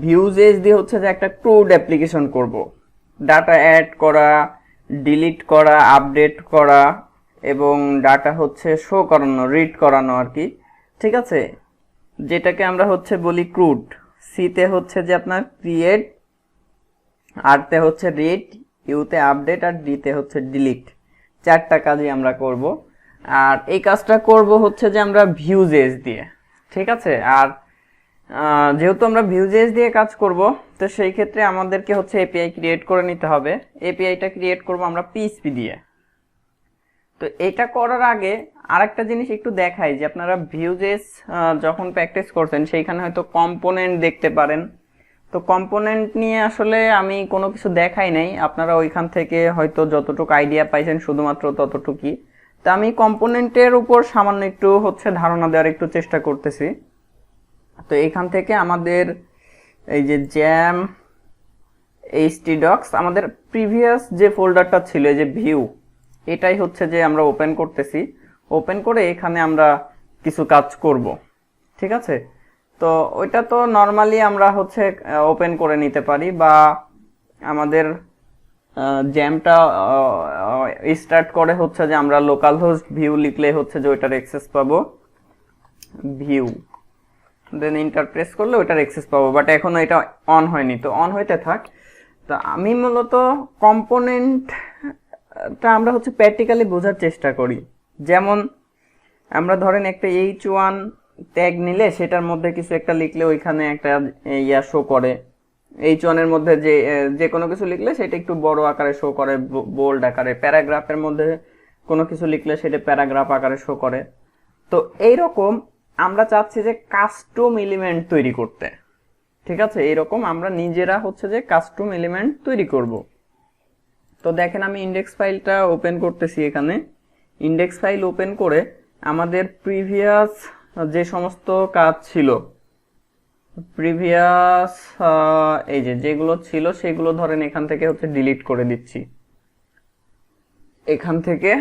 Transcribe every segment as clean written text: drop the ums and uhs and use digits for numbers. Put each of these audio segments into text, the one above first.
ভিউজেস দিয়ে হচ্ছে যে একটা ক্রুড অ্যাপ্লিকেশন করব, ডাটা অ্যাড করা, ডিলিট করা, আপডেট করা এবং ডাটা হচ্ছে শো করানো, রিড করানো আর কি। ঠিক আছে, যেটাকে আমরা হচ্ছে বলি ক্রুড। সিতে হচ্ছে যে আপনার ক্রিয়েট, আরতে হচ্ছে রিড, ইউতে আপডেট আর ডিতে হচ্ছে ডিলিট। চারটা কাজই আমরা করব। আর এই কাজটা করব হচ্ছে যে আমরা ভিউজেস দিয়ে। ঠিক আছে, আর যেহেতু আমরা ভিউজেস দিয়ে কাজ করব, তো সেই ক্ষেত্রে আমাদেরকে হচ্ছে এপিআই ক্রিয়েট করে নিতে হবে। এপিআইটা ক্রিয়েট করব আমরা পিএইচপি দিয়ে। তো এটা করার আগে আরেকটা জিনিস একটু দেখাই, যে আপনারা ভিউজেস যখন প্র্যাকটিস করছেন সেইখানে হয়তো কম্পোনেন্ট দেখতে পারেন। তো কম্পোনেন্ট নিয়ে আসলে আমি কোনো কিছু দেখাই নাই, আপনারা ওইখান থেকে হয়তো যতটুকু আইডিয়া পাইছেন শুধুমাত্র ততটুকুই। তো আমি কম্পোনেন্টের উপর সামান্য একটু হচ্ছে ধারণা দেওয়ার একটু চেষ্টা করতেছি। তো এখান থেকে আমাদের এই যে জ্যাম htdocs, আমাদের প্রিভিয়াস যে ফোল্ডারটা ছিল এই যে ভিউ, এটাই হচ্ছে যে আমরা ওপেন করতেছি। ওপেন করে এখানে আমরা কিছু কাজ করব। ঠিক আছে, তো ওইটা তো নর্মালি আমরা হচ্ছে ওপেন করে নিতে পারি, বা আমাদের জ্যামটা স্টার্ট করে হচ্ছে যে আমরা লোকাল হোস্ট ভিউ লিখলে হচ্ছে যে ওইটার অ্যাক্সেস পাবো, ভিউ দেন এন্টার প্রেস করলে ওইটার অ্যাক্সেস পাবো। বাট এখনো এটা অন হয়নি, তো অন হইতে থাক। তো আমি মূলত কম্পোনেন্টটা আমরা হচ্ছে প্র্যাকটিক্যালি বোঝার চেষ্টা করি। যেমন আমরা ধরেন একটা H1 ট্যাগ নিলে সেটার মধ্যে কিছু একটা লিখলে ওইখানে একটা ইয়া শো করে। H1 এর মধ্যে যে কোনো কিছু লিখলে সেটা একটু বড় আকারে শো করে, বোল্ড আকারে। প্যারাগ্রাফের মধ্যে কোনো কিছু লিখলে সেটা প্যারাগ্রাফ আকারে শো করে। তো এইরকম আমরা চাচ্ছি যে কাস্টম এলিমেন্ট তৈরি করতে। ঠিক আছে, এইরকম আমরা নিজেরা হচ্ছে যে কাস্টম এলিমেন্ট তৈরি করব। তো দেখেন আমি ইন্ডেক্স ফাইলটা ওপেন করতেছি। এখানে ইন্ডেক্স ফাইল ওপেন করে আমাদের প্রিভিয়াস যে সমস্ত কাজ ছিল, প্রিভিয়াস এই যেগুলো ছিল সেগুলো ধরেন এখান থেকে হচ্ছে ডিলিট করে দিচ্ছি। এখান থেকে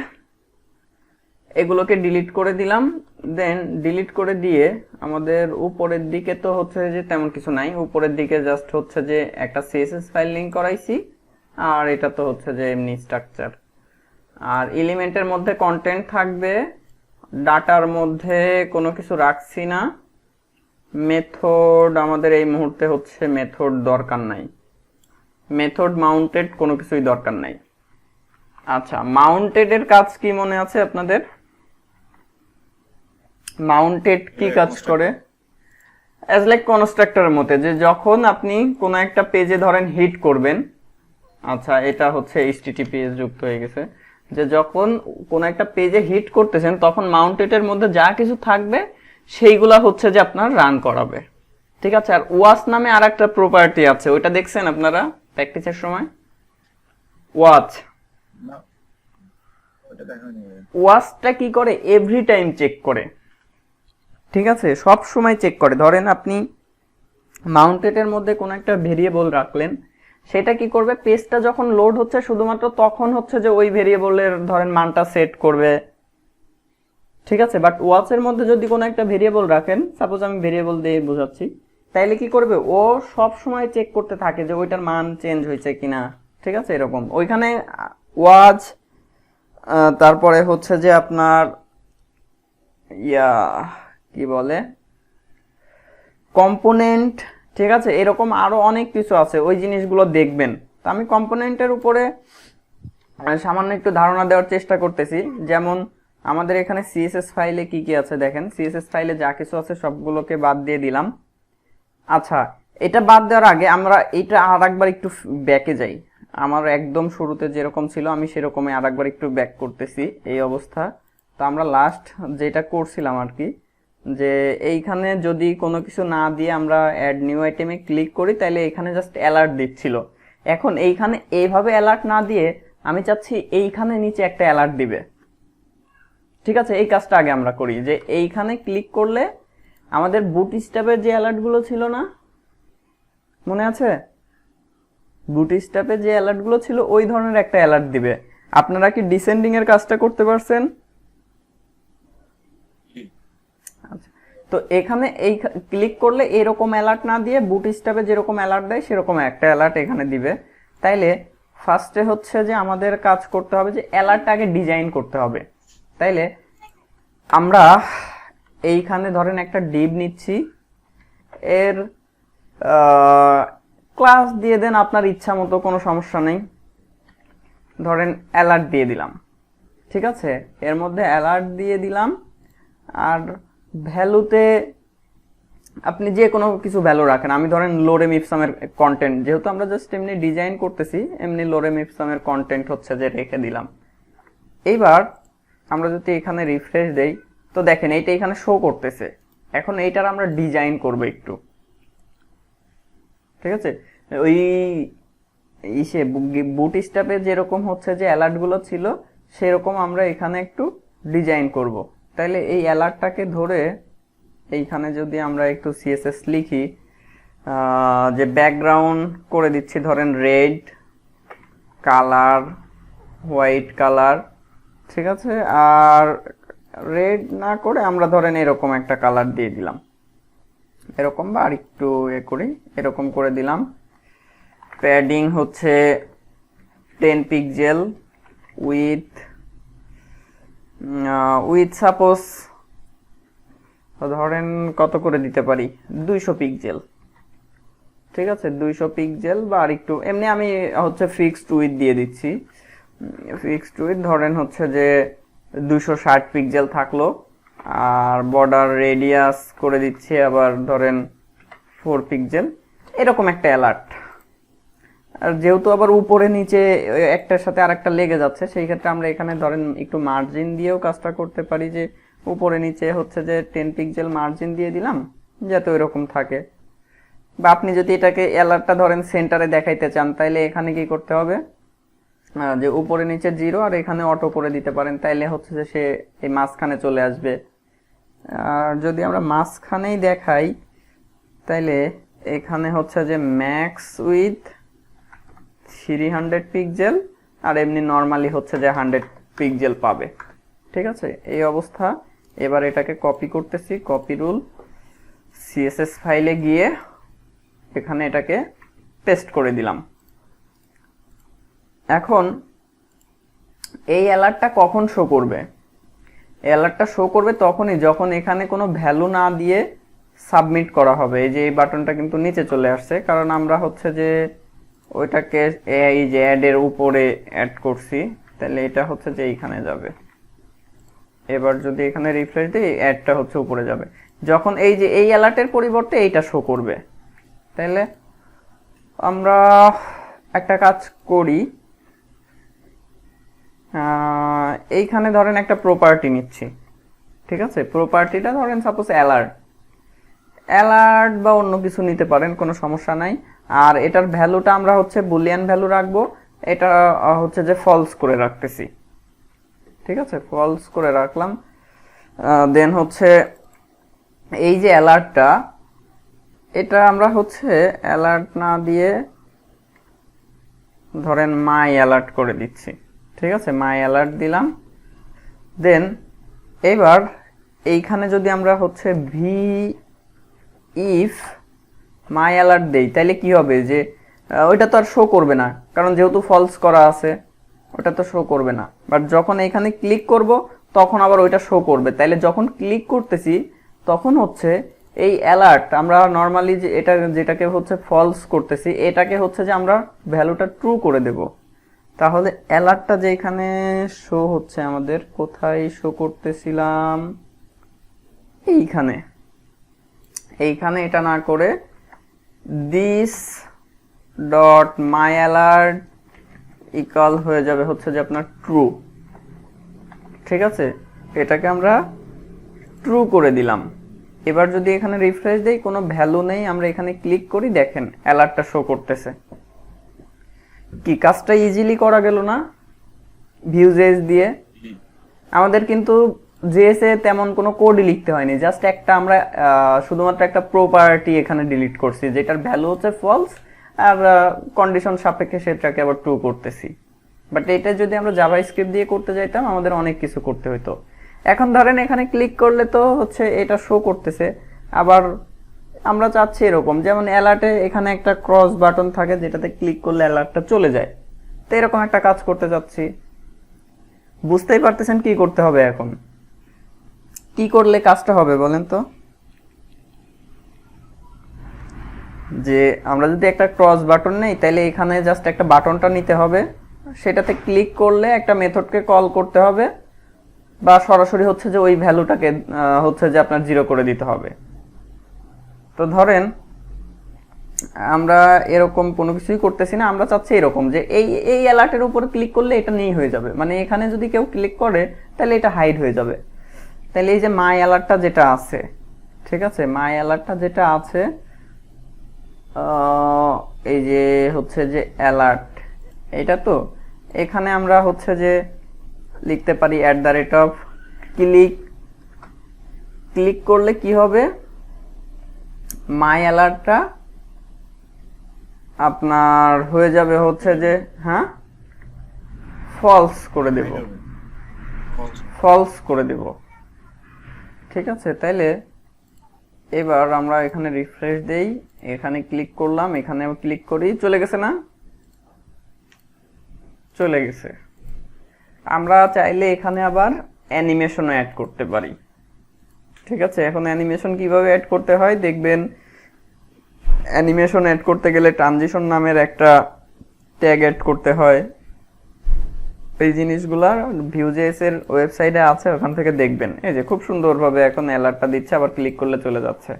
এগুলোকে ডিলিট করে দিলাম। দেন ডিলিট করে দিয়ে আমাদের উপরের দিকে তো হচ্ছে যে তেমন কিছু নাই, উপরের দিকে জাস্ট হচ্ছে যে একটা সিএসএস ফাইল লিংক করাইছি, আর এটা তো হচ্ছে যে এমনি স্ট্রাকচার। আর এলিমেন্টের মধ্যে কন্টেন্ট থাকবে, ডাটার মধ্যে কোনো কিছু রাখছি না। মেথড আমাদের এই মুহূর্তে হচ্ছে মেথড দরকার নাই, মেথড মাউন্টেড কোনো কিছুই দরকার নাই। আচ্ছা, মাউন্টেড এর কাজ কি মনে আছে আপনাদের? মাউন্টেড কি কাজ করে? অ্যাজ লাইক কনস্ট্রাক্টরের মতে, যে যখন আপনি কোনো একটা পেজে ধরেন হিট করবেন, আচ্ছা এটা হচ্ছে HTTPS যুক্ত হয়ে গেছে, যে যখন কোনো একটা পেজে হিট করতেছেন তখন মাউন্টেড এর মধ্যে যা কিছু থাকবে সেইগুলা হচ্ছে যে আপনার রান করাবে। ঠিক আছে, আর ওয়াচ নামে আর একটা প্রপার্টি আছে, ওইটা দেখছেন আপনারা প্র্যাকটিসের সময়? ওয়াচ, ওয়াচটা কি করে? এভরি টাইম চেক করে। ঠিক আছে, সব সময় চেক করে। ধরেন আপনি মাউন্টেড এর মধ্যে কোনো একটা ভেরিয়েবল রাখলেন, সেটা কি করবে? পেজটা যখন লোড হচ্ছে শুধুমাত্র তখন হচ্ছে যে ওই ভেরিয়েবলের ধরেন মানটা সেট করবে। ঠিক আছে, বাট ওয়াচের মধ্যে যদি কোনো একটা ভেরিয়েবল রাখেন, সাপোজ আমি ভেরিয়েবল দিয়ে বোঝাচ্ছি, তাইলে কি করবে? ও সব সময় চেক করতে থাকে যে ওইটার মান চেঞ্জ হয়েছে কিনা। ঠিক আছে, এরকম ওইখানে ওয়াচ, তারপরে হচ্ছে যে আপনার কি বলে, কম্পোনেন্ট। ঠিক আছে, এরকম আরো অনেক কিছু আছে, ওই জিনিসগুলো দেখবেন। তো আমি কম্পোনেন্টের উপরে সামান্য একটু ধারণা দেওয়ার চেষ্টা করতেছি। যেমন আমাদের এখানে সিএসএস ফাইলে কি কি আছে দেখেন, সিএসএস ফাইলে যা কিছু আছে সবগুলোকে বাদ দিয়ে দিলাম। আচ্ছা, এটা বাদ দেওয়ার আগে আমরা এটা আর একবার একটু ব্যাকে যাই। আমার একদম শুরুতে যেরকম ছিল আমি সেরকমই আর একবার একটু ব্যাক করতেছি, এই অবস্থা। তো আমরা লাস্ট যেটা করছিলাম আর কি, যে এইখানে যদি কোনো কিছু না দিয়ে আমরা অ্যাড নিউ আইটেমে ক্লিক করি, তাহলে এখানে জাস্ট অ্যালার্ট দিচ্ছিল। এখন এইখানে এইভাবে অ্যালার্ট না দিয়ে আমি চাচ্ছি এইখানে নিচে একটা অ্যালার্ট দিবে। ঠিক আছে, এই কাজটা আগে আমরা করি, যে এইখানে ক্লিক করলে আমাদের বুটস্ট্র্যাপের যে অ্যালার্টগুলো ছিল না, মনে আছে? বুটস্ট্র্যাপে যে অ্যালার্টগুলো ছিল ওই ধরনের একটা অ্যালার্ট দিবে। আপনারা কি ডিসেন্ডিং এর কাজটা করতে পারছেন? আচ্ছা, তো এখানে এই ক্লিক করলে এরকম অ্যালার্ট না দিয়ে বুটস্ট্র্যাপে যেরকম অ্যালার্ট দেয় সেরকম একটা অ্যালার্ট এখানে দিবে। তাইলে ফার্স্টে হচ্ছে যে আমাদের কাজ করতে হবে যে অ্যালার্টটা আগে ডিজাইন করতে হবে। তাইলে আমরা এইখানে ধরেন একটা ডিভ নিচ্ছি, এর ক্লাস দিয়ে দেন আপনার ইচ্ছা মতো, কোনো সমস্যা নেই। ধরেন অ্যালার্ট দিয়ে দিলাম, ঠিক আছে, এর মধ্যে অ্যালার্ট দিয়ে দিলাম। আর ভ্যালুতে আপনি যে কোনো কিছু ভ্যালু রাখেন। আমি ধরেন লোরেম ইপসামের কন্টেন্ট, যেহেতু আমরা জাস্ট এমনি ডিজাইন করতেছি, এমনি লোরেম ইপসামের কন্টেন্ট হচ্ছে যে রেখে দিলাম। এইবার আমরা যদি এখানে রিফ্রেশ দেই তো দেখেন এইটা এখানে শো করতেছে। এখন এইটার আমরা ডিজাইন করব একটু, ঠিক আছে। ওই ইসে বুটস্ট্র্যাপে যেরকম হচ্ছে যে অ্যালার্টগুলো ছিল সেরকম আমরা এখানে একটু ডিজাইন করব। তাইলে এই অ্যালার্টটাকে ধরে এইখানে যদি আমরা একটু সিএসএস লিখি, যে ব্যাকগ্রাউন্ড করে দিচ্ছি ধরেন রেড কালার, হোয়াইট কালার, ঠিক আছে। আর রেড না করে আমরা ধরেন এরকম একটা কালার দিয়ে দিলাম, এরকম, বা আর একটু করি, এরকম করে দিলাম। প্যাডিং হচ্ছে 10 পিক্সেল, উইথ সাপোজ ধরেন কত করে দিতে পারি, 200 পিক্সেল, ঠিক আছে, 200 পিক্সেল বা আর একটু, এমনি আমি হচ্ছে ফিক্সড উইথ দিয়ে দিচ্ছি। ফিক্সড উইথ ধরেন হচ্ছে যে 260 পিক্সেল থাকলো। আর বর্ডার রেডিয়াস করে দিচ্ছি আবার ধরেন 4 পিক্সেল, এরকম একটা অ্যালার্ট। আর যেহেতু আবার উপরে নিচে একটার সাথে আরেকটা লেগে যাচ্ছে, সেই ক্ষেত্রে আমরা এখানে ধরেন একটু মার্জিন দিয়েও কাজটা করতে পারি, যে উপরে নিচে হচ্ছে যে 10 পিক্সেল মার্জিন দিয়ে দিলাম যাতে ওইরকম থাকে। বা আপনি যদি এটাকে অ্যালার্টটা ধরেন সেন্টারে দেখাইতে চান, তাইলে এখানে কি করতে হবে, যে উপরে নিচে 0 আর এখানে অটো করে দিতে পারেন, তাইলে হচ্ছে যে সে এই মাঝখানে চলে আসবে। আর যদি আমরা মাঝখানেই দেখাই তাইলে এখানে হচ্ছে যে ম্যাক্স উইথ 300 পিক্সেল আর এমনি নর্মালি হচ্ছে যে 100 পিক্সেল পাবে, ঠিক আছে। এই অবস্থা। এবার এটাকে কপি করতেছি, কপি রুল, সিএসএস ফাইলে গিয়ে এখানে এটাকে পেস্ট করে দিলাম। এখন এই অ্যালার্টটা কখন শো করবে? অ্যালার্টটা শো করবে তখনই যখন এখানে কোনো ভ্যালু না দিয়ে সাবমিট করা হবে। এই যে এই বাটনটা কিন্তু নিচে চলে আসছে, কারণ আমরা হচ্ছে যে ওইটাকে এই যে অ্যাড এর উপরে অ্যাড করছি, তাহলে এটা হচ্ছে যে এইখানে যাবে। এবার যদি এখানে রিফ্রেশ দিই, অ্যাডটা হচ্ছে উপরে যাবে। যখন এই যে এই অ্যালার্টের পরিবর্তে এইটা শো করবে, তাহলে আমরা একটা কাজ করি, এইখানে ধরেন একটা প্রপার্টি নিচ্ছি, ঠিক আছে। প্রপার্টিটা ধরেন সাপোজ অ্যালার্ট বা অন্য কিছু নিতে পারেন, কোনো সমস্যা নাই। আর এটার ভ্যালুটা আমরা হচ্ছে বুলিয়ান ভ্যালু রাখবো, এটা হচ্ছে যে ফলস করে রাখতেছি, ঠিক আছে, ফলস করে রাখলাম। দেন হচ্ছে এই যে অ্যালার্টটা, এটা আমরা হচ্ছে অ্যালার্ট না দিয়ে ধরেন মাই অ্যালার্ট করে দিচ্ছি, ঠিক আছে, মাই অ্যালার্ট দিলাম। দেন এবার এইখানে যদি আমরা হচ্ছে ইফ মাই অ্যালার্ট দেই, তাইলে কি হবে, যে ওইটা তো আর শো করবে না, কারণ যেহেতু ফলস করা আছে ওটা তো শো করবে না। বাট যখন এখানে ক্লিক করব তখন আবার ওইটা শো করবে। তাইলে যখন ক্লিক করতেছি তখন হচ্ছে এই অ্যালার্ট আমরা নর্মালি যে এটা যেটাকে হচ্ছে ফলস করতেছি, এটাকে হচ্ছে যে আমরা ভ্যালুটা ট্রু করে দেব। তাহলে অ্যালার্টটা যে এখানে শো হচ্ছে, আমাদের কোথায় শো করতেছিলাম, এইখানে এটা না করে this dot my alert equal হয়ে যাবে হচ্ছে যে আপনার ট্রু, ঠিক আছে। এটাকে আমরা ট্রু করে দিলাম। এবার যদি এখানে রিফ্রেশ দেই, কোনো ভ্যালু নেই, আমরা এখানে ক্লিক করি, দেখেন অ্যালার্টটা শো করতেছে। কি কাজটা ইজিলি করা গেল না ভিউজেস দিয়ে? আমাদের কিন্তু জেএসএ তেমন কোনো কোডই লিখতে হয়নি, জাস্ট একটা আমরা শুধুমাত্র একটা প্রপার্টি এখানে ডিলিট করছি, যেটার ভ্যালু হচ্ছে ফলস, আর কন্ডিশন সাপেক্ষে সেটাকে আবার ট্রু করতেছি। বাট এটা যদি আমরা জাভাস্ক্রিপ্ট দিয়ে করতে যাইতাম আমাদের অনেক কিছু করতে হতো। এখন ধরেন এখানে ক্লিক করলে তো হচ্ছে এটা শো করতেছে, আবার আমরা চাচ্ছি এরকম, যেমন অ্যালার্টে এখানে একটা ক্রস বাটন থাকে যেটাতে ক্লিক করলে অ্যালার্টটা চলে যায়, তো এরকম একটা কাজ করতে চাচ্ছি। বুঝতেই পারতেছেন কি করতে হবে। এখন কি করলে কাজটা হবে বলেন তো? যে আমরা যদি একটা ক্রস বাটন নেই, তাহলে এখানে জাস্ট একটা বাটনটা নিতে হবে, সেটাতে ক্লিক করলে একটা মেথডকে কল করতে হবে, বা সরাসরি হচ্ছে যে ওই ভ্যালুটাকে হচ্ছে যে আপনার 0 করে দিতে হবে। তো ধরেন আমরা এরকম কোনো কিছুই করতেছি না, আমরা চাচ্ছি এরকম যে এই এই অ্যালার্টের উপর ক্লিক করলে এটা নিয়ে হয়ে যাবে, মানে এখানে যদি কেউ ক্লিক করে তাহলে এটা হাইড হয়ে যাবে। তাহলে এই যে মাই অ্যালার্টটা যেটা আছে, ঠিক আছে, মাই অ্যালার্টটা যেটা আছে, এই যে হচ্ছে যে অ্যালার্ট, এটা তো এখানে আমরা হচ্ছে যে লিখতে পারি @, ক্লিক করলে কি হবে, মাই অ্যালার্টটা আপনার হয়ে যাবে হচ্ছে যে হ্যাঁ ফলস করে দেব, ফলস করে দেব, ঠিক আছে। তাইলে এবার আমরা এখানে রিফ্রেশ দেই, এখানে ক্লিক করলাম, এখানে ক্লিক করি, চলে গেছে না? চলে গেছে। আমরা চাইলে এখানে আবার অ্যানিমেশনও অ্যাড করতে পারি, ঠিক আছে। এখন অ্যানিমেশন কিভাবে অ্যাড করতে হয় দেখবেন। অ্যানিমেশন অ্যাড করতে গেলে ট্রানজিশন নামের একটা ট্যাগ অ্যাড করতে হয়। এই জিনিসগুলা ভিউজেস এর ওয়েবসাইটে আছে, ওখান থেকে দেখবেন। এই যে খুব সুন্দরভাবে এখন অ্যালার্টটা দিচ্ছে, আবার ক্লিক করলে চলে যাচ্ছে।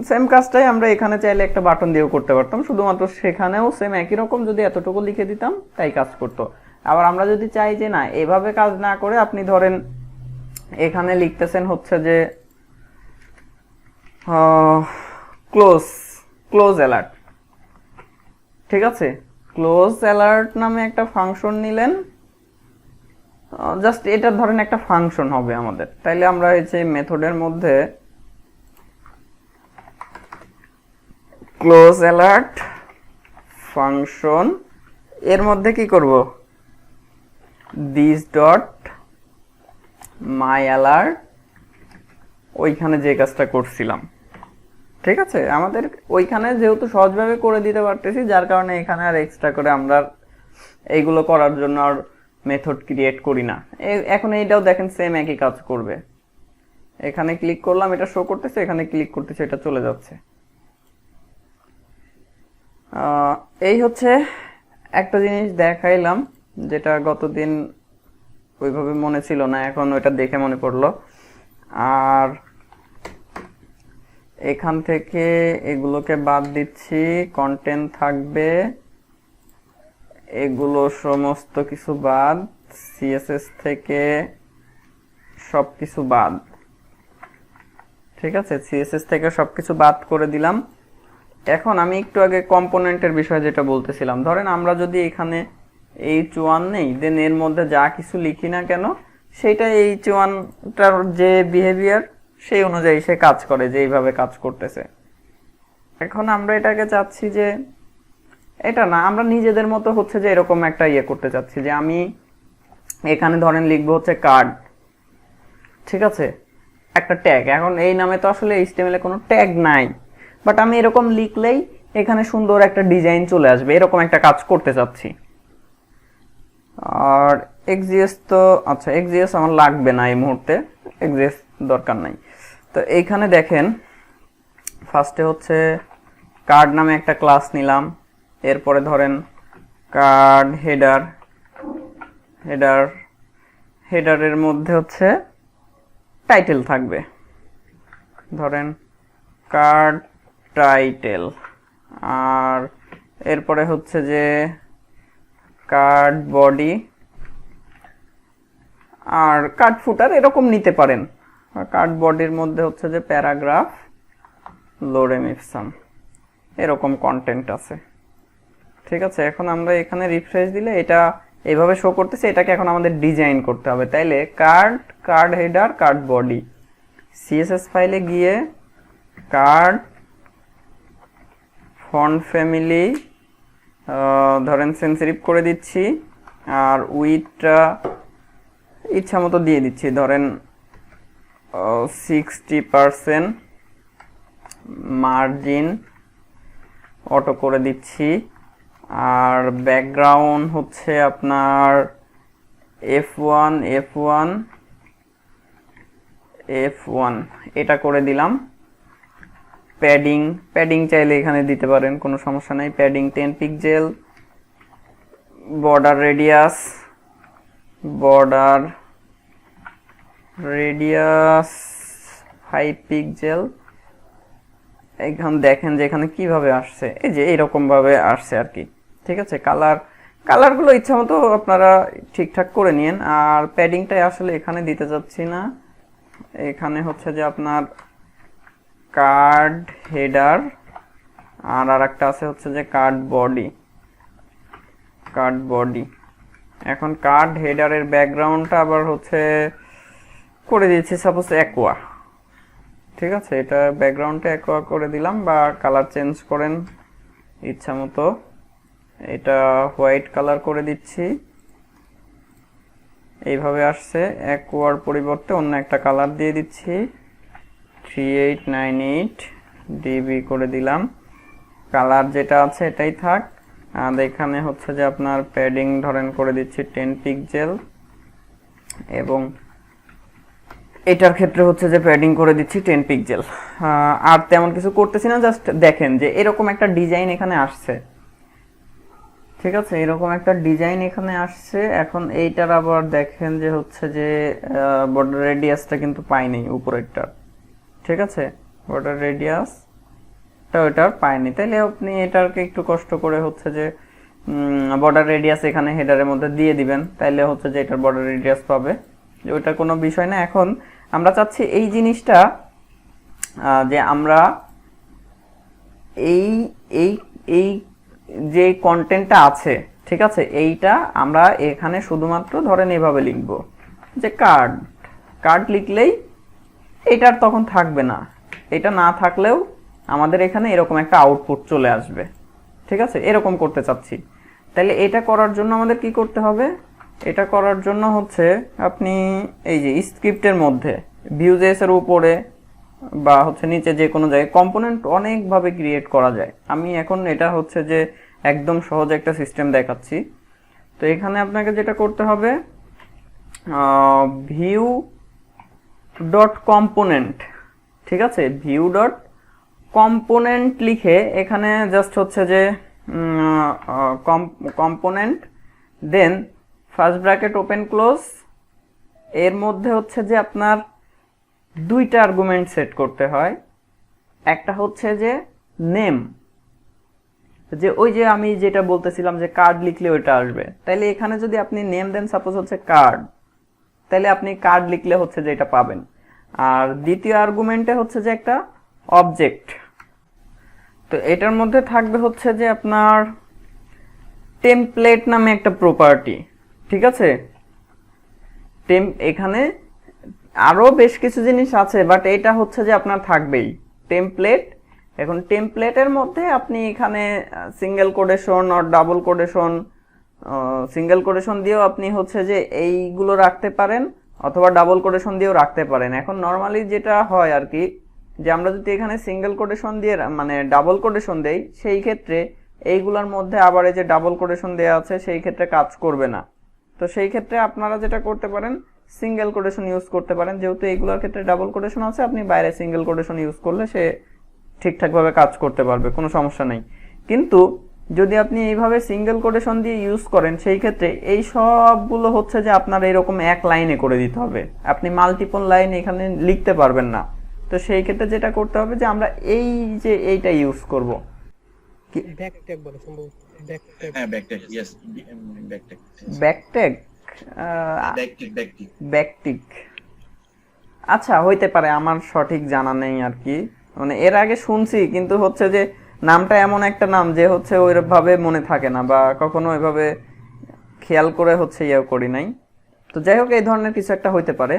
সেম কাজটাই আমরা এখানে চাইলে একটা বাটন দিয়েও করতে পারতাম, শুধুমাত্র সেখানেও সেম একই রকম যদি এতটুকু লিখে দিতাম তাই কাজ করতো। আবার আমরা যদি চাই যে না এভাবে কাজ না করে আপনি ধরেন এখানে লিখতেছেন হচ্ছে যে ক্লোজ অ্যালার্ট, ঠিক আছে, ক্লোজ অ্যালার্ট নামে একটা ফাংশন নিলেন, জাস্ট এটা ধরেন একটা ফাংশন হবে আমাদের। তাইলে আমরা এই যে মেথডের মধ্যে ক্লোজ অ্যালার্ট ফাংশন এর মধ্যে কি করব, দিস ডট মাই অ্যালার্ট, ওইখানে যে কাজটা করছিলাম, ঠিক আছে। আমাদের ওইখানে যেহেতু সহজভাবে করে দিতে পারতেছি, যার কারণে এখানে আর এক্সট্রা করে আমরা এইগুলো করার জন্য আর মেথড ক্রিয়েট করি না। এখন এইটাও দেখেন সেম একই কাজ করবে। এখানে ক্লিক করলাম, এটা শো করতেছে, এখানে ক্লিক করতেছে, এটা চলে যাচ্ছে। এই হচ্ছে একটা জিনিস দেখাইলাম যেটা গতদিন ওইভাবে মনে ছিল না, এখন ওইটা দেখে মনে পড়লো। আর এখান থেকে এগুলোকে বাদ দিচ্ছি, কন্টেন্ট থাকবে, এগুলো সমস্ত কিছু বাদ, সিএসএস থেকে সবকিছু বাদ, ঠিক আছে, সিএসএস থেকে সবকিছু বাদ করে দিলাম। এখন আমি একটু আগে কম্পোনেন্টের বিষয়ে যেটা বলতেছিলাম, ধরেন আমরা যদি এখানে H1 নেই, দেন এর মধ্যে যা কিছু লিখি না কেন সেটা H1টার যে বিহেভিয়ার সেই অনুযায়ী সে কাজ করে, যে এইভাবে কাজ করতেছে। এখন আমরা এটাকে চাচ্ছি যে এটা না, আমরা নিজেদের মতো হচ্ছে যে এরকম একটা ইয়ে করতে চাচ্ছি, যে আমি এখানে ধরেন লিখবো হচ্ছে কার্ড, ঠিক আছে, একটা ট্যাগ। এখন এই নামে তো আসলে HTML এ কোনো ট্যাগ নাই, বাট আমি এরকম লিখলেই এখানে সুন্দর একটা ডিজাইন চলে আসবে, এরকম একটা কাজ করতে চাচ্ছি। আর এক্সজিএস তো আচ্ছা, এক্সজিএস আমার লাগবে না এই মুহূর্তে, এক্সজিএস দরকার নাই। তো এইখানে দেখেন ফার্স্টে হচ্ছে কার্ড নামে একটা ক্লাস নিলাম, এরপরে ধরেন কার্ড হেডারের মধ্যে হচ্ছে টাইটেল থাকবে, ধরেন কার্ড টাইটেল, আর এরপরে হচ্ছে যে কার্ড বডি আর কার্ড ফুটার এরকম নিতে পারেন। কার্ড বডির মধ্যে হচ্ছে যে প্যারাগ্রাফ লোরেম ইপসাম, এরকম কন্টেন্ট আছে, ঠিক আছে। এখন আমরা এখানে রিফ্রেশ দিলে এটা এইভাবে শো করতেছে, এটাকে এখন আমাদের ডিজাইন করতে হবে। তাইলে card header, card body, CSS ফাইলে গিয়ে কার্ড ফন্ট ফ্যামিলি ধরেন সেন্সিটিভ করে দিচ্ছি, আর উইথটা ইচ্ছা মতো দিয়ে দিচ্ছি, ধরেন 60% মার্জিন অটো করে দিচ্ছি। আর ব্যাকগ্রাউন্ড হচ্ছে আপনার F1 F1 F1 এটা করে দিলাম। প্যাডিং চাইলে এখানে দিতে পারেন, কোনো সমস্যা নাই। Padding 10 pixel. Border radius 5 pixel. এখানে দেখেন যে এখানে কিভাবে আসছে, এই যে এরকম ভাবে আসছে আর কি। ঠিক আছে, কালারগুলো ইচ্ছা মতো আপনারা ঠিকঠাক করে নিন। আর প্যাডিংটাই আসলে এখানে দিতে যাচ্ছি না, এখানে হচ্ছে যে আপনার কার্ড হেডার আর আরেকটা আছে হচ্ছে যে কার্ড বডি। এখন কার্ড হেডারের ব্যাকগ্রাউন্ডটা আবার হচ্ছে করে দিয়েছি সাপোজ অ্যাকোয়া। ঠিক আছে, এটা ব্যাকগ্রাউন্ডটা অ্যাকোয়া করে দিলাম, বা কালার চেঞ্জ করেন ইচ্ছা মতো। এটা হোয়াইট কালার করে দিচ্ছি, এইভাবে আসছে। অ্যাকোয়ার পরিবর্তে অন্য একটা কালার দিয়ে দিচ্ছি, 3898 ডিবি করে দিলাম। কালার যেটা আছে এটাই থাক। আর এখানে হচ্ছে যে আপনার প্যাডিং ধরেন করে দিচ্ছি 10 পিক্সেল, এবং এটার ক্ষেত্রে হচ্ছে যে প্যাডিং করে দিচ্ছি 10 পিক্সেল। আর তেমন কিছু করতেছি না, জাস্ট দেখেন যে এরকম একটা ডিজাইন এখানে আসছে। ঠিক আছে, এরকম একটা ডিজাইন এখানে আসছে। এখন এইটার আবার দেখেন যে হচ্ছে যে বর্ডার রেডিয়াসটা কিন্তু পাইনি উপরেরটা। ঠিক আছে, বর্ডার রেডিয়াসটা ওটার পাইনি, তাইলে আপনি এটাকে একটু কষ্ট করে হচ্ছে যে বর্ডার রেডিয়াস এখানে হেডারের মধ্যে দিয়ে দিবেন, তাইলে হচ্ছে যে এটার বর্ডার রেডিয়াস পাবে। যে ওইটা কোনো বিষয় না। এখন আমরা চাচ্ছি এই জিনিসটা যে আমরা এই এই এই যে কন্টেন্টটা আছে, ঠিক আছে, এইটা আমরা এখানে শুধুমাত্র ধরেন এইভাবে লিখব যে কার্ড লিখলেই এটার তখন থাকবে না। এটা না থাকলেও আমাদের এখানে এরকম একটা আউটপুট চলে আসবে। ঠিক আছে, এরকম করতে চাচ্ছি। তাহলে এটা করার জন্য আমাদের কি করতে হবে? এটা করার জন্য হচ্ছে আপনি এই যে স্ক্রিপ্টের মধ্যে ভিউজেস এর উপরে বা হচ্ছে নিচে যে কোনো জায়গায় কম্পোনেন্ট অনেকভাবে ক্রিয়েট করা যায়। আমি এখন এটা হচ্ছে যে একদম সহজ একটা সিস্টেম দেখাচ্ছি। তো এখানে আপনাকে যেটা করতে হবে, ভিউ ডট কম্পোনেন্ট, ঠিক আছে, ভিউ ডট কম্পোনেন্ট লিখে এখানে জাস্ট হচ্ছে যে কম্পোনেন্ট, দেন ফার্স্ট ব্র্যাকেট ওপেন ক্লোজ, এর মধ্যে হচ্ছে যে আপনার দুইটা আর্গুমেন্ট সেট করতে হয়। একটা হচ্ছে যে নেম, যে ওই যে আমি যেটা বলতেছিলাম যে কার্ড লিখলে ওইটা আসবে, তাইলে এখানে যদি আপনি নেম দেন সাপোজ হচ্ছে কার্ড, তাইলে আপনি কার্ড লিখলে হচ্ছে যে এটা পাবেন। আর দ্বিতীয় আর্গুমেন্টে হচ্ছে যে একটা অবজেক্ট, তো এটার মধ্যে থাকবে হচ্ছে যে আপনার টেমপ্লেট নামে একটা প্রপার্টি। ঠিক আছে, এখানে আরো বেশ কিছু জিনিস আছে, বাট এটা হচ্ছে যে আপনার থাকবেই টেমপ্লেট। এখন টেমপ্লেটের মধ্যে আপনি এখানে সিঙ্গেল কোটেশন আর ডাবল কোটেশন, সিঙ্গেল কোটেশন দিয়েও আপনি হচ্ছে যে এইগুলো রাখতে পারেন, অথবা ডাবল কোটেশন দিয়েও রাখতে পারেন। এখন নর্মালি যেটা হয় আর কি, যে আমরা যদি এখানে সিঙ্গেল কোটেশন দিয়ে মানে ডাবল কোটেশন দেই, সেই ক্ষেত্রে এইগুলোর মধ্যে আবার এই যে ডাবল কোটেশন দেওয়া আছে, সেই ক্ষেত্রে কাজ করবে না। তো সেই ক্ষেত্রে আপনারা যেটা করতে পারেন, সিঙ্গেল কোটেশন ইউজ করতে পারেন। যেহেতু এইগুলোর ক্ষেত্রে ডাবল কোটেশন আছে, আপনি বাইরে সিঙ্গেল কোটেশন ইউজ করলে সে ঠিকঠাকভাবে কাজ করতে পারবে, কোনো সমস্যা নেই। কিন্তু যদি আপনি এইভাবে সিঙ্গেল কোটেশন দিয়ে ইউজ করেন, সেই ক্ষেত্রে এই সবগুলো হচ্ছে যে আপনার এরকম এক লাইনে করে দিতে হবে, আপনি মাল্টিপল লাইন এখানে লিখতে পারবেন না। তো সেই ক্ষেত্রে যেটা করতে হবে যে আমরা এই যে এইটা ইউজ করব, ব্যাকট্যাগ বলে সম্ভবত, ব্যাকট্যাগ। হ্যাঁ ব্যাকট্যাগ, ইয়েস, ব্যাকট্যাগ, ব্যাকটিক। আচ্ছা, হইতে পারে, আমার সঠিক জানা নেই আর কি। মানে এর আগে শুনছি, কিন্তু হচ্ছে যে নামটা এমন একটা নাম যে হচ্ছে ওইভাবে মনে থাকে না, বা কখনো ওইভাবে খেয়াল করে হচ্ছে ইয়ে করি নাই। তো যাই হোক, এই ধরনের কিছু একটা হইতে পারে।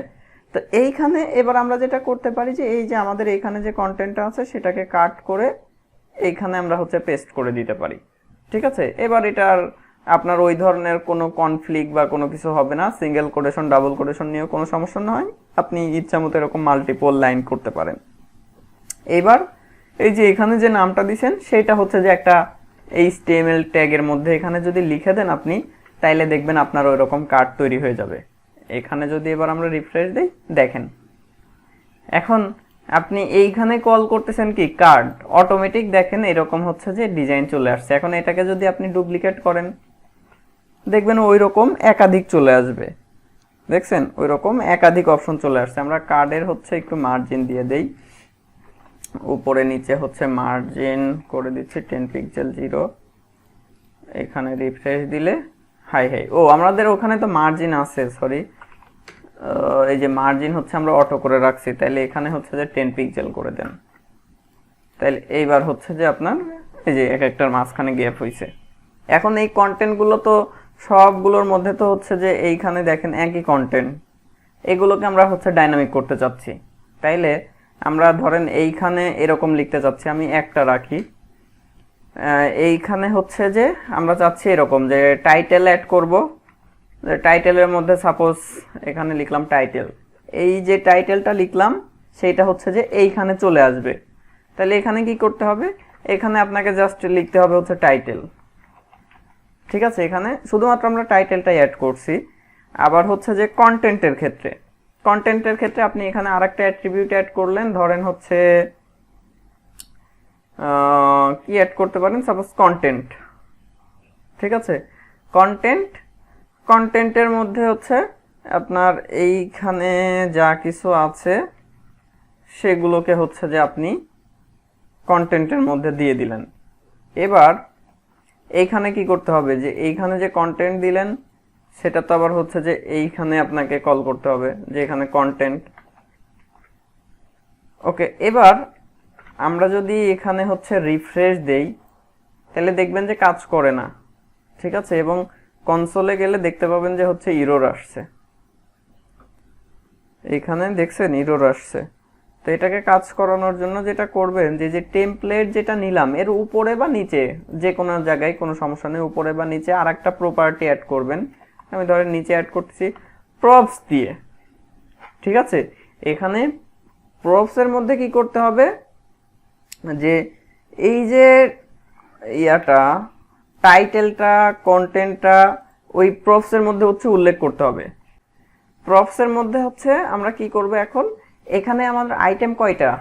তো এইখানে এবার আমরা যেটা করতে পারি যে এই যে আমাদের এইখানে যে কন্টেন্টটা আছে সেটাকে কাট করে এইখানে আমরা হচ্ছে পেস্ট করে দিতে পারি। ঠিক আছে, এবার এটার আপনার ওই ধরনের কোনো কনফ্লিক্ট বা কোনো কিছু হবে না। সিঙ্গেল কোটেশন ডাবল কোটেশন নিয়েও কোনো সমস্যা নয়, আপনি ইচ্ছা মতো এরকম মাল্টিপল লাইন করতে পারেন। এইবার এই যে এখানে যে নামটা দিছেন সেটা হচ্ছে যে একটা HTML ট্যাগের মধ্যে এখানে যদি লিখে দেন আপনি, তাইলে দেখবেন আপনার ওই রকম কার্ড তৈরি হয়ে যাবে। এখানে যদি এবার আমরা রিফ্রেশ দিই, দেখেন এখন আপনি এইখানে কল করতেছেন কি কার্ড, অটোমেটিক দেখেন এরকম হচ্ছে যে ডিজাইন চলে আসছে। এখন এটাকে যদি আপনি ডুপ্লিকেট করেন, দেখবেন ওই রকম একাধিক চলে আসবে। দেখছেন ওই রকম একাধিক অপশন চলে আসছে। আমরা কার্ডের হচ্ছে একটু মার্জিন দিয়ে দেই, উপরে নিচে হচ্ছে মার্জিন করে দিচ্ছি 10 পিক্সেল 0। এখানে রিফ্রেশ দিলে হাই ও আমাদের ওখানে তো মার্জিন আছে, সরি এই যে মার্জিন হচ্ছে আমরা অটো করে রাখছি, তাইলে এখানে হচ্ছে যে 10 পিক্সেল করে দেন। তাইলে এইবার হচ্ছে যে আপনার এই যে এক একটার মাঝখানে গ্যাপ হইছে। এখন এই কন্টেন্টগুলো তো সবগুলোর মধ্যে তো হচ্ছে যে এইখানে দেখেন একই কন্টেন্ট, এগুলোকে আমরা হচ্ছে ডাইনামিক করতে চাচ্ছি। তাইলে আমরা ধরেন এইখানে এরকম লিখতে চাচ্ছি, আমি একটা রাখি, এইখানে হচ্ছে যে আমরা চাচ্ছি এরকম যে টাইটেল অ্যাড করব। টাইটেলের মধ্যে সাপোজ এখানে লিখলাম টাইটেল, এই যে টাইটেলটা লিখলাম সেইটা হচ্ছে যে এইখানে চলে আসবে। তাহলে এখানে কি করতে হবে, এখানে আপনাকে জাস্ট লিখতে হবে হচ্ছে টাইটেল। ঠিক আছে, এখানে শুধুমাত্র আমরা টাইটেলটাই অ্যাড করছি। আবার হচ্ছে যে কন্টেন্টের ক্ষেত্রে আপনি এখানে আরেকটা অ্যাট্রিবিউট অ্যাড করলেন, ধরেন হচ্ছে কি অ্যাড করতে পারেন, সাপোজ কন্টেন্ট। ঠিক আছে, কন্টেন্টের মধ্যে হচ্ছে আপনার এইখানে যা কিছু আছে সেগুলোকে হচ্ছে যে আপনি কন্টেন্টের মধ্যে দিয়ে দিলেন। এবার এইখানে কি করতে হবে, যে এইখানে যে কন্টেন্ট দিলেন সেটা তো আবার হচ্ছে যে এইখানে আপনাকে কল করতে হবে, যে এখানে কন্টেন্ট। ওকে, এবার আমরা যদি এখানে হচ্ছে রিফ্রেশ দেই, তাহলে দেখবেন যে কাজ করে না। ঠিক আছে, এবং কনসোলে গেলে দেখতে পাবেন যে হচ্ছে ইরর আসছে। এখানে দেখছেন ইরর আসছে। তো এটাকে কাজ করানোর জন্য যেটা করবেন, যে টেমপ্লেট যেটা নিলাম এর উপরে বা নিচে যে কোনো জায়গায় কোনো সমস্যা নেই, উপরে বা নিচে আর একটা প্রপার্টি অ্যাড করবেন। আমি ধরেন নিচে অ্যাড করতেছি প্রপস দিয়ে। ঠিক আছে, এখানে প্রপসের মধ্যে কি করতে হবে, যে এই যে ইয়াটা টাইটেলটা কন্টেন্টটা ওই প্রপসের মধ্যে হচ্ছে উল্লেখ করতে হবে। প্রপসের মধ্যে হচ্ছে আমরা কি করব, এখন এখানে আমাদের আইটেম কয়টা,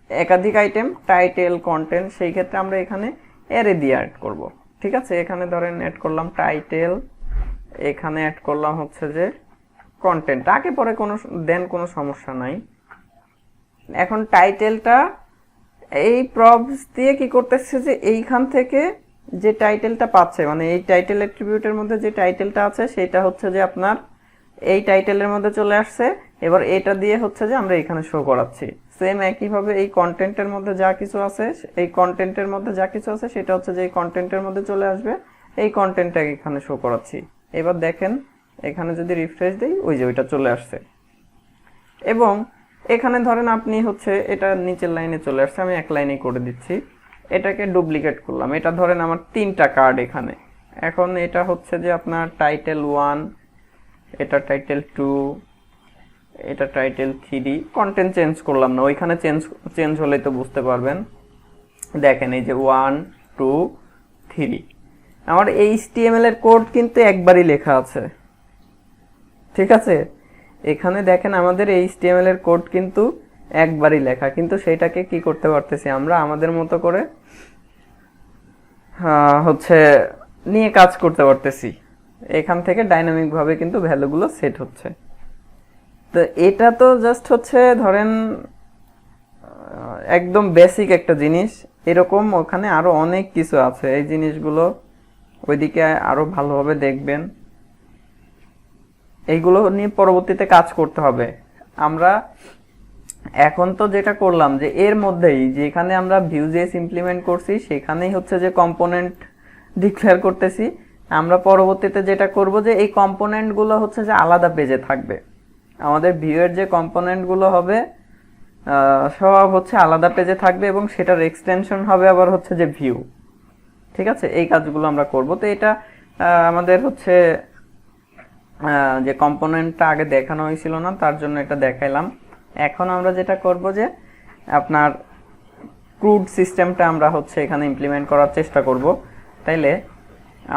একাধিক আইটেম, টাইটেল কন্টেন্ট, সেই ক্ষেত্রে আমরা এখানে অ্যারে দিয়ে অ্যাড করব। ঠিক আছে, এখানে ধরেন অ্যাড করলাম টাইটেল, এখানে অ্যাড করলাম হচ্ছে যে কন্টেন্ট, আগে পরে কোনো সমস্যা নাই। এখন টাইটেলটা এই প্রপস দিয়ে কি করতেছে, যে এইখান থেকে যে টাইটেলটা পাচ্ছে, মানে এই টাইটেল অ্যাট্রিবিউটের মধ্যে যে টাইটেলটা আছে সেটা হচ্ছে যে আপনার এই টাইটেলের মধ্যে চলে আসছে। এবার এটা দিয়ে হচ্ছে যে আমরা এখানে শো করাচ্ছি। সেম একইভাবে এই কন্টেন্টের মধ্যে যা কিছু আছে, এই কন্টেন্টের মধ্যে যা কিছু আছে সেটা হচ্ছে যে এই কন্টেন্টের মধ্যে চলে আসবে, এই কন্টেন্টটা এখানে শো করাচ্ছি। এবার দেখেন এখানে যদি রিফ্রেশ দিই, ওই যে ওইটা চলে আসছে। এবং এখানে ধরেন আপনি হচ্ছে এটা নিচের লাইনে চলে আসছে, আমি এক লাইনেই করে দিচ্ছি। এটাকে ডুপ্লিকেট করলাম, এটা ধরেন আমার 3টা কার্ড এখানে। এখন এটা হচ্ছে যে আপনার টাইটেল 1, এটা টাইটেল 2, এটা টাইটেল 3। কন্টেন্ট চেঞ্জ করলাম না, ওইখানে চেঞ্জ হলেই তো বুঝতে পারবেন। দেখেন এই যে 1 2 3, আমার HTML এর কোড কিন্তু একবারই লেখা আছে। ঠিক আছে, এখানে দেখেন আমাদের HTML এর কোড কিন্তু একবারই লেখা, কিন্তু সেটাকে কি করতে পারতেছি আমরা আমাদের মতো করে হচ্ছে নিয়ে কাজ করতে পারতেছি। এখান থেকে ডাইনামিক ভাবে কিন্তু ভ্যালুগুলো সেট হচ্ছে। তো এটা তো জাস্ট হচ্ছে ধরেন একদম বেসিক একটা জিনিস, এরকম ওখানে আরো অনেক কিছু আছে। এই জিনিসগুলো ওইদিকে আরো ভালোভাবে দেখবেন, এইগুলো নিয়ে পরবর্তীতে কাজ করতে হবে। আমরা এখন তো যেটা করলাম, যে এর মধ্যেই যেখানে আমরা ভিউজেস ইমপ্লিমেন্ট করছি সেখানেই হচ্ছে যে কম্পোনেন্ট ডিক্লেয়ার করতেছি। আমরা পরবর্তীতে যেটা করব, যে এই কম্পোনেন্টগুলো হচ্ছে যে আলাদা পেজে থাকবে। আমাদের ভিউয়ের যে কম্পোনেন্টগুলো হবে সব হচ্ছে আলাদা পেজে থাকবে, এবং সেটার এক্সটেনশন হবে আবার হচ্ছে যে ভিউ। ঠিক আছে, এই কাজগুলো আমরা করব। তো এটা আমাদের হচ্ছে যে কম্পোনেন্টটা আগে দেখানো হয়েছিল না, তার জন্য এটা দেখাইলাম। এখন আমরা যেটা করব যে আপনার ক্রুড সিস্টেমটা আমরা হচ্ছে এখানে ইমপ্লিমেন্ট করার চেষ্টা করব। তাইলে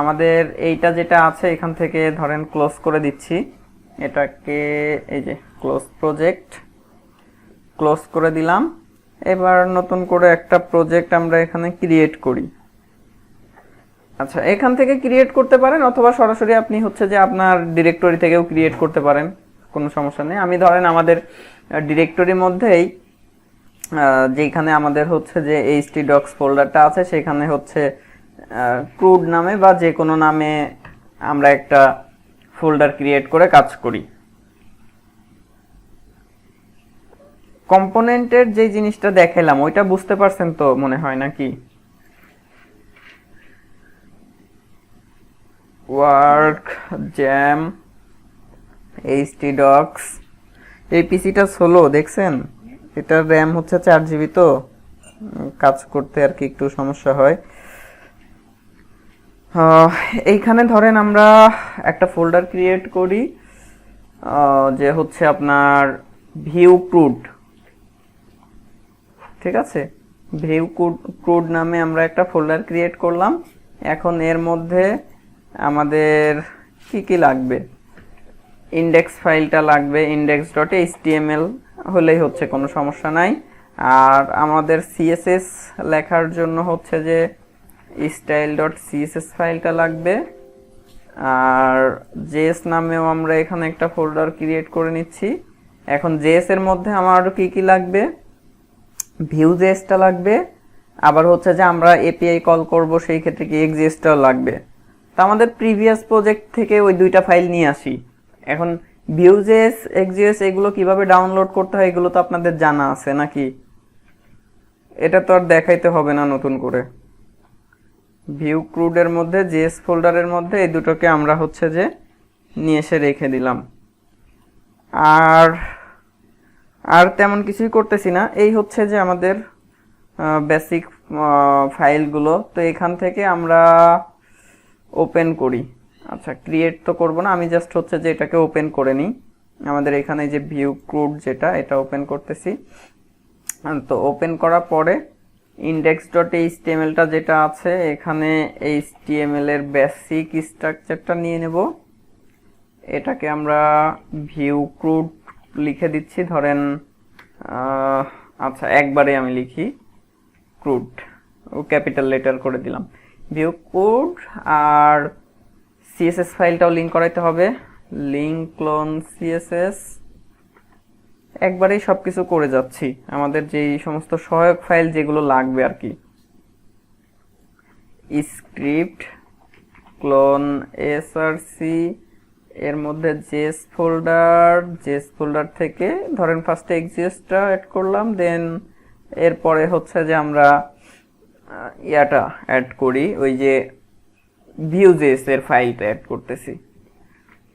আমাদের এইটা যেটা আছে এখান থেকে ধরেন ক্লোজ করে দিচ্ছি এটাকে, এই যে ক্লোজ প্রজেক্ট, ক্লোজ করে দিলাম। এবার নতুন করে একটা প্রজেক্ট আমরা এখানে ক্রিয়েট করি। আচ্ছা, এখান থেকে ক্রিয়েট করতে পারেন অথবা সরাসরি আপনি হচ্ছে যে আপনার ডিরেক্টরি থেকেও ক্রিয়েট করতে পারেন, কোনো সমস্যা নেই। আমি ধরেন আমাদের ডিরেক্টরির মধ্যেই যেখানে আমাদের হচ্ছে যে htdocs ফোল্ডারটা আছে সেখানে হচ্ছে ক্রুড নামে বা যে কোনো নামে আমরা একটা ফোল্ডার ক্রিয়েট করে কাজ করি। কম্পোনেন্টের যে জিনিসটা দেখাইলাম ওইটা বুঝতে পারছেন তো মনে হয় নাকি? ওয়ার্ক জ্যাম htdocs, এই পিসিটা সোলো দেখছেন, এটার র্যাম হচ্ছে 4 GB, তো কাজ করতে আর কি একটু সমস্যা হয়। এইখানে ধরেন আমরা একটা ফোল্ডার ক্রিয়েট করি যে হচ্ছে আপনার ভিউ ক্রুড, ঠিক আছে, ভিউ ক্রুড নামে আমরা একটা ফোল্ডার ক্রিয়েট করলাম। এখন এর মধ্যে আমাদের কি কি লাগবে, ইন্ডেক্স ফাইলটা লাগবে, index.html হলেই হচ্ছে, কোনো সমস্যা নাই। আর আমাদের css লেখার জন্য হচ্ছে যে style.css ফাইলটা লাগবে। আর js নামেও আমরা এখানে একটা ফোল্ডার ক্রিয়েট করে নিচ্ছি। এখন js এর মধ্যে আমার কি কি লাগবে, Vue.js-টা লাগবে, আবার হচ্ছে যে আমরা API কল করব সেই ক্ষেত্রে কি Exjs-টাও লাগবে। তো আমাদের প্রিভিয়াস প্রজেক্ট থেকে ওই দুইটা ফাইল নিয়ে আসি। এখন Vue.js, Exjs এগুলো কিভাবে ডাউনলোড করতে হয় এগুলো তো আপনাদের জানা আছে নাকি? এটা তো আর দেখাইতে হবে না নতুন করে। ভিউ ক্রুডের মধ্যে js ফোল্ডারের মধ্যে এই দুটোকে আমরা হচ্ছে যে নিয়ে এসে রেখে দিলাম। আর তেমন কিছুই করতেছি না, এই হচ্ছে যে আমাদের বেসিক ফাইলগুলো। তো এখান থেকে আমরা ওপেন করি। আচ্ছা, ক্রিয়েট তো করব না, আমি জাস্ট হচ্ছে যে এটাকে ওপেন করে নিই। আমাদের এখানে যে ভিউ ক্রুড যেটা, এটা ওপেন করতেছি। তো ওপেন করার পরে index.html-টা যেটা আছে এখানে html এর বেসিক স্ট্রাকচারটা নিয়ে নেব। এটাকে আমরা ভিউ ক্রুড লিখে দিচ্ছি, ধরেন আচ্ছা একবারে আমি লিখি ক্রুড, ও ক্যাপিটাল লেটার করে দিলাম, ভিউ ক্রুড। আর css ফাইলটাও লিংক করাইতে হবে, লিংক ক্লোন css। একবারেই সবকিছু করে যাচ্ছি, আমাদের যেই সমস্ত সহায়ক ফাইল যেগুলো লাগবে আর কি, স্ক্রিপ্ট ক্লোন src, এর মধ্যে js ফোল্ডার থেকে ধরেন ফার্স্টে Exjs-টা অ্যাড করলাম, দেন এরপরে হচ্ছে যে আমরা ইয়াটা অ্যাড করি, ওই যে Vue.js এর ফাইলটা অ্যাড করতেছি।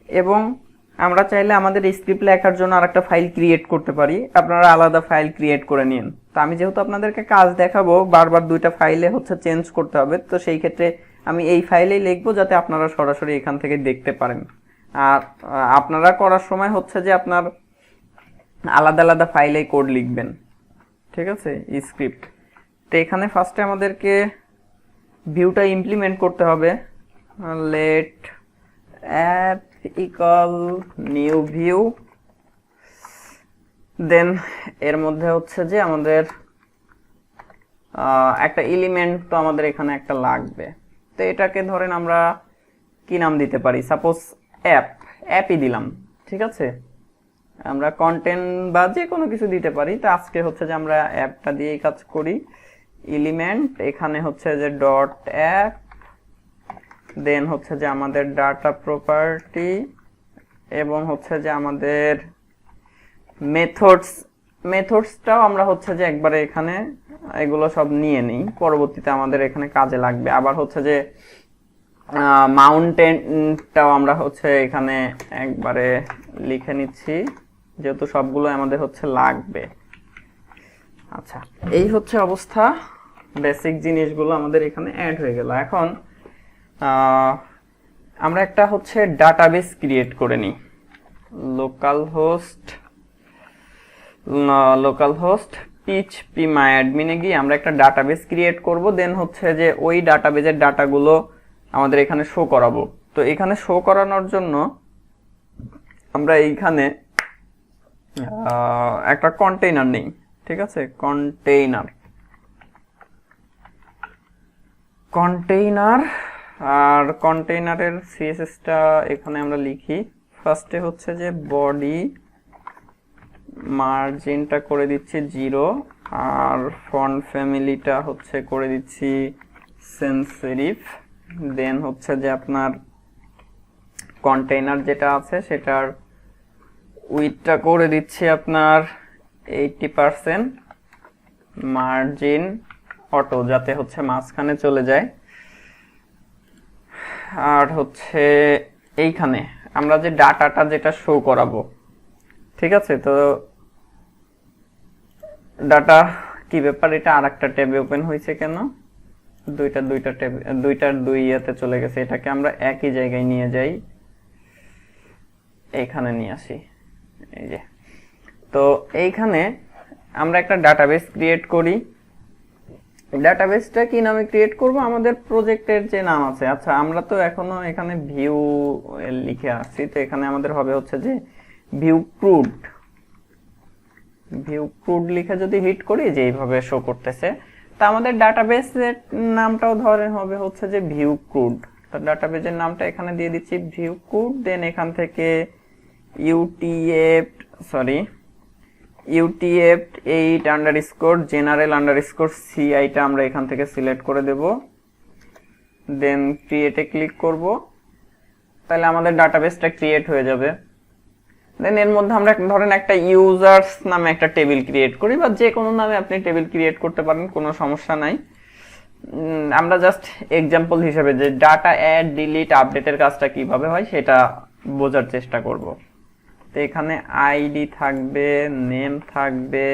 এবং আমরা চাইলে আমাদের স্ক্রিপ্ট লেখার জন্য আরেকটা ফাইল ক্রিয়েট করতে পারি, আপনারা আলাদা ফাইল ক্রিয়েট করে নিন। তো আমি যেহেতু আপনাদেরকে কাজ দেখাবো, বারবার দুইটা ফাইলে হচ্ছে চেঞ্জ করতে হবে, তো সেই ক্ষেত্রে আমি এই ফাইলেই লিখবো যাতে আপনারা সরাসরি এখান থেকে দেখতে পারেন। আর আপনারা করার সময় হচ্ছে যে আপনার আলাদা আলাদা ফাইলে কোড লিখবেন, ঠিক আছে, স্ক্রিপ্ট। তো এখানে ফার্স্টে আমাদেরকে ভিউটা ইমপ্লিমেন্ট করতে হবে, let app equal new view, then এর মধ্যে হচ্ছে যে আমাদের একটা এলিমেন্ট তো আমাদের এখানে একটা লাগবে। তো এটাকে ধরেন আমরা কি নাম দিতে পারি, সাপোজ অ্যাপই দিলাম, ঠিক আছে। আমরা কন্টেন্ট বা যে কোনো কিছু দিতে পারি। তো আজকে হচ্ছে যে আমরা অ্যাপটা দিয়েই কাজ করি। এলিমেন্ট এখানে হচ্ছে যে ডট অ্যাপ, দেন হচ্ছে যে আমাদের ডাটা প্রপার্টি, এবং হচ্ছে যে আমাদের মেথডসটাও আমরা হচ্ছে যে একবারে এখানে এগুলো সব নিয়ে নিই, পরবর্তীতে আমাদের এখানে কাজে লাগবে। আবার হচ্ছে যে মাউন্টেনটাও আমরা হচ্ছে এখানে একবারে লিখে নিচ্ছি, যেহেতু সবগুলো আমাদের হচ্ছে লাগবে। আচ্ছা, এই হচ্ছে অবস্থা। বেসিক জিনিসগুলো আমাদের এখানে অ্যাড হয়ে গেল। এখন আমরা একটা হচ্ছে ডাটাবেস ক্রিয়েট করে নিই। লোকাল হোস্ট phpMyAdmin-এ গিয়ে আমরা একটা ডাটাবেস ক্রিয়েট করব, দেন হচ্ছে যে ওই ডাটাবেজের ডাটাগুলো আমাদের এখানে শো করাবো। তো এখানে শো করানোর জন্য আমরা এইখানে একটা কন্টেইনার নেই, ঠিক আছে? কন্টেইনার আর কন্টেইনারের সিএসএসটা এখানে আমরা লিখি। ফার্স্টে হচ্ছে যে বডি মার্জিনটা করে দিচ্ছি 0 আর ফন্ট ফ্যামিলিটা হচ্ছে করে দিচ্ছি সেন্স সেরিফ। দেন হচ্ছে যে আপনার কন্টেইনার যেটা আছে সেটার উইডথটা করে দিচ্ছি আপনার 80%, মার্জিন অটো যাতে হচ্ছে মাঝখানে চলে যায়। আর হচ্ছে এইখানে আমরা যে ডাটাটা যেটা শো করাবো, ঠিক আছে? তো ডাটা কি ব্যাপার, এটা আরেকটা ট্যাবে ওপেন হয়েছে কেন? দুইটার দুই ইয়েতে চলে গেছে। এটাকে আমরা একই জায়গায় নিয়ে যাই, এইখানে নিয়ে আসি। এই যে, তো এইখানে আমরা একটা ডাটাবেস ক্রিয়েট করি। ডাটাবেসটা কি নামে ক্রিয়েট করব? আমাদের প্রজেক্টের যে নাম আছে। আচ্ছা, আমরা তো এখনো এখানে ভিউ লিখে আসছি, তো এখানে আমাদের হবে হচ্ছে যে ভিউ ক্রুড লিখে যদি হিট করি, যে এইভাবে শো করতেছে, তা আমাদের ডাটাবেসের নামটাও ধরে হবে হচ্ছে যে ভিউ ক্রুড। তো ডাটাবেসের নামটা এখানে দিয়ে দিচ্ছি ভিউ ক্রুড। দেন এখান থেকে UTF-8_general_CI টা আমরা এখান থেকে সিলেক্ট করে দেব। দেন ক্রিয়েটে ক্লিক করব, তাহলে আমাদের ডাটাবেসটা ক্রিয়েট হয়ে যাবে। দেন এর মধ্যে আমরা ধরেন একটা ইউজার্স নামে একটা টেবিল ক্রিয়েট করি, বা যে কোনো নামে আপনি টেবিল ক্রিয়েট করতে পারেন, কোনো সমস্যা নাই। আমরা জাস্ট এক্সাম্পল হিসেবে যে ডাটা অ্যাড, ডিলিট, আপডেটের কাজটা কিভাবে হয় সেটা বোঝার চেষ্টা করব। তো এখানে আইডি থাকবে, নেম থাকবে,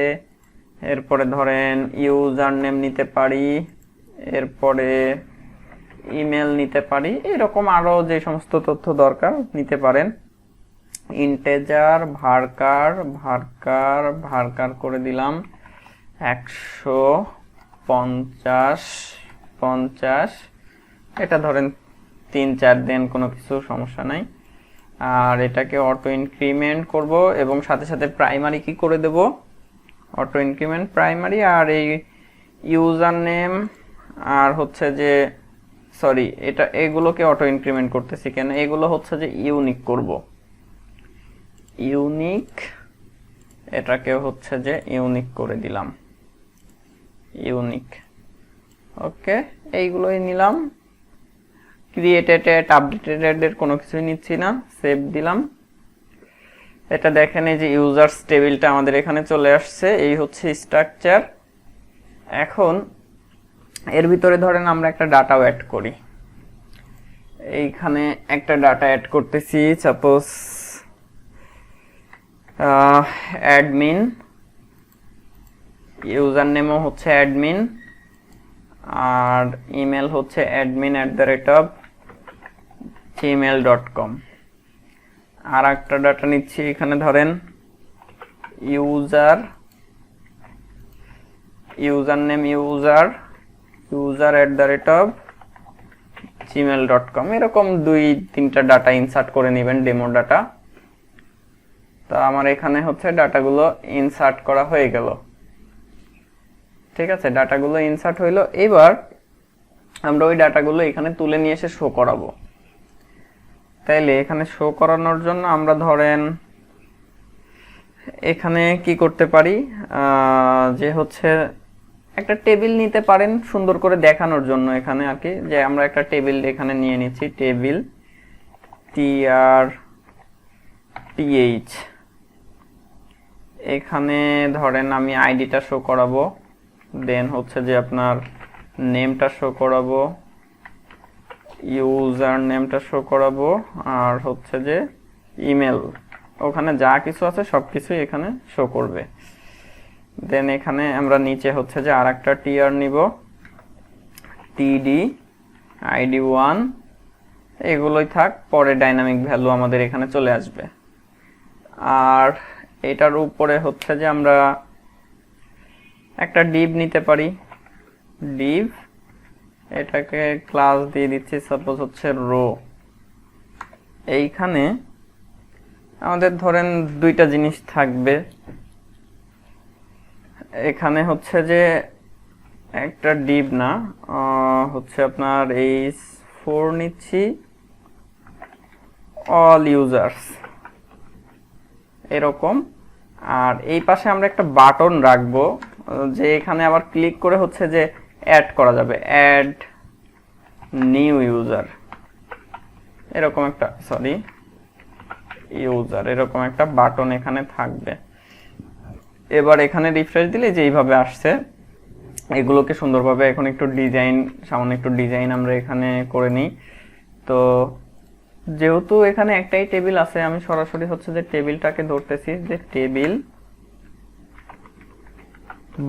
এরপরে ধরেন ইউজার নেম নিতে পারি, এরপরে ইমেল নিতে পারি, এরকম আরো যে সমস্ত তথ্য দরকার নিতে পারেন। ইন্টেজার ভার্কার করে দিলাম 150, এটা ধরেন 3-4 দেন, কোনো কিছু সমস্যা নাই। আর এটাকে অটো ইনক্রিমেন্ট করব এবং সাথে সাথে প্রাইমারি কি করে দেব, অটো ইনক্রিমেন্ট প্রাইমারি। আর এই ইউজার নেম আর হচ্ছে যে এগুলোকে অটো ইনক্রিমেন্ট করতেছি কেন, এগুলো হচ্ছে যে ইউনিক করব, এটাকে হচ্ছে যে ইউনিক করে দিলাম, ওকে। এইগুলোই নিলাম। ক্রিয়েটেড, আপডেটেড এর কোনো কিছুই নিচ্ছি না, সেভ দিলাম। এটা দেখেন এই যে ইউজার্স টেবিলটা আমাদের এখানে চলে আসছে। এই হচ্ছে স্ট্রাকচার। এখন এর ভিতরে ধরেন আমরা একটা ডাটাও অ্যাড করি। এইখানে একটা ডাটা অ্যাড করতেছি, সাপোজ অ্যাডমিন, ইউজার নেমও হচ্ছে অ্যাডমিন, আর ইমেল হচ্ছে admin@gmail.com। আর একটা ডাটা নিচ্ছি, এখানে ধরেন ইউজার নেম user@gmail.com। এরকম 2-3টা ডাটা ইনসার্ট করে নেবেন, ডেমো ডাটা। তো আমার এখানে হচ্ছে ডাটাগুলো ইনসার্ট করা হয়ে গেল, ঠিক আছে? ডাটাগুলো ইনসার্ট হইলো। এবার আমরা ওই ডাটাগুলো এখানে তুলে নিয়ে এসে শো করাবো। তাইলে এখানে শো করানোর জন্য আমরা ধরেন এখানে কি করতে পারি, যে হচ্ছে একটা টেবিল নিতে পারেন সুন্দর করে দেখানোর জন্য। এখানে আর কি যে আমরা একটা টেবিল এখানে নিয়ে নিচ্ছি, টেবিল TRTH। এখানে ধরেন আমি আইডিটা শো করাবো, দেন হচ্ছে যে আপনার নেমটা শো করাবো, ইউজার নেমটা শো করাবো, আর হচ্ছে যে ইমেল, ওখানে যা কিছু আছে সবকিছুই এখানে শো করবে। দেন এখানে আমরা নিচে হচ্ছে যে আরেকটা টিআর নিব, টিডি আইডি 1 এগুলোই থাক, পরে ডাইনামিক ভ্যালু আমাদের এখানে চলে আসবে। আর এটার উপরে হচ্ছে যে আমরা একটা ডিভ নিতে পারি, ডিভ এটাকে ক্লাস দিয়ে দিচ্ছি সাপোজ হচ্ছে রো। এইখানে আমাদের ধরেন দুইটা জিনিস থাকবে, এখানে হচ্ছে যে একটা ডিভ না হচ্ছে আপনার এই 4 নিচ্ছি অল ইউজার্স এরকম। আর এই পাশে আমরা একটা বাটন রাখবো যে এখানে আবার ক্লিক করে হচ্ছে যে অ্যাড করা যাবে, অ্যাড নিউ ইউজার এরকম একটা ইউজার এরকম একটা বাটন এখানে থাকবে। এবার এখানে রিফ্রেশ দিলে যে এইভাবে আসছে, এগুলোকে সুন্দরভাবে এখন একটু ডিজাইন, সামান্য একটু ডিজাইন আমরা এখানে করে নিই। তো যেহেতু এখানে একটাই টেবিল আছে, আমি সরাসরি হচ্ছে যে টেবিলটাকে ধরতেছি যে table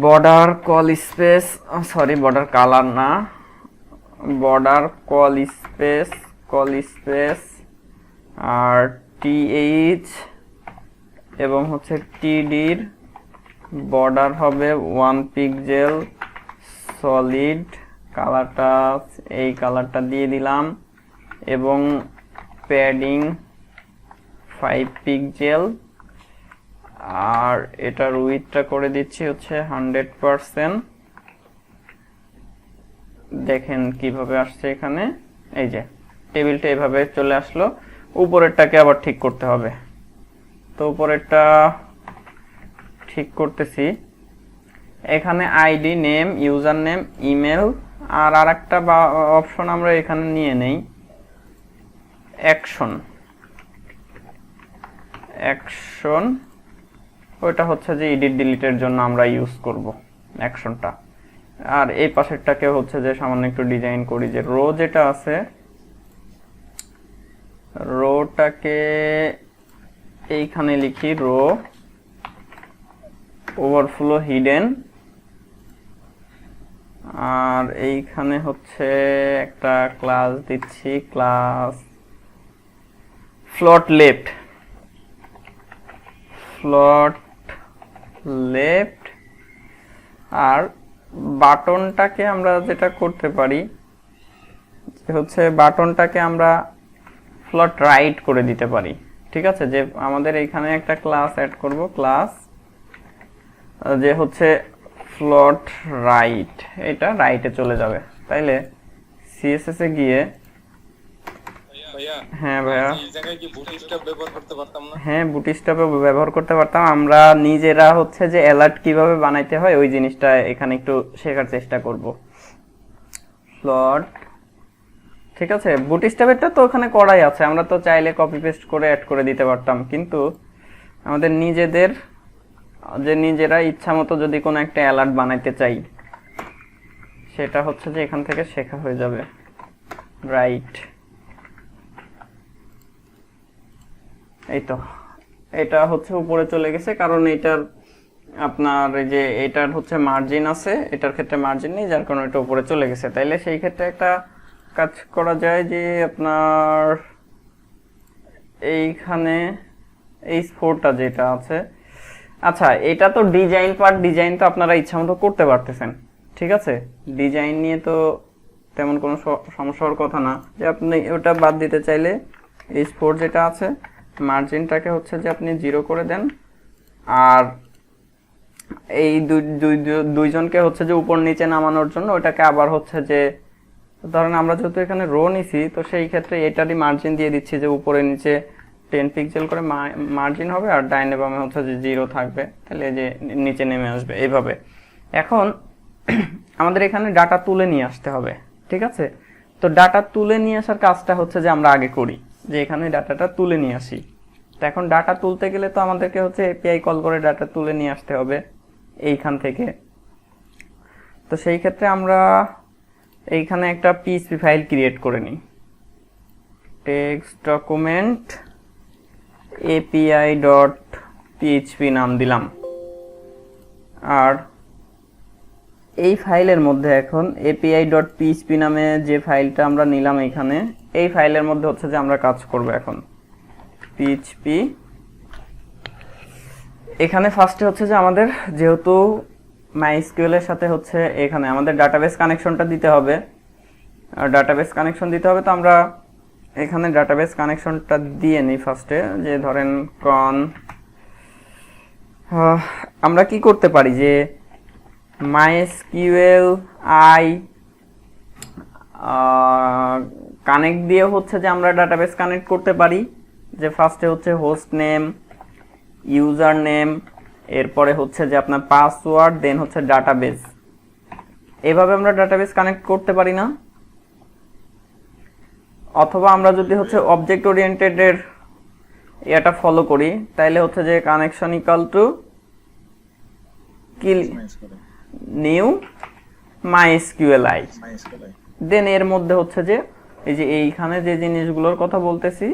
border call space, border colour না, বর্ডার কল স্পেস আর টিএইচ এবং হচ্ছে টিডির বর্ডার হবে 1 পিক্সেল সলিড, কালারটা এই কালারটা দিয়ে দিলাম এবং প্যাডিং 5 পিক্সেল আর এটার উইডথটা করে দিচ্ছি হচ্ছে 100%। দেখেন কিভাবে আসছে এখানে, এই যে টেবিলটা এভাবে চলে আসলো। উপরেরটাকে আবার ঠিক করতে হবে, তো উপরেরটা ঠিক করতেছি। এখানে ID, name, user name, email আর আরেকটা অপশন আমরা এখানে নিয়ে নেই, অ্যাকশন ওইটা হচ্ছে যে এডিট ডিলিটের জন্য আমরা ইউজ করব অ্যাকশনটা। আর এই পাশেরটাকে হচ্ছে যে সামান্য একটু ডিজাইন করি, যে রো যেটা আছে রোটাকে এইখানে লিখি রো ওভারফ্লো হিডেন, আর এইখানে হচ্ছে একটা ক্লাস দিচ্ছি, ক্লাস ফ্লোট লেফট। আর বাটনটাকে আমরা যেটা করতে পারি হচ্ছে বাটনটাকে আমরা ফ্লোট রাইট করে দিতে পারি। ঠিক আছে, যে আমাদের এইখানে একটা ক্লাস অ্যাড করব, ক্লাস যে হচ্ছে ফ্লোট রাইট, এটা রাইটে চলে যাবে। তাইলে সিএসএস এ গিয়ে হ্যাঁ ভাইয়া, হ্যাঁ বুটস্ট্র্যাপে ব্যবহার করতে পারতাম। আমরা নিজেরা হচ্ছে যে অ্যালার্ট কিভাবে বানাইতে হয় ওই জিনিসটা এখানে একটু শেখার চেষ্টা করব। ফ্লোট, ঠিক আছে, বুটস্ট্র্যাপেরটা তো ওখানে করাই আছে, আমরা তো চাইলে কপি পেস্ট করে অ্যাড করে দিতে পারতাম, কিন্তু আমাদের নিজেদের যে নিজেরা ইচ্ছা মতো যদি কোনো একটা অ্যালার্ট বানাইতে চাই সেটা হচ্ছে যে এখান থেকে শেখা হয়ে যাবে। রাইট, এই তো এটা হচ্ছে উপরে চলে গেছে, কারণ এটার আপনার যে এটার হচ্ছে মার্জিন আছে, এটার ক্ষেত্রে মার্জিন নেই, যার কারণে এটা উপরে চলে গেছে। তাইলে সেই ক্ষেত্রে একটা কাজ করা যায় যে আপনার এইখানে এই স্পোর্টটা যেটা আছে, আচ্ছা এটা তো ডিজাইন পার্ট, ডিজাইন তো আপনারা ইচ্ছা মতো করতে পারতেছেন। ঠিক আছে, ডিজাইন নিয়ে তো তেমন কোনো সমস্যার কথা না, যে আপনি ওটা বাদ দিতে চাইলে এই স্পোর্ট যেটা আছে মার্জিনটাকে হচ্ছে যে আপনি 0 করে দেন, আর এই দুইজনকে হচ্ছে যে উপর নিচে নামানোর জন্য ওটাকে আবার হচ্ছে যে ধরেন আমরা যেহেতু এখানে রো নিছি, তো সেই ক্ষেত্রে এটারই মার্জিন দিয়ে দিচ্ছি যে উপরে নিচে 10 পিক্সেল করে মার্জিন হবে, আর ডাইনে বামে হচ্ছে যে 0 থাকবে, তাহলে যে নিচে নেমে আসবে এইভাবে। এখন আমাদের এখানে ডাটা তুলে নিয়ে আসতে হবে। ঠিক আছে, তো ডাটা তুলে নিয়ে আসার কাজটা হচ্ছে যে আমরা আগে করি, যে এখানে ডাটাটা তুলে নিয়ে আসি। তো এখন ডাটা তুলতে গেলে তো আমাদেরকে হচ্ছে এপিআই কল করে ডাটা তুলে নিয়ে আসতে হবে এইখান থেকে। তো সেই ক্ষেত্রে আমরা এইখানে একটা পিএইচপি ফাইল ক্রিয়েট করে নিই, টেক্সট ডকুমেন্ট api.php নাম দিলাম, আর এই ফাইলের মধ্যে এখন api.php নামে যে ফাইলটা আমরা নিলাম এখানে, এই ফাইলের মধ্যে হচ্ছে যে আমরা কাজ করব এখন php। এখানে ফার্স্টে হচ্ছে যে আমাদের যেহেতু MySQL এর সাথে হচ্ছে এখানে আমাদের ডাটাবেস কানেকশনটা দিতে হবে, আর ডাটাবেস কানেকশন দিতে হবে, তো আমরা এখানে ডাটাবেস কানেকশনটা দিয়ে নিই ফার্স্টে। যে ধরেন আমরা কি করতে পারি যে MySQL i কানেক্ট দিয়ে হচ্ছে যে আমরা ডাটাবেস কানেক্ট করতে পারি। যে ফার্স্টে হচ্ছে হোস্ট নেম, ইউজার নেম, এরপরে হচ্ছে যে আপনার পাসওয়ার্ড, দেন হচ্ছে ডাটাবেস। এভাবে আমরা ডাটাবেস কানেক্ট করতে পারি না? অথবা আমরা যদি হচ্ছে অবজেক্ট ওরিয়েন্টেড এর এটা ফলো করি, তাইলে হচ্ছে যে কানেকশন ইকুয়াল টু কি নিউ MySQLi, দেন এর মধ্যে হচ্ছে যে এই যে এইখানে যে জিনিসগুলোর কথা বলতেছি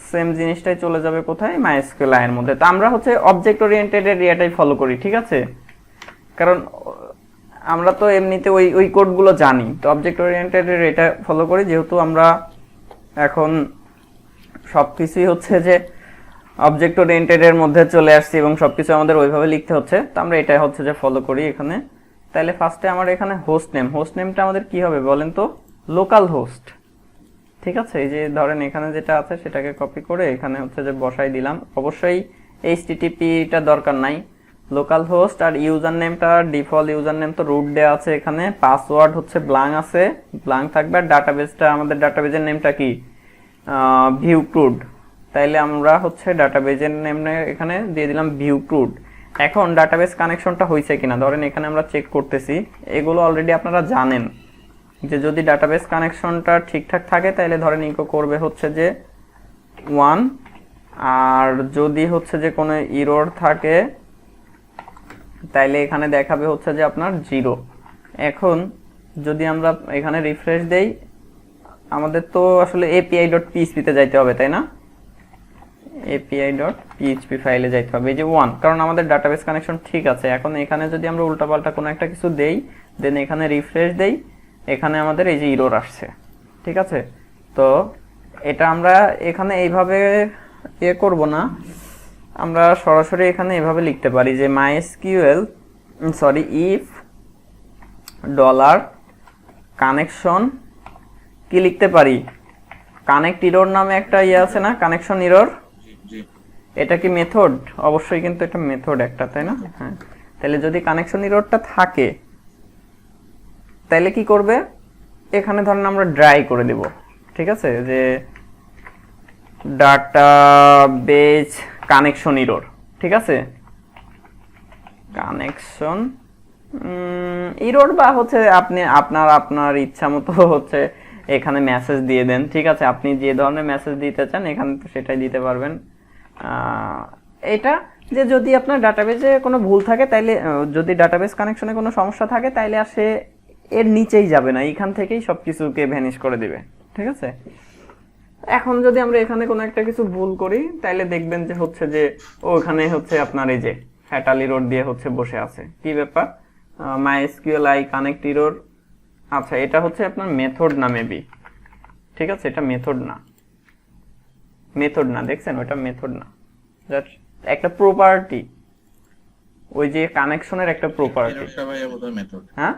সেম জিনিসটাই চলে যাবে কোথায়, MySQLi এর মধ্যে। তো আমরা হচ্ছে অবজেক্ট ওরিয়েন্টেড এর এটাই ফলো করি, ঠিক আছে? কারণ আমরা তো এমনিতে ওই কোডগুলো জানি, তো অবজেক্ট ওরিয়েন্টেড এর এটা ফলো করি, যেহেতু আমরা এখন সবকিছুই হচ্ছে যে অবজেক্ট ওরিয়েন্টেড এর মধ্যে চলে আসছি এবং সবকিছু আমাদের ওইভাবে লিখতে হচ্ছে, তো আমরা এটাই হচ্ছে যে ফলো করি এখানে। তাহলে ফার্স্টে আমার এখানে হোস্ট নেমটা আমাদের কি হবে বলেন তো? লোকাল হোস্ট, ঠিক আছে? এই যে ধরেন এখানে যেটা আছে সেটাকে কপি করে এখানে হচ্ছে যে বসাই দিলাম। অবশ্যই HTTP-টা দরকার নাই, লোকাল হোস্ট। আর ইউজার নেমটা ডিফল্ট ইউজার নেম তো রুট দেওয়া আছে এখানে, পাসওয়ার্ড হচ্ছে ব্ল্যাঙ্ক আছে, ব্ল্যাঙ্ক থাকবে। আর ডাটাবেসটা আমাদের ডাটাবেজের নেমটা কি ভিউক্রুড, তাইলে আমরা হচ্ছে ডাটাবেজের নেম এখানে দিয়ে দিলাম ভিউক্রুড। এখন ডাটাবেস কানেকশনটা হয়েছে কিনা ধরেন এখানে আমরা চেক করতেছি। এগুলো অলরেডি আপনারা জানেন যে যদি ডাটাবেস কানেকশনটা ঠিকঠাক থাকে তাহলে ধরেন ইকো করবে হচ্ছে যে 1, আর যদি হচ্ছে যে কোনো এরর থাকে তাইলে এখানে দেখাবে হচ্ছে যে আপনার 0। এখন যদি আমরা এখানে রিফ্রেশ দেই, আমাদের তো আসলে api.php তে যাইতে হবে, তাই না? api.php ফাইলে যাইতে হবে, এই যে 1, কারণ আমাদের ডাটাবেস কানেকশন ঠিক আছে। এখন এখানে যদি আমরা উল্টাপাল্টা কোনো একটা কিছু দেই, দেন এখানে রিফ্রেশ দেই, এখানে আমাদের এই যে এরর আসছে, ঠিক আছে? তো এটা আমরা এখানে এইভাবে করব না, আমরা সরাসরি এখানে এভাবে লিখতে পারি যে if $কানেকশন কি লিখতে পারি, কানেক্ট এরর নামে একটা আছে না, কানেকশন এরর। এটা কি মেথড? অবশ্যই কিন্তু এটা মেথড একটা, তাই না? হ্যাঁ, তাহলে যদি কানেকশন এররটা থাকে তাহলে কি করবে, এখানে ধরেন আমরা ড্রাই করে দেব, ঠিক আছে? যে ডাটাবেজ কানেকশন এরর, ঠিক আছে? কানেকশন এরর বা হচ্ছে আপনি আপনার ইচ্ছা মতো হচ্ছে এখানে মেসেজ দিয়ে দেন, ঠিক আছে? আপনি যে ধরনের মেসেজ দিতে চান এখানে তো সেটাই দিতে পারবেন। এটা যে যদি আপনার ডাটাবেজে কোনো ভুল থাকে তাইলে, যদি ডাটাবেস কানেকশনে কোনো সমস্যা থাকে তাইলে আর সে এর নিচেই যাবে না, এখান থেকেই সবকিছুকে ভ্যানিশ করে দিবে, ঠিক আছে? এখন যদি আমরা এখানে কোনো একটা কিছু ভুল করি তাইলে দেখবেন যে হচ্ছে যে ওখানে হচ্ছে আপনার এই যে ফ্যাটাল এরর দিয়ে হচ্ছে বসে আছে। কি ব্যাপার? MySQLi connect error. আচ্ছা, এটা হচ্ছে আপনার মেথড না মেবি, ঠিক আছে? এটা মেথড না, দেখছেন? ওটা মেথড না, জাস্ট একটা প্রপার্টি, ওই যে কানেকশনের একটা প্রপার্টি। হ্যাঁ,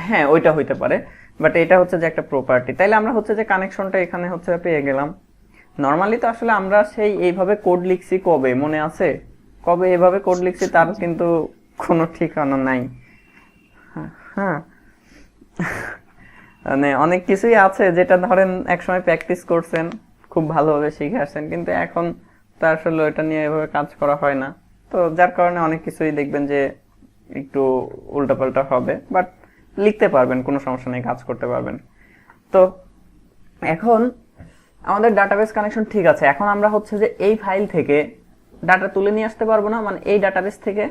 হ্যাঁ ওইটা হইতে পারে, বাট এটা হচ্ছে যে একটা প্রপার্টি। তাইলে আমরা হচ্ছে যে কানেকশনটা এখানে হচ্ছে পেয়ে গেলাম। নরমালি তো আসলে আমরা সেই এইভাবে কোড লিখছি, কবে মনে আছে? কবে এভাবে কোড লিখছি তার কিন্তু কোনো ঠিকানা নাই। হ্যাঁ, মানে অনেক কিছুই আছে যেটা ধরেন একসময় প্র্যাকটিস করছেন, খুব ভালোভাবে শিখে আসছেন, কিন্তু এখন তো আসলে ওইটা নিয়ে এভাবে কাজ করা হয় না। তো যার কারণে অনেক কিছুই দেখবেন যে একটু উল্টাপাল্টা হবে, বাট লিখতে পারবেন, কোনো সমস্যা নেই, কাজ করতে পারবেন। তো এখন আমাদের ডাটাবেস কানেকশন ঠিক আছে, এখন আমরা হচ্ছে যে এই ফাইল থেকে ডাটা তুলে নিয়ে আসতে পারবো না, মানে এই ডাটাবেস থেকে।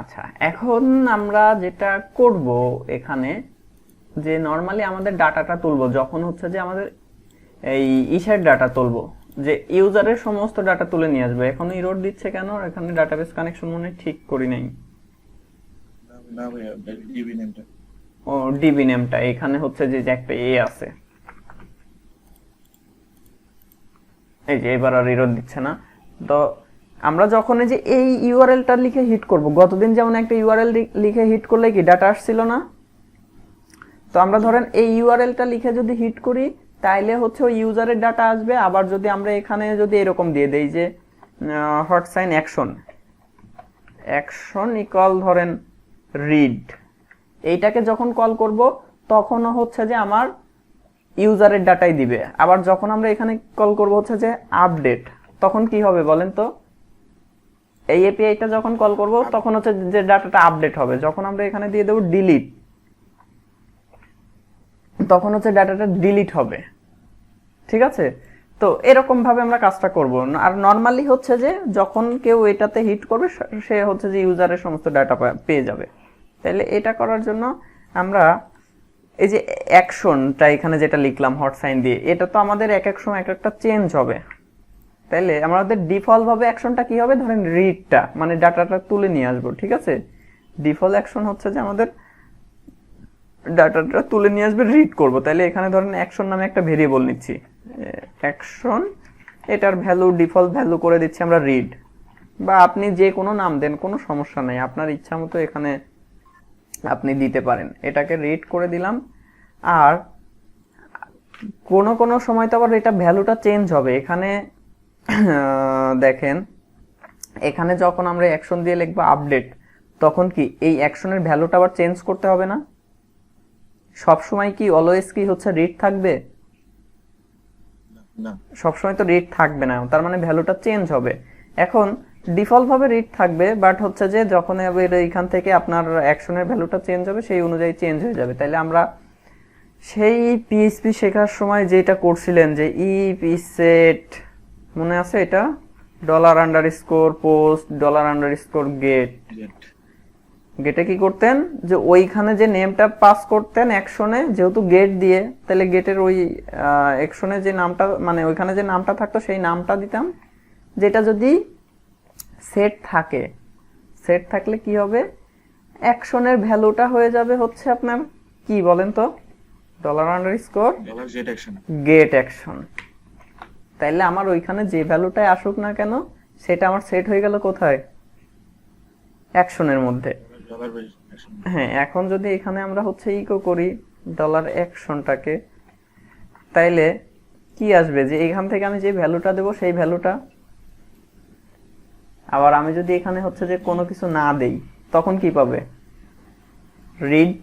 আচ্ছা, এখন আমরা যেটা করব এখানে, যে নরমালি আমাদের ডাটাটা তুলবো যখন হচ্ছে যে আমাদের এই ইসের ডাটা তুলবো, যে ইউজারের সমস্ত ডাটা তুলে নিয়ে আসবে। এখন ইরর দিচ্ছে কেন? এখানে ডাটাবেস কানেকশন মনে হয় ঠিক করি নাই। না ভাইয়া ডিবি নেমটা ও ডিবি নেমটা এখানে হচ্ছে যে একটা এ আছে, এই যে এবার আর ইরর দিচ্ছে না। তো আমরা যখন এই যে এই ইউআরএলটা লিখে হিট করব, গতদিন যেমন একটা ইউআরএল লিখে হিট করলে কি ডাটা আসছিল না? তো আমরা ধরেন এই ইউআরএলটা লিখে যদি হিট করি তাইলে হচ্ছে ওই ইউজারের ডাটা আসবে। আবার যদি আমরা এখানে যদি এরকম দিয়ে দেই যে হট সাইন অ্যাকশন অ্যাকশন ইকুয়াল ধরেন রিড, এইটাকে যখন কল করব তখনও হচ্ছে যে আমার ইউজারের ডাটাই দিবে। আবার যখন আমরা এখানে কল করব হচ্ছে যে আপডেট, তখন কি হবে বলেন তো? এই এপিআইটা যখন কল করব তখন হচ্ছে যে ডাটাটা আপডেট হবে। যখন আমরা এখানে দিয়ে দেব ডিলিট, তখন হচ্ছে ডাটাটা ডিলিট হবে। ঠিক আছে? তো এরকম ভাবে আমরা কাজটা করব। আর নরমালি হচ্ছে যে যখন কেউ এটাতে হিট করবে সে হচ্ছে যে ইউজারের সমস্ত ডাটা পেয়ে যাবে। তাহলে এটা করার জন্য আমরা এই যে অ্যাকশনটা এখানে যেটা লিখলাম হট সাইন দিয়ে, এটা তো আমাদের এক এক সময় এক একটা চেঞ্জ হবে। তাইলে আমাদের ডিফল্ট ভাবে অ্যাকশনটা কি হবে? ধরেন রিডটা, মানে ডাটাটা তুলে নিয়ে আসবো। ঠিক আছে? ডিফল্ট অ্যাকশন হচ্ছে যে আমাদের ডাটাটা তুলে নিয়ে আসবে, রিড করব। তাহলে এখানে ধরেন অ্যাকশন নামে একটা ভেরিয়েবল নিচ্ছি, অ্যাকশন, এটার ভ্যালু ডিফল্ট ভ্যালু করে দিচ্ছি আমরা রিড, বা আপনি যে কোনো নাম দেন, কোনো সমস্যা নেই, আপনার ইচ্ছা মতো এখানে আপনি দিতে পারেন। এটাকে রিড করে দিলাম। আর কোনো সময় তো আবার এটা ভ্যালুটা চেঞ্জ হবে। এখানে দেখেন, এখানে যখন আমরা অ্যাকশন দিয়ে লিখবো আপডেট, তখন কি এই অ্যাকশনের ভ্যালুটা আবার চেঞ্জ করতে হবে না? সব সময় কি অলওয়েজ কি হচ্ছে রিড থাকবে? না, সব সময় তো রিড থাকবে না, তার মানে ভ্যালুটা চেঞ্জ হবে। এখন ডিফল্ট ভাবে রিড থাকবে, বাট হচ্ছে যে যখন এখান থেকে আপনার অ্যাকশনের ভ্যালুটা চেঞ্জ হবে সেই অনুযায়ী চেঞ্জ হয়ে যাবে। তাইলে আমরা সেই পিএইচপি শেখার সময় যেটা করছিলেন যে ইপি সেট, মনে আছে এটা? $_পোস্ট $_গেট, গেটে কি করতেন যে ওইখানে যে নেমটা পাস করতেন অ্যাকশনে, যেহেতু গেট দিয়ে, তাহলে গেটের ওই অ্যাকশনে যে নামটা, মানে ওইখানে যে নামটা থাকতো সেই নামটা দিতাম। যেটা যদি সেট থাকে, সেট থাকলে কি হবে? অ্যাকশনের ভ্যালুটা হয়ে যাবে হচ্ছে আপনার কি বলেন তো? $_গেট অ্যাকশন। তাইলে আমার ওইখানে যে ভ্যালুটাই আসুক না কেন সেটা আমার সেট হয়ে গেল কোথায়? অ্যাকশনের মধ্যে। হ্যাঁ, এখন যদি এখানে আমরা হচ্ছে ইকো করি $অ্যাকশনটাকে, তাইলে কি আসবে? যে এখান থেকে আমি যে ভ্যালুটা দেব সেই ভ্যালুটা। আবার আমি যদি এখানে হচ্ছে যে কোনো কিছু না দেই তখন কি পাবে? রিড।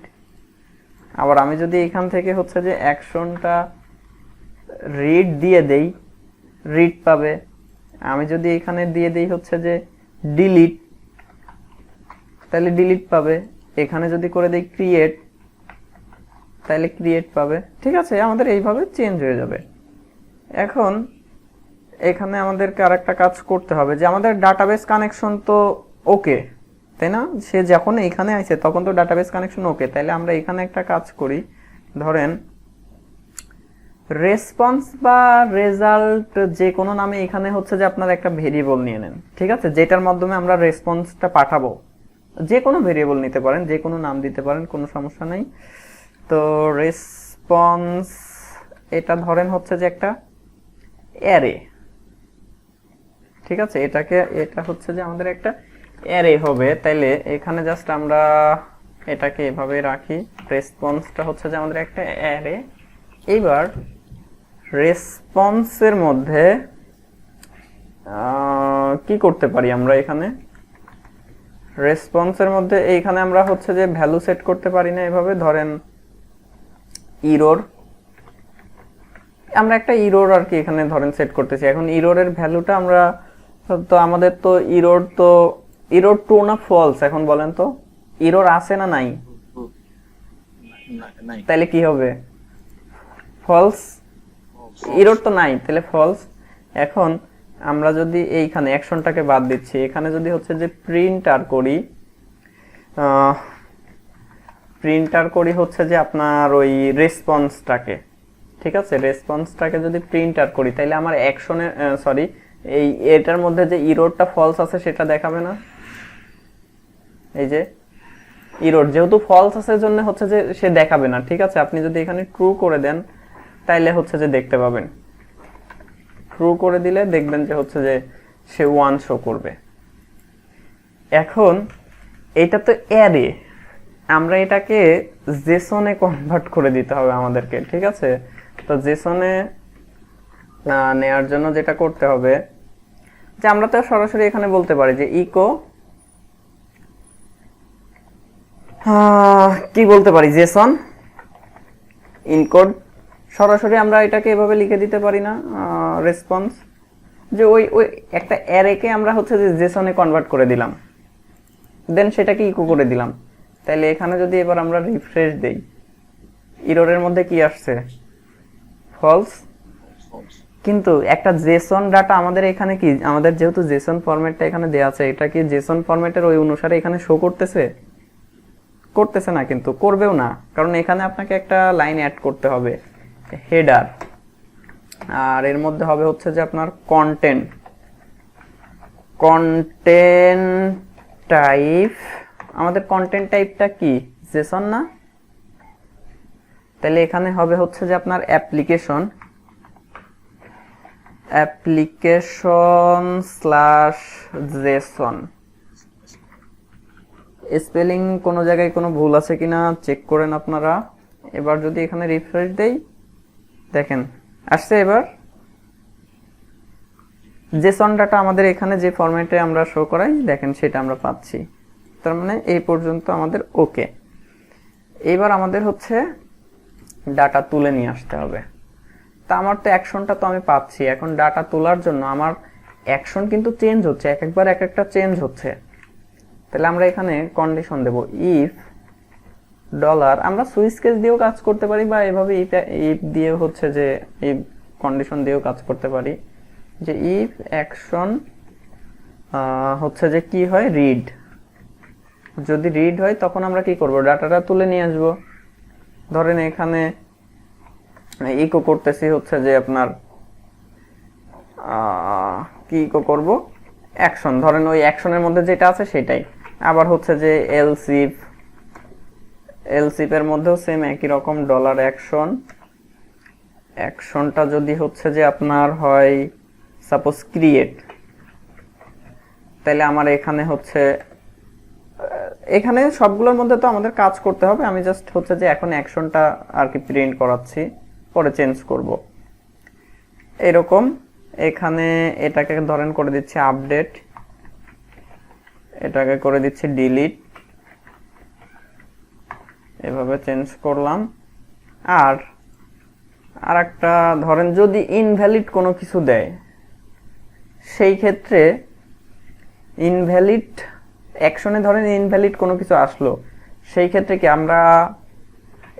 আবার আমি যদি এখান থেকে হচ্ছে যে অ্যাকশনটা রিড দিয়ে দেই, রিড পাবে। আমি যদি এখানে দিয়ে দেই হচ্ছে যে ডিলিট, তাহলে ডিলিট পাবে। এখানে যদি করে দেই ক্রিয়েট, তাহলে ক্রিয়েট পাবে। ঠিক আছে? আমাদের এইভাবে চেঞ্জ হয়ে যাবে। এখন এখানে আমাদেরকে আরেকটা কাজ করতে হবে যে আমাদের ডাটাবেস কানেকশন তো ওকে, তাই না? সে যখন এখানে আইছে তখন তো ডাটাবেস কানেকশন ওকে। তাইলে আমরা এখানে একটা কাজ করি, ধরেন রেসপন্স বা রেজাল্ট যে কোনো নামে এখানে হচ্ছে যে আপনারা একটা ভেরিয়েবল নিয়ে নেন। ঠিক আছে? যেটার মাধ্যমে আমরা রেসপন্সটা পাঠাবো। যে কোনো ভেরিয়েবল নিতে পারেন, যে কোনো নাম দিতে পারেন, কোনো সমস্যা নেই। তো রেসপন্স এটা ধরেন হচ্ছে যে একটা অ্যারে। ঠিক আছে? এটা হচ্ছে যে আমাদের একটা অ্যারে হবে। তাইলে এখানে জাস্ট আমরা এটাকে এভাবে রাখি, রেসপন্সটা হচ্ছে যে আমাদের একটা অ্যারে। এইবার রেসপন্সের মধ্যে কি করতে পারি আমরা? এখানে রেসপন্সের মধ্যে এইখানে আমরা হচ্ছে যে ভ্যালু সেট করতে পারি না? এভাবে ধরেন ইরর, আমরা একটা ইরর আর কি এখানে ধরেন সেট করতেছি। এখন ইররের ভ্যালুটা আমরা তো আমাদের তো ইরর ট্রু না ফলস? এখন বলেন তো, ইরর আছে না নাই? তাহলে কি হবে? ফলস। ইরর তো নাই, তাহলে ফলস। এখন আমরা যদি এইখানে অ্যাকশনটাকে বাদ দিচ্ছি, এখানে যদি হচ্ছে যে প্রিন্টার করি হচ্ছে যে আপনার ওই রেসপন্সটাকে। ঠিক আছে, রেসপন্সটাকে যদি প্রিন্ট আর করি তাহলে আমার অ্যাকশনে সরি এই এটার মধ্যে যে ইরোরটা ফলস আছে সেটা দেখাবে না। এই যে ইরোর যেহেতু ফলস আছে জন্য হচ্ছে যে সে দেখাবে না। ঠিক আছে, আপনি যদি এখানে ট্রু করে দেন তাইলে হচ্ছে যে দেখতে পাবেন। ট্রু করে দিলে দেখবেন যে হচ্ছে যে সে 1 শো করবে। এখন এটা তো অ্যারে, আমরা এটাকে জেসনে কনভার্ট করে দিতে হবে আমাদেরকে। ঠিক আছে, তো জেসনে নেয়ার জন্য যেটা করতে হবে যে আমরা তো সরাসরি এখানে বলতে পারি যে ইকো কি বলতে পারি, জেসন ইনকোড। সরাসরি আমরা এটাকে এভাবে লিখে দিতে পারি না রেসপন্স, যে ওই ওই একটা অ্যারেকে আমরা হচ্ছে যে জেসনে কনভার্ট করে দিলাম, দেন সেটাকে ইকো করে দিলাম। তাহলে এখানে যদি এবার আমরা রিফ্রেশ দেই, ইররের মধ্যে কি আসছে, ফলস। False. কিন্তু একটা জেসন ডাটা আমাদের এখানে কি, আমাদের যেহেতু জেসন ফরম্যাটটা এখানে দেয়া আছে, এটা কি জেসন ফরম্যাটের ওই অনুসারে এখানে শো করতেছে? করতেছে না, কিন্তু করবেও না, কারণ এখানে আপনাকে একটা লাইন অ্যাড করতে হবে, হেডার, আর এর মধ্যে হবে হচ্ছে যে আপনার কন্টেন্ট, কন্টেন্ট টাইপ। আমাদের কন্টেন্ট টাইপটা কি, জেসন না? তাহলে এখানে হবে হচ্ছে যে আপনার অ্যাপ্লিকেশন স্ল্যাশ জেসন। স্পেলিং কোনো জায়গায় কোনো ভুল আছে কিনা চেক করেন আপনারা। এবার যদি এখানে রিফ্রেশ দেই, দেখেন আসছে। এবার জেসন ডাটা আমাদের এখানে যে ফরম্যাটে আমরা শো করাই, দেখেন সেটা আমরা পাচ্ছি। তার মানে এই পর্যন্ত আমাদের ওকে। এবার আমাদের হচ্ছে ডাটা তুলে নিয়ে আসতে হবে। তা আমার তো অ্যাকশনটা তো আমি পাচ্ছি, এখন ডাটা তোলার জন্য আমার অ্যাকশন কিন্তু চেঞ্জ হচ্ছে, এক একবার এক একটা চেঞ্জ হচ্ছে। তাহলে আমরা এখানে কন্ডিশন দেব, ইফ ডলার, আমরা সুইচ কেস দিয়েও কাজ করতে পারি, বা এভাবে ইফ দিয়েও হচ্ছে যে ইফ কন্ডিশন দিয়েও কাজ করতে পারি, যে ইফ অ্যাকশন হচ্ছে যে কি হয়, রিড। যদি রিড হয় তখন আমরা কি করব, ডাটাটা তুলে নিয়ে আসবো। ধরেন এখানে ইকো করতেছি হচ্ছে যে আপনার কি ইকো করব, অ্যাকশন। ধরেন ওই অ্যাকশনের মধ্যে যেটা আছে সেটাই। আবার হচ্ছে যে এলসিফের মধ্যেও সেম একই রকম ডলার অ্যাকশন। অ্যাকশনটা যদি হচ্ছে যে আপনার হয় সাপোজ ক্রিয়েট, তাহলে আমার এখানে হচ্ছে এখানে সবগুলোর মধ্যে তো আমাদের কাজ করতে হবে। আমি জাস্ট হচ্ছে যে এখন অ্যাকশনটা আর কি প্রিন্ট করাচ্ছি, পরে চেঞ্জ করব এরকম। এখানে এটাকে ধরেন করে দিচ্ছি আপডেট, এটাকে করে দিচ্ছি ডিলিট, এভাবে চেঞ্জ করলাম। আর একটা ধরেন যদি ইনভ্যালিড কোনো কিছু দেয়, সেই ক্ষেত্রে ইনভ্যালিড অ্যাকশনে ধরেন ইনভ্যালিড কোনো কিছু আসলো, সেই ক্ষেত্রে কি আমরা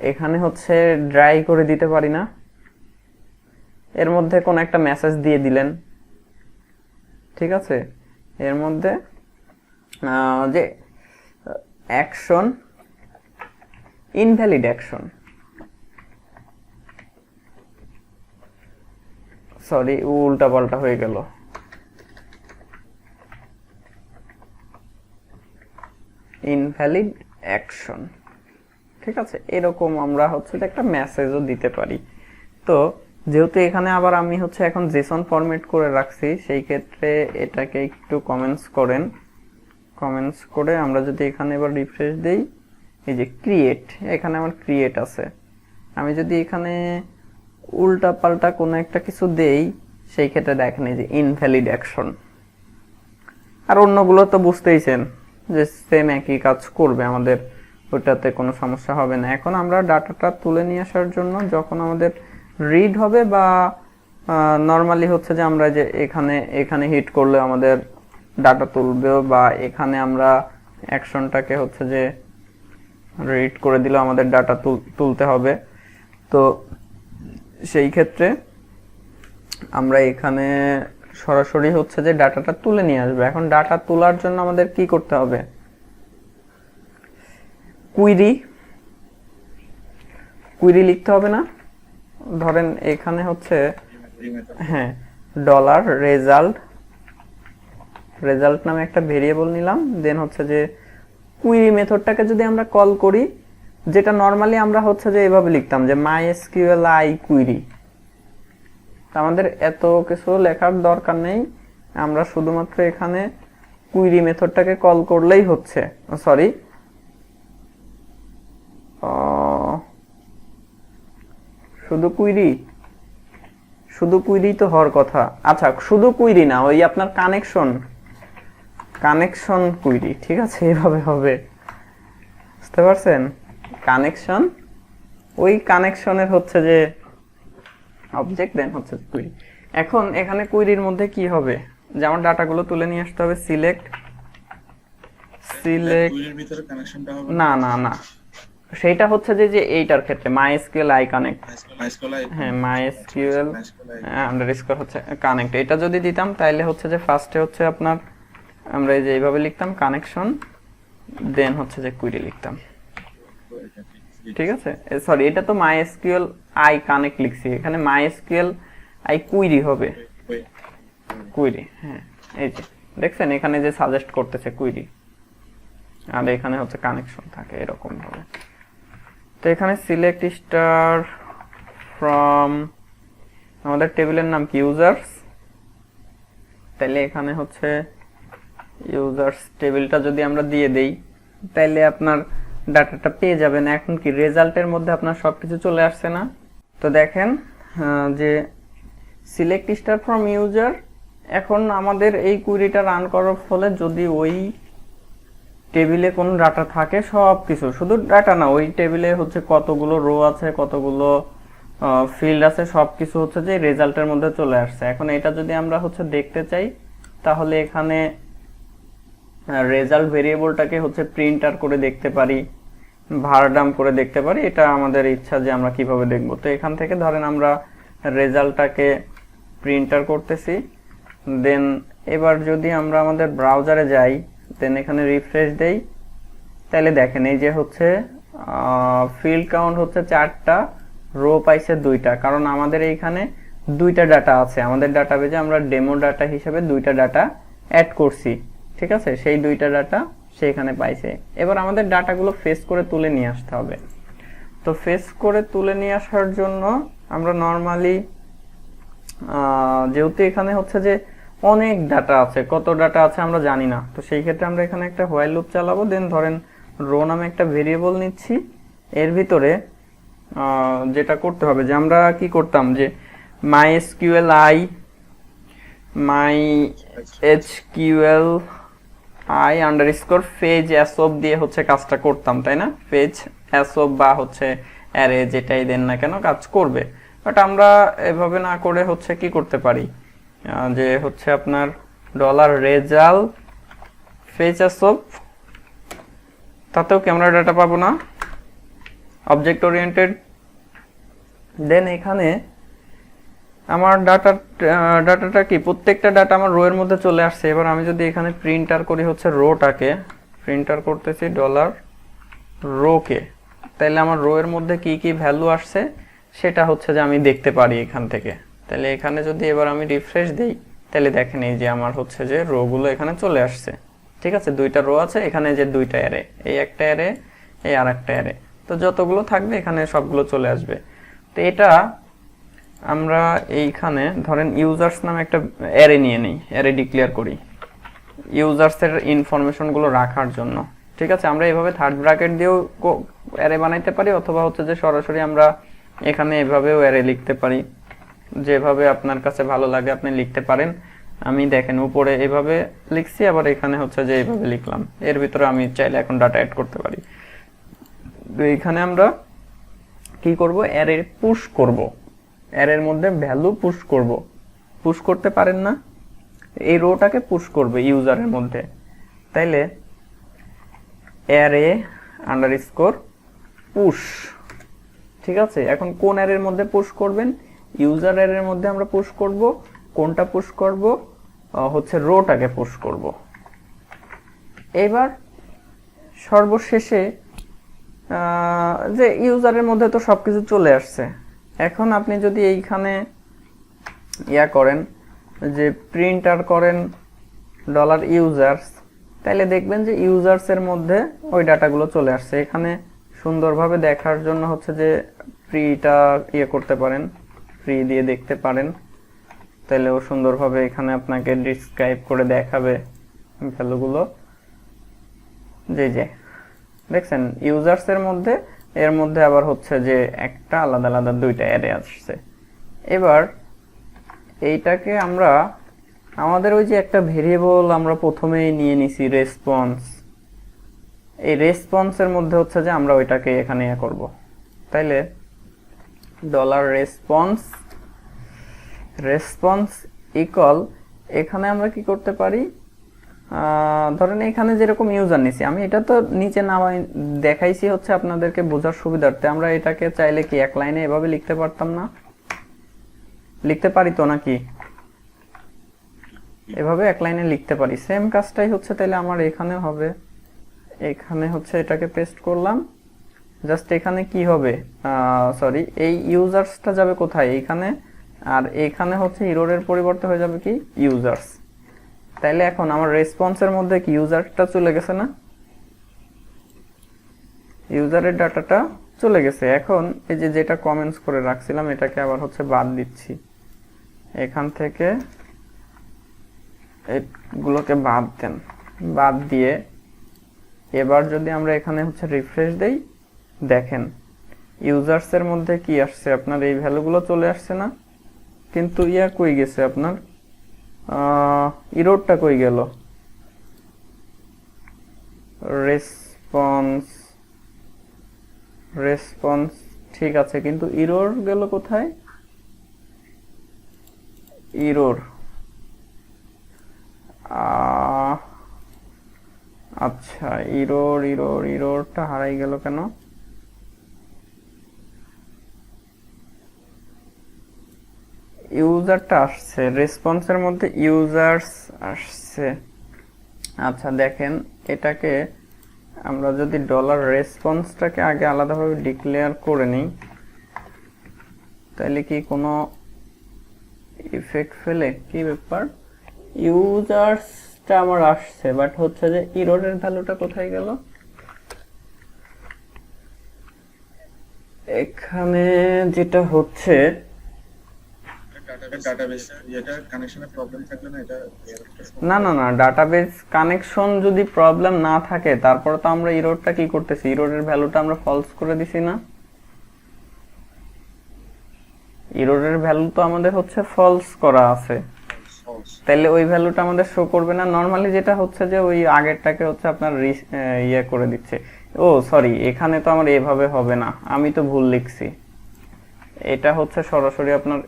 এখানে হচ্ছে ড্রাই করে দিতে পারি না? এর মধ্যে কোন একটা মেসেজ দিয়ে দিলেন, ঠিক আছে, এর মধ্যে যে অ্যাকশন ইনভ্যালিড অ্যাকশন, সরি উল্টা পাল্টা হয়ে গেল, ইনভ্যালিড অ্যাকশন। ঠিক আছে, এরকম আমরা হচ্ছে যে একটা মেসেজও দিতে পারি। তো যেহেতু এখানে আবার আমি হচ্ছে এখন জেসন ফরম্যাট করে রাখছি, সেই ক্ষেত্রে এটাকে একটু কমেন্টস করেন। কমেন্টস করে আমরা যদি এখানে এবার রিফ্রেশ দেই, এই যে ক্রিয়েট, এখানে আমার ক্রিয়েট আছে। আমি যদি এখানে উল্টা পাল্টা কোনো একটা কিছু দেই, সেই ক্ষেত্রে দেখেন এই যে ইনভ্যালিড অ্যাকশন। আর অন্যগুলো তো বুঝতেইছেন যে সেম একই কাজ করবে, আমাদের ওটাতে কোনো সমস্যা হবে না। এখন আমরা ডাটাটা তুলে নিয়ে আসার জন্য যখন আমাদের রিড হবে বা নর্মালি হচ্ছে যে আমরা যে এখানে হিট করলে আমাদের ডাটা তুলবে, বা এখানে আমরা অ্যাকশনটাকে হচ্ছে যে রিড করে দিলে আমাদের ডাটা তুলতে হবে। তো সেই ক্ষেত্রে আমরা এখানে সরাসরি হচ্ছে যে ডাটাটা তুলে নিয়ে আসবে। এখন ডাটা তোলার জন্য আমাদের কি করতে হবে, কুইরি লিখতে হবে না? ধরেন এখানে হচ্ছে মেথড হ্যাঁ ডলার রেজাল্ট রেজাল্ট নামে একটা ভেরিয়েবল নিলাম, দেন হচ্ছে যে কুইরি মেথডটাকে যদি আমরা কল করি, যেটা নর্মালি আমরা হচ্ছে যে এভাবে লিখতাম যে MySQLi query, আমাদের এত কিছু লেখার দরকার নেই, আমরা শুধুমাত্র এখানে কুইরি মেথডটাকে কল করলেই হচ্ছে। সরি, শুধু কুইরি তো হওয়ার কথা। আচ্ছা, শুধু কুইরি না, ওই আপনার কানেকশন কুইরি, ঠিক আছে, এভাবে হবে, বুঝতে পারছেন? কানেকশন, ওই কানেকশনের হচ্ছে যে অবজেক্ট, দেন হচ্ছে কুইরি। এখন এখানে কুইরির মধ্যে কি হবে, যে আমার ডাটাগুলো তুলে নিয়ে আসতে হবে, সিলেক্ট কুইরির ভিতরে কানেকশনটা হবে না না না, সেইটা হচ্ছে যে যে এইটার ক্ষেত্রে MySQLi connect, MySQLi হ্যাঁ MySQL আন্ডারস্কোর হচ্ছে কানেক্ট, এটা যদি দিতাম তাহলে হচ্ছে যে ফার্স্টে হচ্ছে আপনার আমরা এই যে এইভাবে লিখতাম কানেকশন, দেন হচ্ছে যে কুইরি লিখতাম, ঠিক আছে। সরি, এটা তো MySQLi connect লিখছি, এখানে MySQLi query হবে, কুইরি, হ্যাঁ এই যে দেখছেন এখানে যে সাজেস্ট করতেছে কুইরি, আর এখানে হচ্ছে কানেকশন থাকে এরকম ভাবে। তো এখানে সিলেক্ট স্টার ফ্রম আমাদের টেবিলের নাম কি ইউজার্স, তাহলে এখানে হচ্ছে ইউজার্স টেবিলটা যদি আমরা দিয়ে দেই তাহলে আপনার ডাটাটা পেয়ে যাবেন। এখন কি রেজাল্টের মধ্যে আপনার সবকিছু চলে আসছে না? তো দেখেন যে সিলেক্ট স্টার ফ্রম ইউজার, এখন আমাদের এই কুইরিটা রান করার ফলে যদি ওই টেবিলে কোনো ডাটা থাকে, সব কিছু, শুধু ডাটা না, ওই টেবিলে হচ্ছে কতগুলো রো আছে, কতগুলো ফিল্ড আছে, সব কিছু হচ্ছে যে রেজাল্টের মধ্যে চলে আসছে। এখন এটা যদি আমরা হচ্ছে দেখতে চাই, তাহলে এখানে রেজাল্ট ভেরিয়েবলটাকে হচ্ছে প্রিন্টার করে দেখতে পারি, ভারডাম করে দেখতে পারি, এটা আমাদের ইচ্ছা যে আমরা কিভাবে দেখব। তো এখান থেকে ধরেন আমরা রেজাল্টটাকে প্রিন্টার করতেছি, দেন এবার যদি আমরা আমাদের ব্রাউজারে যাই, দেন এখানে রিফ্রেশ দেই, তাহলে দেখেন এই যে হচ্ছে ফিল্ড কাউন্ট হচ্ছে 4টা, রো পাইছে 2টা, কারণ আমাদের এইখানে 2টা ডাটা আছে, আমাদের ডাটাবেজে আমরা ডেমো ডাটা হিসেবে 2টা ডাটা অ্যাড করছি, ঠিক আছে, সেই 2টা ডাটা সেখানে পাইছে। এবার আমাদের ডাটাগুলো ফেস করে তুলে নিয়ে আসতে হবে। তো ফেস করে তুলে নিয়ে আসার জন্য আমরা নর্মালি যেহেতু এখানে হচ্ছে যে অনেক ডাটা আছে, কত ডাটা আছে আমরা জানি না, তো সেই ক্ষেত্রে আমরা এখানে একটা হোয়াইল লুপ চালাবো, দেন ধরেন রো নামে একটা ভেরিয়েবল নিচ্ছি, এর ভিতরে যেটা করতে হবে যে আমরা কি করতাম যে MySQLi আন্ডারস্কোর ফেজ অ্যাসব দিয়ে হচ্ছে কাজটা করতাম, তাই না? ফেজ অ্যাসব বা হচ্ছে অ্যারে যেটাই দেন না কেন কাজ করবে, বাট আমরা এভাবে না করে হচ্ছে কি করতে পারি যে হচ্ছে আপনার ডলার রেজাল্ট ফেজ অ্যাসব, তাতেও কি আমরা ডাটা পাবো না? অবজেক্ট ওরিয়েন্টেড, দেন এখানে আমার ডাটাটা কি প্রত্যেকটা ডাটা আমার রো এর মধ্যে চলে আসছে। এবার আমি যদি এখানে প্রিন্টার করি হচ্ছে রোটাকে, প্রিন্টার করতেছি ডলার রোকে, তাহলে আমার রো এর মধ্যে কি কি ভ্যালু আসছে সেটা হচ্ছে যে আমি দেখতে পারি এখান থেকে। তাহলে এখানে যদি এবার আমি রিফ্রেশ দেই, তাহলে দেখেন এই যে আমার হচ্ছে যে রো গুলো এখানে চলে আসছে, ঠিক আছে, 2টা রো আছে, এখানে যে 2টা অ্যারে, এই একটা অ্যারে, এই আর একটা অ্যারে, তো যতগুলো থাকবে এখানে সবগুলো চলে আসবে। তো এটা আমরা এইখানে ধরেন ইউজার্স নামে একটা অ্যারে নিয়ে নিই, অ্যারে ডিক্লেয়ার করি ইউজার্সের ইনফরমেশনগুলো রাখার জন্য, ঠিক আছে। আমরা এইভাবে থার্ড ব্র্যাকেট দিয়েও অ্যারে বানাইতে পারি, অথবা হচ্ছে যে সরাসরি আমরা এখানে এভাবেও অ্যারে লিখতে পারি, যেভাবে আপনার কাছে ভালো লাগে আপনি লিখতে পারেন। আমি দেখেন উপরে এভাবে লিখছি, আবার এখানে হচ্ছে যে এইভাবে লিখলাম, এর ভিতরে আমি চাইলে এখন ডাটা অ্যাড করতে পারি। তো এখানে আমরা কি করব, অ্যারে পুশ করব, অ্যারের মধ্যে ভ্যালু পুশ করতে পারেন না, এই রোটাকে পুশ করবে ইউজারের মধ্যে, তাইলে অ্যারে আন্ডারস্কোর পুশ, ঠিক আছে। এখন কোন অ্যারের মধ্যে পুশ করবেন, ইউজার অ্যারের মধ্যে আমরা পুশ করব, কোনটা পুশ করব, হচ্ছে রোটাকে পুশ করব। এবার সর্বশেষে যে ইউজারের মধ্যে তো সবকিছু চলে আসছে, এখন আপনি যদি এইখানে ইয়া করেন যে প্রিন্টার করেন $users, তাহলে দেখবেন যে ইউজার্সের মধ্যে ওই ডাটাগুলো চলে আসছে। এখানে সুন্দরভাবে দেখার জন্য হচ্ছে যে প্রিটা ইয়ে করতে পারেন, প্রি দিয়ে দেখতে পারেন, তাহলেও সুন্দরভাবে এখানে আপনাকে ডিসক্রাইব করে দেখাবে ভ্যালুগুলো। যে দেখছেন ইউজার্সের মধ্যে, এর মধ্যে আবার হচ্ছে যে একটা আলাদা আলাদা দুইটা অ্যারে আসছে। এবার এইটাকে আমরা আমাদের ওই যে একটা ভেরিয়েবল আমরা প্রথমেই নিয়ে নিছি রেসপন্স, এই রেসপন্সের মধ্যে হচ্ছে যে আমরা ওইটাকে এখানে ইয়ে করব। তাইলে $response ইকুয়াল, এখানে আমরা কি করতে পারি, ধরেন এখানে যেরকম ইউজার নিছি, আমি এটা তো নিচে নামাই দেখাইছি হচ্ছে আপনাদেরকে বোঝার সুবিধার্থে। আমরা এটাকে চাইলে কি এক লাইনে এভাবে লিখতে পারতাম না? লিখতে পারি তো নাকি? এভাবে এক লাইনে লিখতে পারি। সেম কাজটাই হচ্ছে তাহলে আমার এখানে হবে। এখানে হচ্ছে এটাকে পেস্ট করলাম, জাস্ট এখানে কি হবে, সরি এই ইউজার্সটা যাবে কোথায়, এইখানে, আর এখানে হচ্ছে ইররের পরিবর্তে হয়ে যাবে কি ইউজার্স। তাইলে এখন আমার রেসপন্সের মধ্যে কি ইউজারটা চলে গেছে না, ইউজারের ডাটাটা চলে গেছে। এখন এই যে যেটা কমেন্টস করে রাখছিলাম এটাকে আবার হচ্ছে বাদ দিচ্ছি, এখান থেকে এগুলোকে বাদ দেন। বাদ দিয়ে এবার যদি আমরা এখানে হচ্ছে রিফ্রেশ দেই, দেখেন ইউজার্সের মধ্যে কি আসছে, আপনার এই ভ্যালুগুলো চলে আসছে না, কিন্তু ইয়া কই গেছে আপনার ইররটা কই গেল, রেসপন্স ঠিক আছে, কিন্তু ইরর গেল কোথায়, ইরর আচ্ছা ইররটা হারাই গেল কেন, ইউজারটা আসছে রেসপন্সের মধ্যে, ইউজার্স আসছে। আচ্ছা দেখেন এটাকে আমরা যদি $responseটাকে আগে আলাদাভাবে ডিক্লেয়ার করে নিই, তাহলে কি কোনো ইফেক্ট ফেলে, কি ব্যাপার, ইউজার্সটা আমার আসছে, বাট হচ্ছে যে ইররের ভ্যালুটা কোথায় গেল, এখানে যেটা হচ্ছে ডাটাবেস এটা কানেকশনের প্রবলেম থাকলে না, এটা না ডাটাবেস কানেকশন যদি প্রবলেম না থাকে, তারপরে তো আমরা ইররটা কি করতেছি, ইররের ভ্যালুটা আমরা ফলস করে দিছি না, ইররের ভ্যালু তো আমাদের হচ্ছে ফলস করা আছে, তাহলে ওই ভ্যালুটা আমাদের শো করবে না। নরমালি যেটা হচ্ছে যে ওই আগেরটাকে হচ্ছে আপনার ইয়ে করে দিচ্ছে। ও সরি, এখানে তো আমার এভাবে হবে না, আমি তো ভুল লিখছি, এটা হচ্ছে সরাসরি আপনার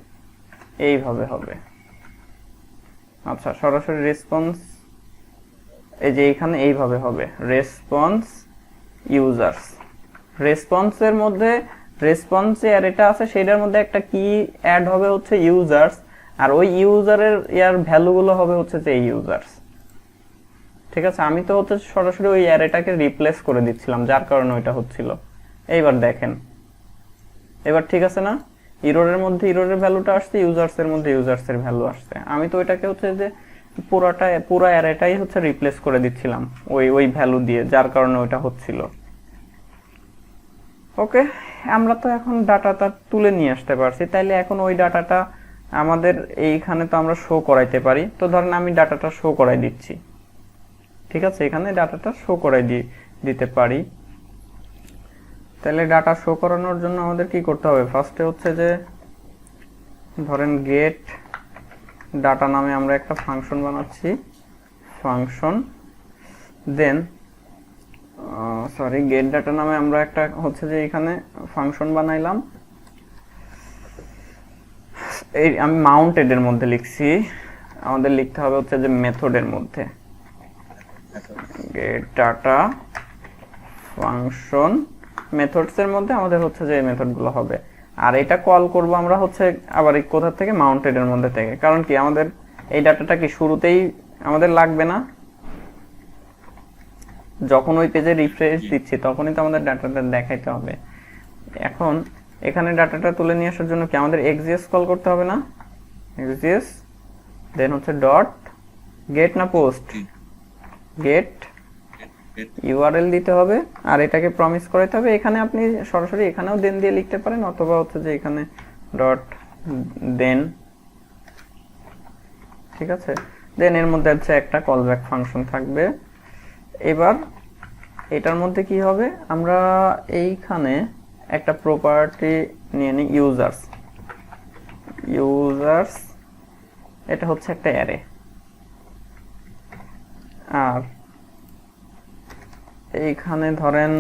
এইভাবে হবে। আচ্ছা সরাসরি রেসপন্স, এই যে এখানে এইভাবে হবে, রেসপন্স ইউজার্স, রেসপন্সের মধ্যে রেসপন্সে আর এটা আছে, সেটার মধ্যে একটা কি অ্যাড হবে হচ্ছে ইউজার্স, আর ওই ইউজারের ইয়ার ভ্যালুগুলো হবে হচ্ছে যে ইউজার্স। ঠিক আছে, আমি তো হচ্ছে সরাসরি ওই অ্যারেটাকে রিপ্লেস করে দিচ্ছিলাম, যার কারণে ওইটা হচ্ছিল। এইবার দেখেন, এবার ঠিক আছে না, ইররের মধ্যে ইররের ভ্যালুটা আসছে, ইউজার্সের মধ্যে ইউজার্সের ভ্যালু আসছে। আমি তো ওইটাকে হচ্ছে যে পুরো অ্যারেটাই হচ্ছে রিপ্লেস করে দিচ্ছিলাম ওই ভ্যালু দিয়ে, যার কারণে ওইটা হচ্ছিল। ওকে, আমরা তো এখন ডাটাটা তুলে নিয়ে আসতে পারছি, তাইলে এখন ওই ডাটাটা আমাদের এইখানে তো আমরা শো করাইতে পারি। তো ধরেন আমি ডাটাটা শো করাই দিচ্ছি, ঠিক আছে, এখানে ডাটাটা শো করাই দিতে পারি। তাহলে ডাটা শো করানোর জন্য আমাদের কি করতে হবে, ফার্স্টে হচ্ছে যে ধরেন গেট ডাটা নামে আমরা একটা ফাংশন বানাচ্ছি, ফাংশন, দেন সরি গেট ডাটা নামে আমরা একটা হচ্ছে যে এখানে ফাংশন বানাইলাম, এই আমি মাউন্টেড এর মধ্যে লিখছি, আমাদের লিখতে হবে হচ্ছে যে মেথডের মধ্যে গেট ডাটা ফাংশন, মেথডস এর মধ্যে আমাদের হচ্ছে যে এই মেথডগুলো হবে। আর এটা কল করব আমরা হচ্ছে আবার এই কোথা থেকে, মাউন্টেড এর মধ্যে থেকে, কারণ কি আমাদের এই ডাটাটা কি শুরুতেই আমাদের লাগবে না, যখন ওই পেজে রিফ্রেশ দিচ্ছি তখনই তো আমাদের ডাটাটা দেখাইতে হবে। এখন এখানে ডাটাটা তুলে নিয়ে আসার জন্য কি আমাদের এক্সজিএস কল করতে হবে না? এক্সজিএস দেন হচ্ছে ডট গেট না পোস্ট, গেট ইউআরএল দিতে হবে আর এটাকে প্রমিস করাতে হবে। এখানে আপনি সরাসরি এখানেও দেন দিয়ে লিখতে পারেন, অথবা হচ্ছে যে এখানে ডট দেন, ঠিক আছে। দেন এর মধ্যে হচ্ছে একটা কলব্যাক ফাংশন থাকবে। এবার এটার মধ্যে কি হবে, আমরা এইখানে একটা প্রপার্টি নিয়ে নিই ইউজার্স। ইউজার্স এটা হচ্ছে একটা অ্যারে, আর এইখানে ধরেন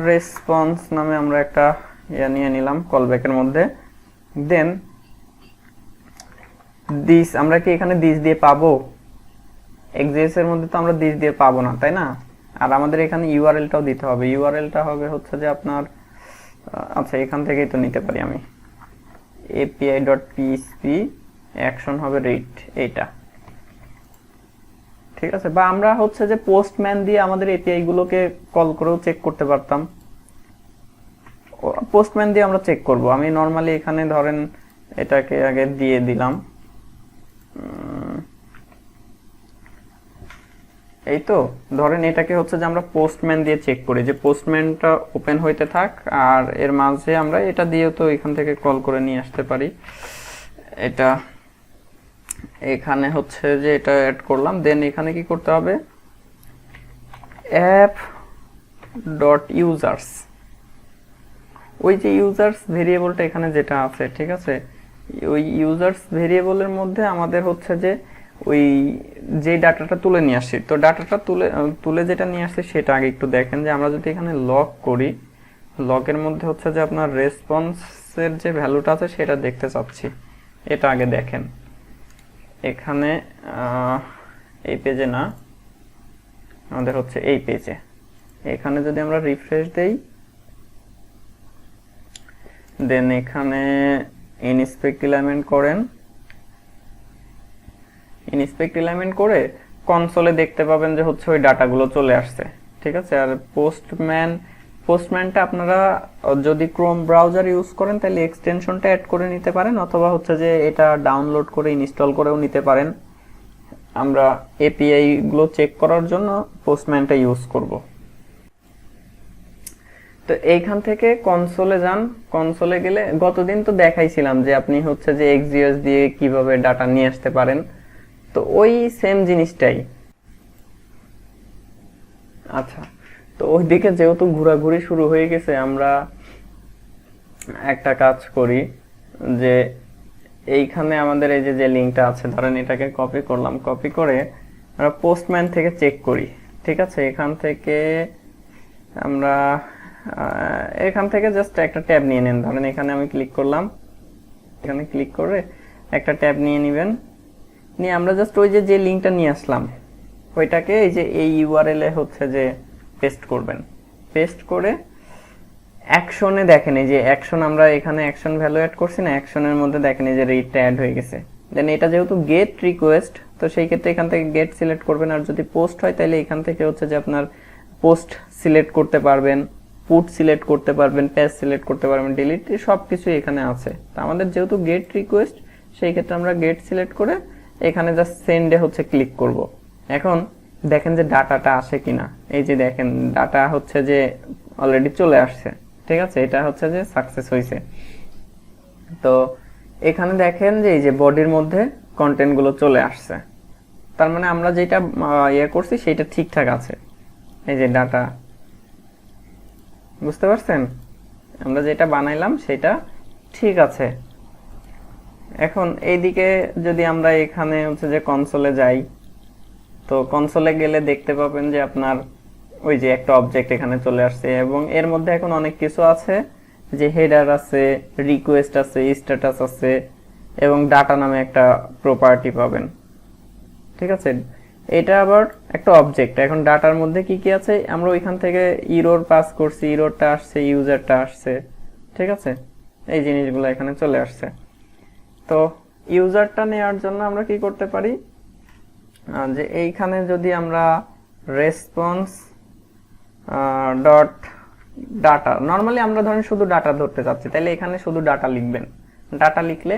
রেসপন্স নামে আমরা একটা ইয়া নিয়ে নিলাম কলব্যাকের মধ্যে। দেন দিস আমরা কি এখানে দিস দিয়ে পাবো? এক্সিএস এর মধ্যে তো আমরা দিস দিয়ে পাবো না, তাই না? আর আমাদের এখানে ইউআরএলটাও দিতে হবে। ইউআরএলটা হবে হচ্ছে যে আপনার আচ্ছা এখান থেকেই তো নিতে পারি আমি, api.php অ্যাকশন হবে রিড, এইটা ঠিক আছে। বা আমরা হচ্ছে যে পোস্টম্যান দিয়ে আমাদের এপিআই গুলোকে কল করেও চেক করতে পারতাম। পোস্টম্যান দিয়ে আমরা চেক করব। আমি নরমালি এখানে ধরেন এটাকে আগে দিয়ে দিলাম, এই তো ধরেন এটাকে হচ্ছে যে আমরা পোস্টম্যান দিয়ে চেক করি, যে পোস্টম্যানটা ওপেন হইতে থাক, আর এর মাঝে আমরা এটা দিয়েও তো এখান থেকে কল করে নিয়ে আসতে পারি। এটা এখানে হচ্ছে যে এটা অ্যাড করলাম। দেন এখানে কি করতে হবে, অ্যাপ ডট ইউজার্স, ওই যে ইউজার্স ভেরিয়েবলটা এখানে যেটা আছে, ঠিক আছে, ওই ইউজার্স ভেরিয়েবলের মধ্যে আমাদের হচ্ছে যে ওই যে ডাটাটা তুলে নিয়ে আসছি, তো ডাটাটা তুলে যেটা নিয়ে আসছে সেটা আগে একটু দেখেন। যে আমরা যদি এখানে লগ করি, লগের মধ্যে হচ্ছে যে আপনার রেসপন্সের যে ভ্যালুটা আছে সেটা দেখতে চাচ্ছি, এটা আগে দেখেন। এখানে এই পেজে না, আমাদের হচ্ছে এই পেজে। এখানে যদি আমরা রিফ্রেশ দেই, দেন এখানে ইনস্পেক্ট এলিমেন্ট করেন, ইনস্পেক্ট এলিমেন্ট করে কনসোলে দেখতে পাবেন যে হচ্ছে ওই ডাটাগুলো চলে আসছে, ঠিক আছে। আর পোস্টম্যানটা আপনারা যদি ক্রোম ব্রাউজার ইউজ করেন তাহলে এক্সটেনশনটা অ্যাড করে নিতে পারেন, অথবা হচ্ছে যে এটা ডাউনলোড করে ইনস্টল করেও নিতে পারেন। আমরা এপিআই গুলো চেক করার জন্য পোস্টম্যানটা ইউজ করব। তো এইখান থেকে কনসোলে যান। কনসোলে গেলে গতদিন তো দেখাইছিলাম যে আপনি হচ্ছে যে এক্সজিএস দিয়ে কিভাবে ডাটা নিয়ে আসতে পারেন, তো ওই সেম জিনিসটাই। আচ্ছা, তো ওইদিকে যেহেতু ঘোরাঘুরি শুরু হয়ে গেছে, আমরা একটা কাজ করি যে এইখানে আমাদের এই যে লিঙ্কটা আছে, ধরেন এটাকে কপি করলাম, কপি করে আমরা পোস্টম্যান থেকে চেক করি, ঠিক আছে। এখান থেকে আমরা এখান থেকে জাস্ট একটা ট্যাব নিয়ে নেন। ধরেন এখানে আমি ক্লিক করলাম, এখানে ক্লিক করে একটা ট্যাব নিয়ে নেবেন, নিয়ে আমরা জাস্ট ওই যে লিঙ্কটা নিয়ে আসলাম ওইটাকে এই যে এই ইউআরএল এ হচ্ছে যে পেস্ট করবেন। পেস্ট করে অ্যাকশনে দেখেন এই যে অ্যাকশন, আমরা এখানে অ্যাকশন ভ্যালু অ্যাড করছি না, অ্যাকশনের মধ্যে দেখেন এই যে রিডটা অ্যাড হয়ে গেছে। দেন এটা যেহেতু গেট রিকোয়েস্ট, তো সেই ক্ষেত্রে এখান থেকে গেট সিলেক্ট করবেন। আর যদি পোস্ট হয় তাহলে এখান থেকে হচ্ছে যে আপনার পোস্ট সিলেক্ট করতে পারবেন, পুট সিলেক্ট করতে পারবেন, পেজ সিলেক্ট করতে পারবেন, ডিলিট, সব কিছু এখানে আছে। তো আমাদের যেহেতু গেট রিকোয়েস্ট, সেই ক্ষেত্রে আমরা গেট সিলেক্ট করে এখানে জাস্ট সেন্ডে হচ্ছে ক্লিক করব। এখন দেখেন যে ডাটাটা আসে কিনা। এই যে দেখেন ডাটা হচ্ছে যে অলরেডি চলে আসছে, ঠিক আছে, এটা হচ্ছে যে সাকসেস হয়েছে। তো এখানে দেখেন যে এই যে বডির মধ্যে কন্টেন্ট গুলো চলে আসছে, তার মানে আমরা যেটা ইয়ে করছি সেটা ঠিকঠাক আছে। এই যে ডাটা, বুঝতে পারছেন, আমরা যেটা বানাইলাম সেটা ঠিক আছে। এখন এইদিকে যদি আমরা এখানে হচ্ছে যে কনসোলে যাই, তো কনসোলে গেলে দেখতে পাবেন যে আপনার ওই যে একটা অবজেক্ট এখানে চলে আসছে, এবং এর মধ্যে এখন অনেক কিছু আছে, যে হেডার আছে, রিকোয়েস্ট আছে, স্ট্যাটাস আছে, এবং ডাটা নামে একটা প্রপার্টি পাবেন, ঠিক আছে। এটা আবার একটা অবজেক্ট। এখন ডাটার মধ্যে কি কি আছে, আমরা ওইখান থেকে ইরোর পাস করছি, ইরোরটা আসছে, ইউজারটা আসছে, ঠিক আছে, এই জিনিসগুলো এখানে চলে আসছে। তো ইউজারটা নেওয়ার জন্য আমরা কি করতে পারি, যে এইখানে যদি আমরা রেসপন্স ডট ডাটা, নর্মালি আমরা ধরেন শুধু ডাটা ধরতে চাচ্ছি, তাহলে এখানে শুধু ডাটা লিখবেন। ডাটা লিখলে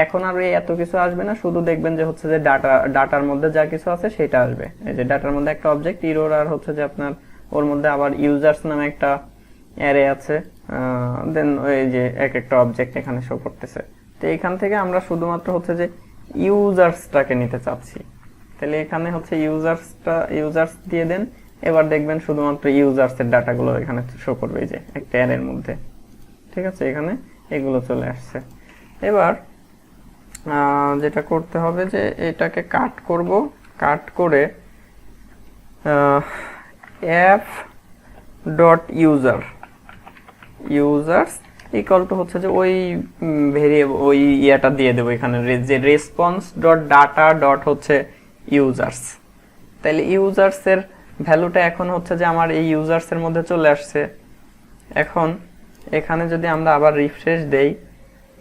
এখন আর এত কিছু আসবে না, শুধু দেখবেন যে হচ্ছে যে ডাটার মধ্যে যা কিছু আছে সেটা আসবে। এই যে ডাটার মধ্যে একটা অবজেক্ট ইরোর, আর হচ্ছে যে আপনার ওর মধ্যে আবার ইউজার্স নামে একটা অ্যারে আছে, দেন ওই যে এক একটা অবজেক্ট এখানে শো করতেছে। তো এখান থেকে আমরা শুধুমাত্র হচ্ছে যে ইউজার্সটাকে নিতে চাচ্ছি, তাহলে এখানে হচ্ছে ইউজার্স দিয়ে দেন। এবার দেখবেন শুধুমাত্র ইউজার্সের ডাটাগুলো এখানে শো করবে, এই যে একটা অ্যারের মধ্যে। ঠিক আছে, এখানে এগুলো চলে আসছে। এবার যেটা করতে হবে যে এটাকে কাট করব, কাট করে f dot users equal to হচ্ছে যে ওই ভেরিয়েবল ওই ইয়াটা দিয়ে দেবো এখানে, যে রেসপন্স ডট ডাটা ডট হচ্ছে ইউজার্স। তাহলে ইউজার্সের ভ্যালুটা এখন হচ্ছে যে আমার এই ইউজার্সের মধ্যে চলে আসছে। এখন এখানে যদি আমরা আবার রিফ্রেশ দেই,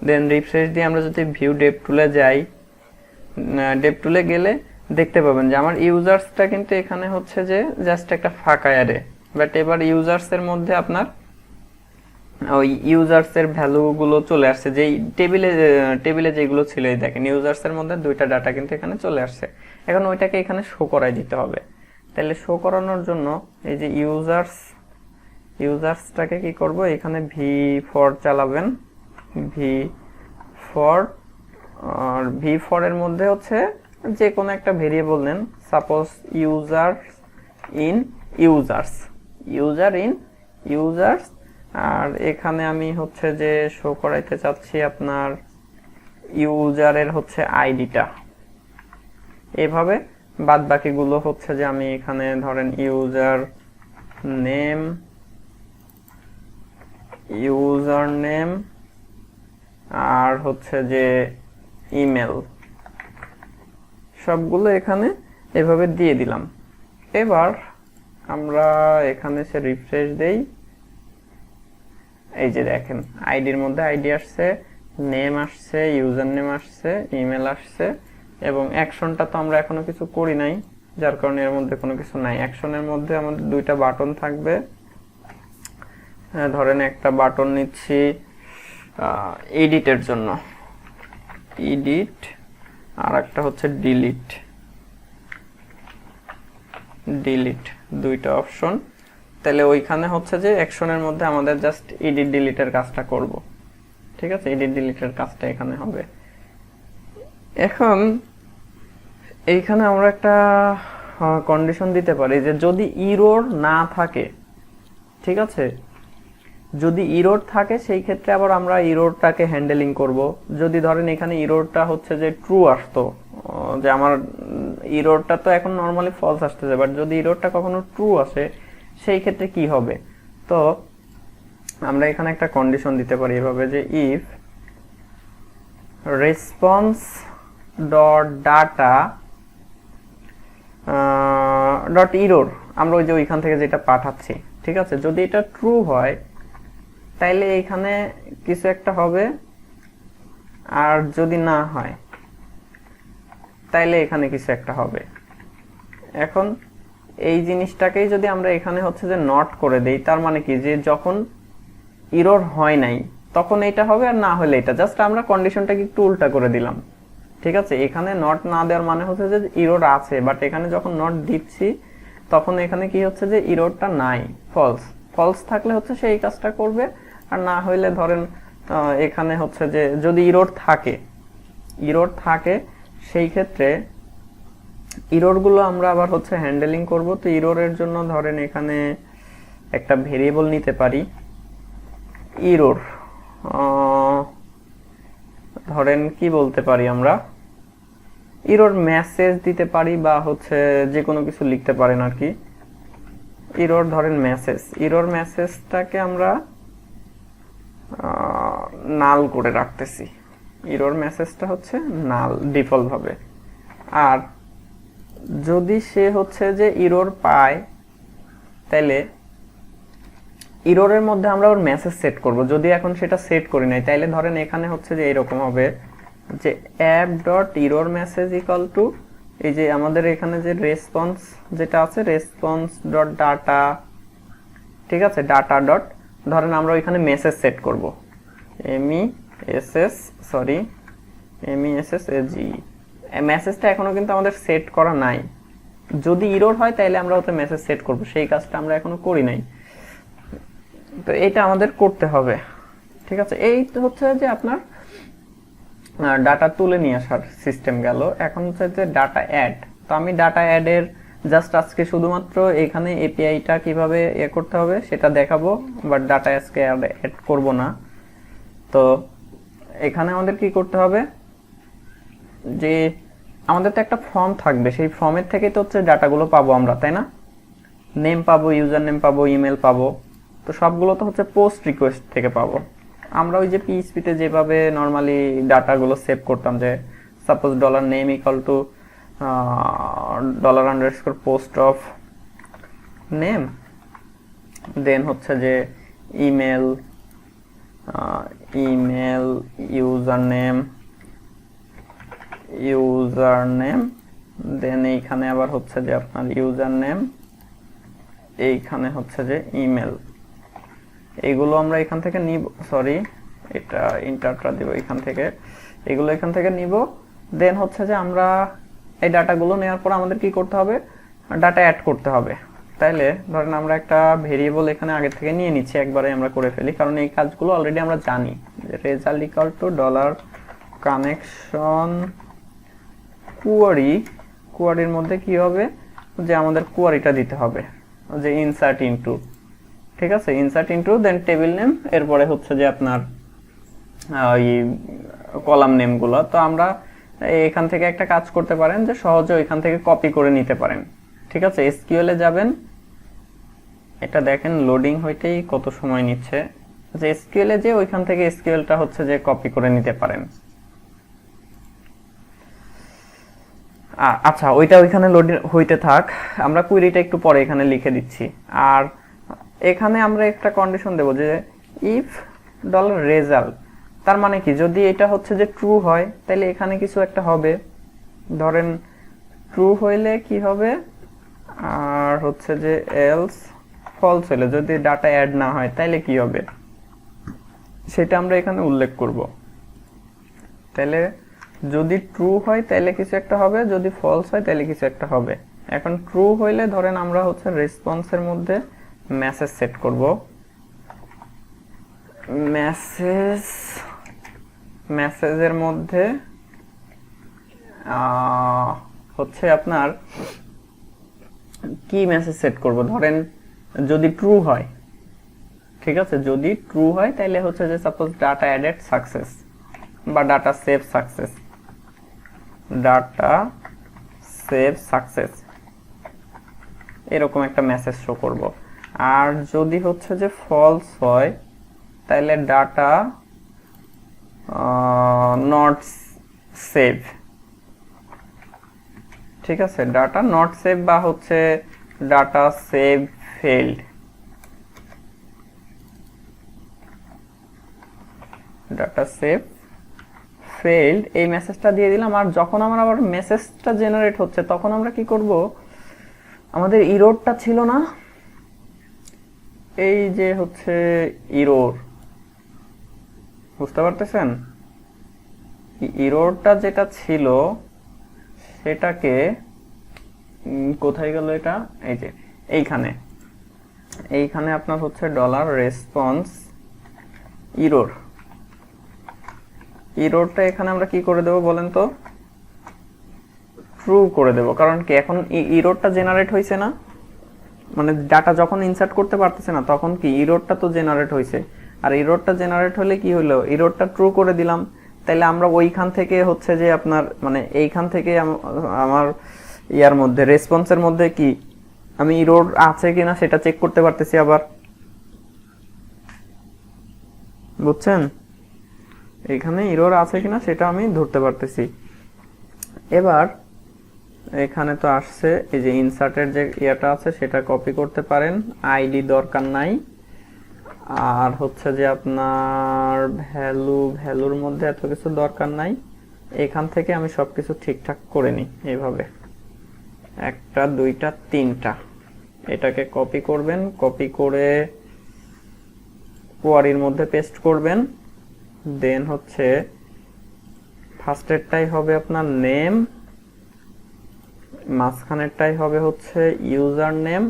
দেন রিফ্রেশ দিয়ে আমরা যদি ভিউ ডেপ টুলে যাই, ডেপ টুলে গেলে দেখতে পাবেন যে আমার ইউজার্সটা কিন্তু এখানে হচ্ছে যে জাস্ট একটা ফাঁকা অ্যারে। বাট এবার ইউজার্সের মধ্যে আপনার ওই ইউজার্সের ভ্যালুগুলো চলে আসছে, যেই টেবিলে যেগুলো ছিল, এই দেখেন ইউজার্সের মধ্যে দুইটা ডাটা কিন্তু এখানে চলে আসছে। এখন ওইটাকে এখানে শো করাই দিতে হবে। তাহলে শো করানোর জন্য এই যে ইউজার্সটাকে কি করব, এখানে ভি ফর চালাবেন, ভি ফর, আর ভি ফর এর মধ্যে হচ্ছে যে কোনো একটা ভেরিয়েবল নেন, সাপোজ ইউজার ইন ইউজার্স, আর এখানে আমি হচ্ছে যে শো করাইতে চাচ্ছি আপনার ইউজারের হচ্ছে আইডিটা। এভাবে বাদ বাকিগুলো হচ্ছে যে আমি এখানে ধরেন ইউজার নেম আর হচ্ছে যে ইমেল, সবগুলো এখানে এভাবে দিয়ে দিলাম। এবার আমরা এখানে সে রিফ্রেশ দেই, এই যে দেখেন আইডির মধ্যে আইডি আসছে, নেম আসছে, ইউজার নেম আসছে, ইমেল আসছে, এবং অ্যাকশনটা তো আমরা এখনো কিছু করি নাই, যার কারণে এর মধ্যে কোনো কিছু নাই। অ্যাকশনের মধ্যে আমাদের দুইটা বাটন থাকবে, ধরেন একটা বাটন নিচ্ছি এডিটের জন্য, এডিট, আর একটা হচ্ছে ডিলিট, দুইটা অপশন। তাহলে ওইখানে হচ্ছে যে অ্যাকশনের মধ্যে আমাদের জাস্ট এডিট ডিলিটের কাজটা করব। ঠিক আছে, এডিট ডিলিটের কাজটা এখানে হবে। এখন এইখানে আমরা একটা কন্ডিশন দিতে পারি যে যদি ইরর না থাকে, ঠিক আছে, যদি ইরর থাকে সেই ক্ষেত্রে আবার আমরা ইররটাকে হ্যান্ডেলিং করব। যদি ধরেন এখানে ইররটা হচ্ছে যে ট্রু আসতো, যে আমার ইররটা তো এখন নরমালি ফলস আসতেছে, বাট যদি ইররটা কখনো ট্রু আসে সেই ক্ষেত্রে কি হবে, তো আমরা এখানে একটা কন্ডিশন দিতে পারি এভাবে যে if response dot data dot error, আমরা ওই যে ওইখান থেকে যেটা পাঠাচ্ছি, ঠিক আছে, যদি এটা ট্রু হয় তাইলে এখানে কিছু একটা হবে, আর যদি না হয় তাইলে এখানে কিছু একটা হবে। এখন এই জিনিসটাকেই যদি আমরা এখানে হচ্ছে যে নট করে দেই, তার মানে কি যে যখন ইরর হয় নাই তখন এটা হবে, আর না হলে এটা, জাস্ট আমরা কন্ডিশনটাকে একটু উল্টা করে দিলাম। ঠিক আছে, এখানে নট না দেওয়ার মানে হচ্ছে যে ইরর আছে, বাট এখানে যখন নট দিচ্ছি তখন এখানে কি হচ্ছে যে ইররটা নাই, ফলস থাকলে হচ্ছে সেই কাজটা করবে, আর না হইলে ধরেন এখানে হচ্ছে যে যদি ইরর থাকে সেই ক্ষেত্রে ইররগুলো আমরা আবার হচ্ছে হ্যান্ডেলিং করব। তো ইররের জন্য ধরেন এখানে একটা ভেরিয়েবল নিতে পারি, ইরর ধরেন কি বলতে পারি আমরা, ইরর মেসেজ দিতে পারি, বা হচ্ছে যে কোনো কিছু লিখতে পারেন আর কি। ইরর ধরেন ইরর মেসেজটাকে আমরা নাল করে রাখতেছি, ইরর মেসেজটা হচ্ছে নাল ডিফল্ট ভাবে। আর যদি সে হচ্ছে যে ইরর পায় তাহলে ইররের মধ্যে আমরা ওর মেসেজ সেট করব। যদি এখন সেটা সেট করি নাই তাইলে ধরেন এখানে হচ্ছে যে এরকম হবে যে app dot error message equal to, এই যে আমাদের এখানে যে রেসপন্স যেটা আছে, রেসপন্স ডট ডাটা, ঠিক আছে, ডাটা ডট ধরেন আমরা ওইখানে মেসেজ সেট করব, MESS সরি MESSAG, মেসেজটা এখনো কিন্তু আমাদের সেট করা নাই। যদি ইরর হয় তাহলে আমরা ওতে মেসেজ সেট করব, সেই কাজটা আমরা এখনো করি নাই। তো এটা আমাদের করতে হবে, ঠিক আছে। এই তো হচ্ছে যে আপনার ডাটা তুলে নিয়ে আসার সিস্টেম গেল। এখন হচ্ছে যে ডাটা অ্যাড। তো আমি ডাটা অ্যাডের জাস্ট আজকে শুধুমাত্র এখানে এপিআইটা কিভাবে করতে হবে সেটা দেখাবো, বাট ডাটা আজকে অ্যাড করব না। তো এখানে আমাদের কি করতে হবে, যে আমাদের তো একটা ফর্ম থাকবে, সেই ফর্মের থেকে তো হচ্ছে ডাটাগুলো পাবো আমরা, তাই না? নেম পাবো, ইউজার নেম পাবো, ইমেল পাবো। তো সবগুলো তো হচ্ছে পোস্ট রিকোয়েস্ট থেকে পাবো। আমরা ওই যে পিএইচপিতে যেভাবে নর্মালি ডাটাগুলো সেভ করতাম, যে suppose $name equal to $_post of name, then হচ্ছে যে ইমেল ইউজার নেম, দেন এইখানে আবার হচ্ছে যে আপনার ইউজার নেম, এইখানে হচ্ছে যে ইমেল। এইগুলো আমরা এখান থেকে নিব, সরি এটা ইন্টারটা দিব এখান থেকে, এগুলো এখান থেকে নিব। দেন হচ্ছে যে আমরা এই ডাটাগুলো নেওয়ার পর আমাদের কি করতে হবে, ডাটা অ্যাড করতে হবে। তাইলে ধরেন আমরা একটা ভেরিয়েবল এখানে আগে থেকে নিয়ে নিচ্ছি, একবারে আমরা করে ফেলি, কারণ এই কাজগুলো অলরেডি আমরা জানি। রেজাল্ট ইকুয়াল টু $কানেকশন কোয়ারির মধ্যে কি হবে, যে আমাদের কোয়ারিটা দিতে হবে, যে ইনসার্ট ইনটু, ঠিক আছে, ইনসার্ট ইনটু দেন টেবিল নেম, এরপরে হচ্ছে যে আপনার ওই কলাম নেমগুলো। তো আমরা এখান থেকে একটা কাজ করতে পারেন, যে সহজে ওইখান থেকে কপি করে নিতে পারেন, ঠিক আছে। এসকিউএল এ যাবেন, এটা দেখেন লোডিং হইতেই কত সময় নিচ্ছে, যে এসকিউএল এ যে ওইখান থেকে এসকিউএলটা হচ্ছে যে কপি করে নিতে পারেন। আচ্ছা, ওইটা ওইখানে লোড হইতে থাক, আমরা কুইরিটা একটু পরে এখানে লিখে দিচ্ছি। আর এখানে আমরা একটা কন্ডিশন দেব, যে ইফ $result, তার মানে কি, যদি এটা হচ্ছে যে ট্রু হয় তাহলে এখানে কিছু একটা হবে, ধরেন ট্রু হইলে কি হবে, আর হচ্ছে যে এলস ফলস হইলে, যদি ডাটা অ্যাড না হয় তাহলে কি হবে সেটা আমরা এখানে উল্লেখ করব। তাহলে যদি ট্রু হয় তাহলে কিছু একটা হবে, যদি ফলস হয় তাহলে কিছু একটা হবে। এখন ট্রু হইলে ধরেন আমরা হচ্ছে রেসপন্সের মধ্যে মেসেজ সেট করব, মেসেজের মধ্যে হচ্ছে আপনার কি মেসেজ সেট করব, ধরেন যদি ট্রু হয়, ঠিক আছে, যদি ট্রু হয় তাহলে হচ্ছে যে সাপোজ ডাটা অ্যাডেড সাকসেস বা ডাটা সেভ সাকসেস, এরকম একটা মেসেজ শো করব। আর যদি হচ্ছে যে ফলস হয় তাহলে ডাটা নট সেভ, ঠিক আছে, ডাটা নট সেভ বা হচ্ছে data save failed, data save failed, এই মেসেজটা দিয়ে দিলাম। আর যখন আমার আবার মেসেজটা জেনারেট হচ্ছে তখন আমরা কি করব, আমাদের ইরোরটা ছিল না, এই যে হচ্ছে ইরোর, বুঝতে পারতেছেন, ইরোরটা যেটা ছিল সেটাকে কোথায় গেল এটা, এই যে এইখানে আপনার হচ্ছে $response ইরোরটা এখানে আমরা কি করে দেব বলেন তো, ট্রু করে দেব। কারণ কি, এখন ইরোরটা জেনারেট হয়েছে না, মানে ডাটা যখন ইনসার্ট করতে পারতেছে না তখন কি ইরোরটা তো জেনারেট হয়েছে, আর ইরোরটা জেনারেট হলে কি হলো, ইরোরটা ট্রু করে দিলাম। তাইলে আমরা ওইখান থেকে হচ্ছে যে আপনার মানে এইখান থেকে আমার ইয়ার মধ্যে রেসপন্সের মধ্যে কি আমি ইরোর আছে কিনা সেটা চেক করতে পারতেছি আবার, বুঝছেন, এখানে ইরোর আছে কিনা সেটা আমি ধরতে পারতেছি। এবার এখানে তো আসছে, এই যে ইনসার্টের যে ইয়াটা আছে সেটা কপি করতে পারেন, আইডি দরকার নাই। আর হচ্ছে যে আপনার ভ্যালুর মধ্যে এত কিছু দরকার নাই, এখান থেকে আমি সবকিছু ঠিকঠাক করে নিই এইভাবে, 1টা 2টা 3টা, এটাকে কপি করবেন, কপি করে কোয়ারির মধ্যে পেস্ট করবেন। দেন হচ্ছে ফার্স্টেরটাই হবে আপনার নেম, মাঝখানেরটাই হবে হচ্ছে ইউজার নেম।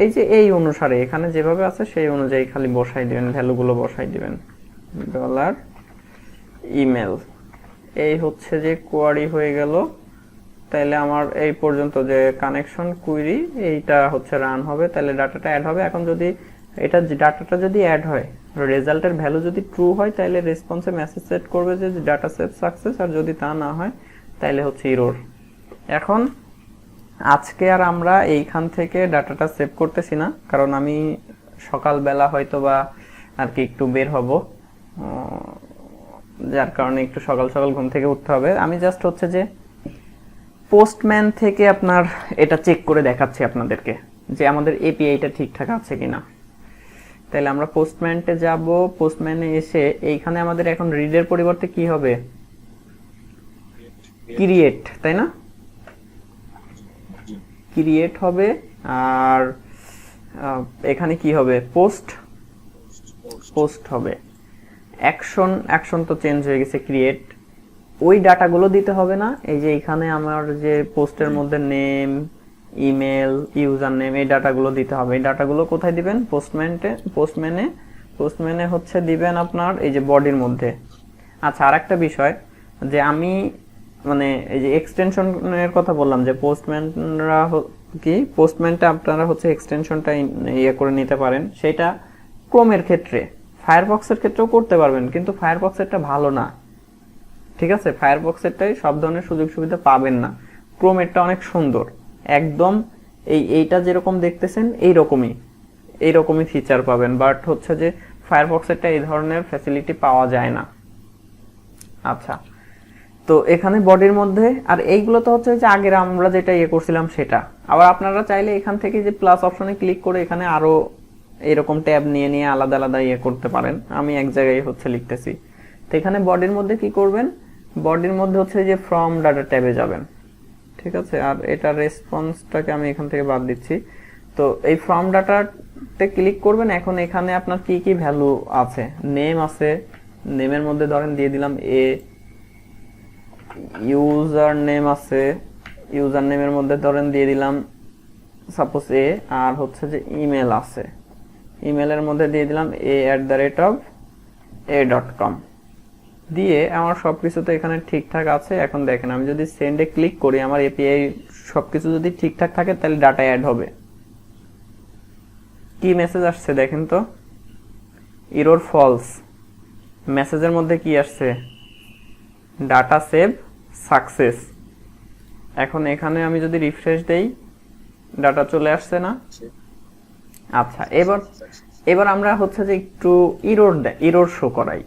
এই যে এই অনুসারে এখানে যেভাবে আছে সেই অনুযায়ী খালি বসাই দিবেন, ভ্যালুগুলো বসাই দিবেন। ডলার ইমেল, এই হচ্ছে যে কোয়ারি হয়ে গেল। তাহলে আমার এই পর্যন্ত যে কানেকশন কুইরি এইটা হচ্ছে রান হবে, তাহলে ডাটাটা অ্যাড হবে। এখন যদি এটা ডাটাটা যদি অ্যাড হয়, রেজাল্টের ভ্যালু যদি ট্রু হয়, তাহলে রেসপন্সে মেসেজ সেট করবে যে ডাটা সেভ সাকসেস, আর যদি তা না হয় তাহলে হচ্ছে এরর। এখন আজকে আর আমরা এইখান থেকে ডাটাটা সেভ করতেছি না, কারণ আমি সকালবেলা হয়তো বা আর কি একটু বের হব, যার কারণে একটু সকাল সকাল ঘুম থেকে উঠতে হবে। আমি জাস্ট হচ্ছে যে পোস্টম্যান থেকে আপনার এটা চেক করে দেখাচ্ছি আপনাদেরকে যে আমাদের এপিআইটা ঠিকঠাক আছে কিনা। তাহলে আমরা পোস্টম্যানে যাব। পোস্টম্যানে এসে এইখানে আমাদের এখন রিডের পরিবর্তে কি হবে, ক্রিয়েট, তাই না? ক্রিয়েট হবে। আর এখানে কি হবে, পোস্ট হবে। অ্যাকশন তো চেঞ্জ হয়ে গেছে, ক্রিয়েট। ওই ডাটাগুলো দিতে হবে না। এই যে এখানে আমার যে পোস্টের মধ্যে নেম, ইমেল, ইউজার নেম, এই ডাটাগুলো দিতে হবে। এই ডাটাগুলো কোথায় দিবেন, পোস্টম্যানে হচ্ছে দিবেন আপনার এই যে বডির মধ্যে। আচ্ছা, আর একটা বিষয় যে আমি মানে এই যে এক্সটেনশনের কথা বললাম যে পোস্টম্যানটা আপনারা হচ্ছে এক্সটেনশনটা ইয়ে করে নিতে পারেন, সেটা ক্রোমের ক্ষেত্রে। ফায়ারফক্সের ক্ষেত্রেও করতে পারবেন, কিন্তু ফায়ারফক্সেরটা ভালো না, ঠিক আছে? ফায়ারফক্সেরটাই সব ধরনের সুযোগ সুবিধা পাবেন না। ক্রোমেরটা অনেক সুন্দর, একদম এইটা যেরকম দেখতেছেন এইরকমই ফিচার পাবেন, বাট হচ্ছে যে ফায়ারফক্সেরটা এই ধরনের ফ্যাসিলিটি পাওয়া যায় না। আচ্ছা, তো এখানে বডির মধ্যে, আর এইগুলো তো হচ্ছে যে আগের আমরা যেটা ইয়ে করছিলাম সেটা। আবার আপনারা চাইলে এখান থেকে যে প্লাস অপশনে ক্লিক করে এখানে আরো এরকম ট্যাব নিয়ে আলাদা আলাদা ইয়ে করতে পারেন। আমি এক জায়গায় হচ্ছে লিখতেছি। তো এখানে বডির মধ্যে কি করবেন, বডির মধ্যে হচ্ছে যে ফ্রম ডাটা ট্যাবে যাবেন, ঠিক আছে? আর এটা রেসপন্সটাকে আমি এখান থেকে বাদ দিচ্ছি। তো এই ফ্রম ডাটাতে ক্লিক করবেন। এখন এখানে আপনার কি কি ভ্যালু আছে, নেম আছে, নেমের মধ্যে ধরেন দিয়ে দিলাম এ, ইউজার নেম আছে, ইউজার নেমের মধ্যে ধরেন দিয়ে দিলাম সাপোজ এ, আর হচ্ছে যে ইমেল আছে, ইমেলের মধ্যে দিয়ে দিলাম a@a.com দিয়ে আমার সবকিছু তো এখানে ঠিকঠাক আছে। এখন দেখেন আমি যদি সেন্ডে ক্লিক করি, আমার এপিআই সবকিছু যদি ঠিকঠাক থাকে তাহলে ডাটা অ্যাড হবে। কি মেসেজ আসছে দেখেন তো, এরর ফলস। মেসেজের মধ্যে কি আসছে, ডাটা সেভ সাকসেস। এখন এখানে আমি যদি রিফ্রেশ দেই, ডাটা চলে আসছে না? আচ্ছা, এবার আমরা হচ্ছে যে একটু এরর শো করাই।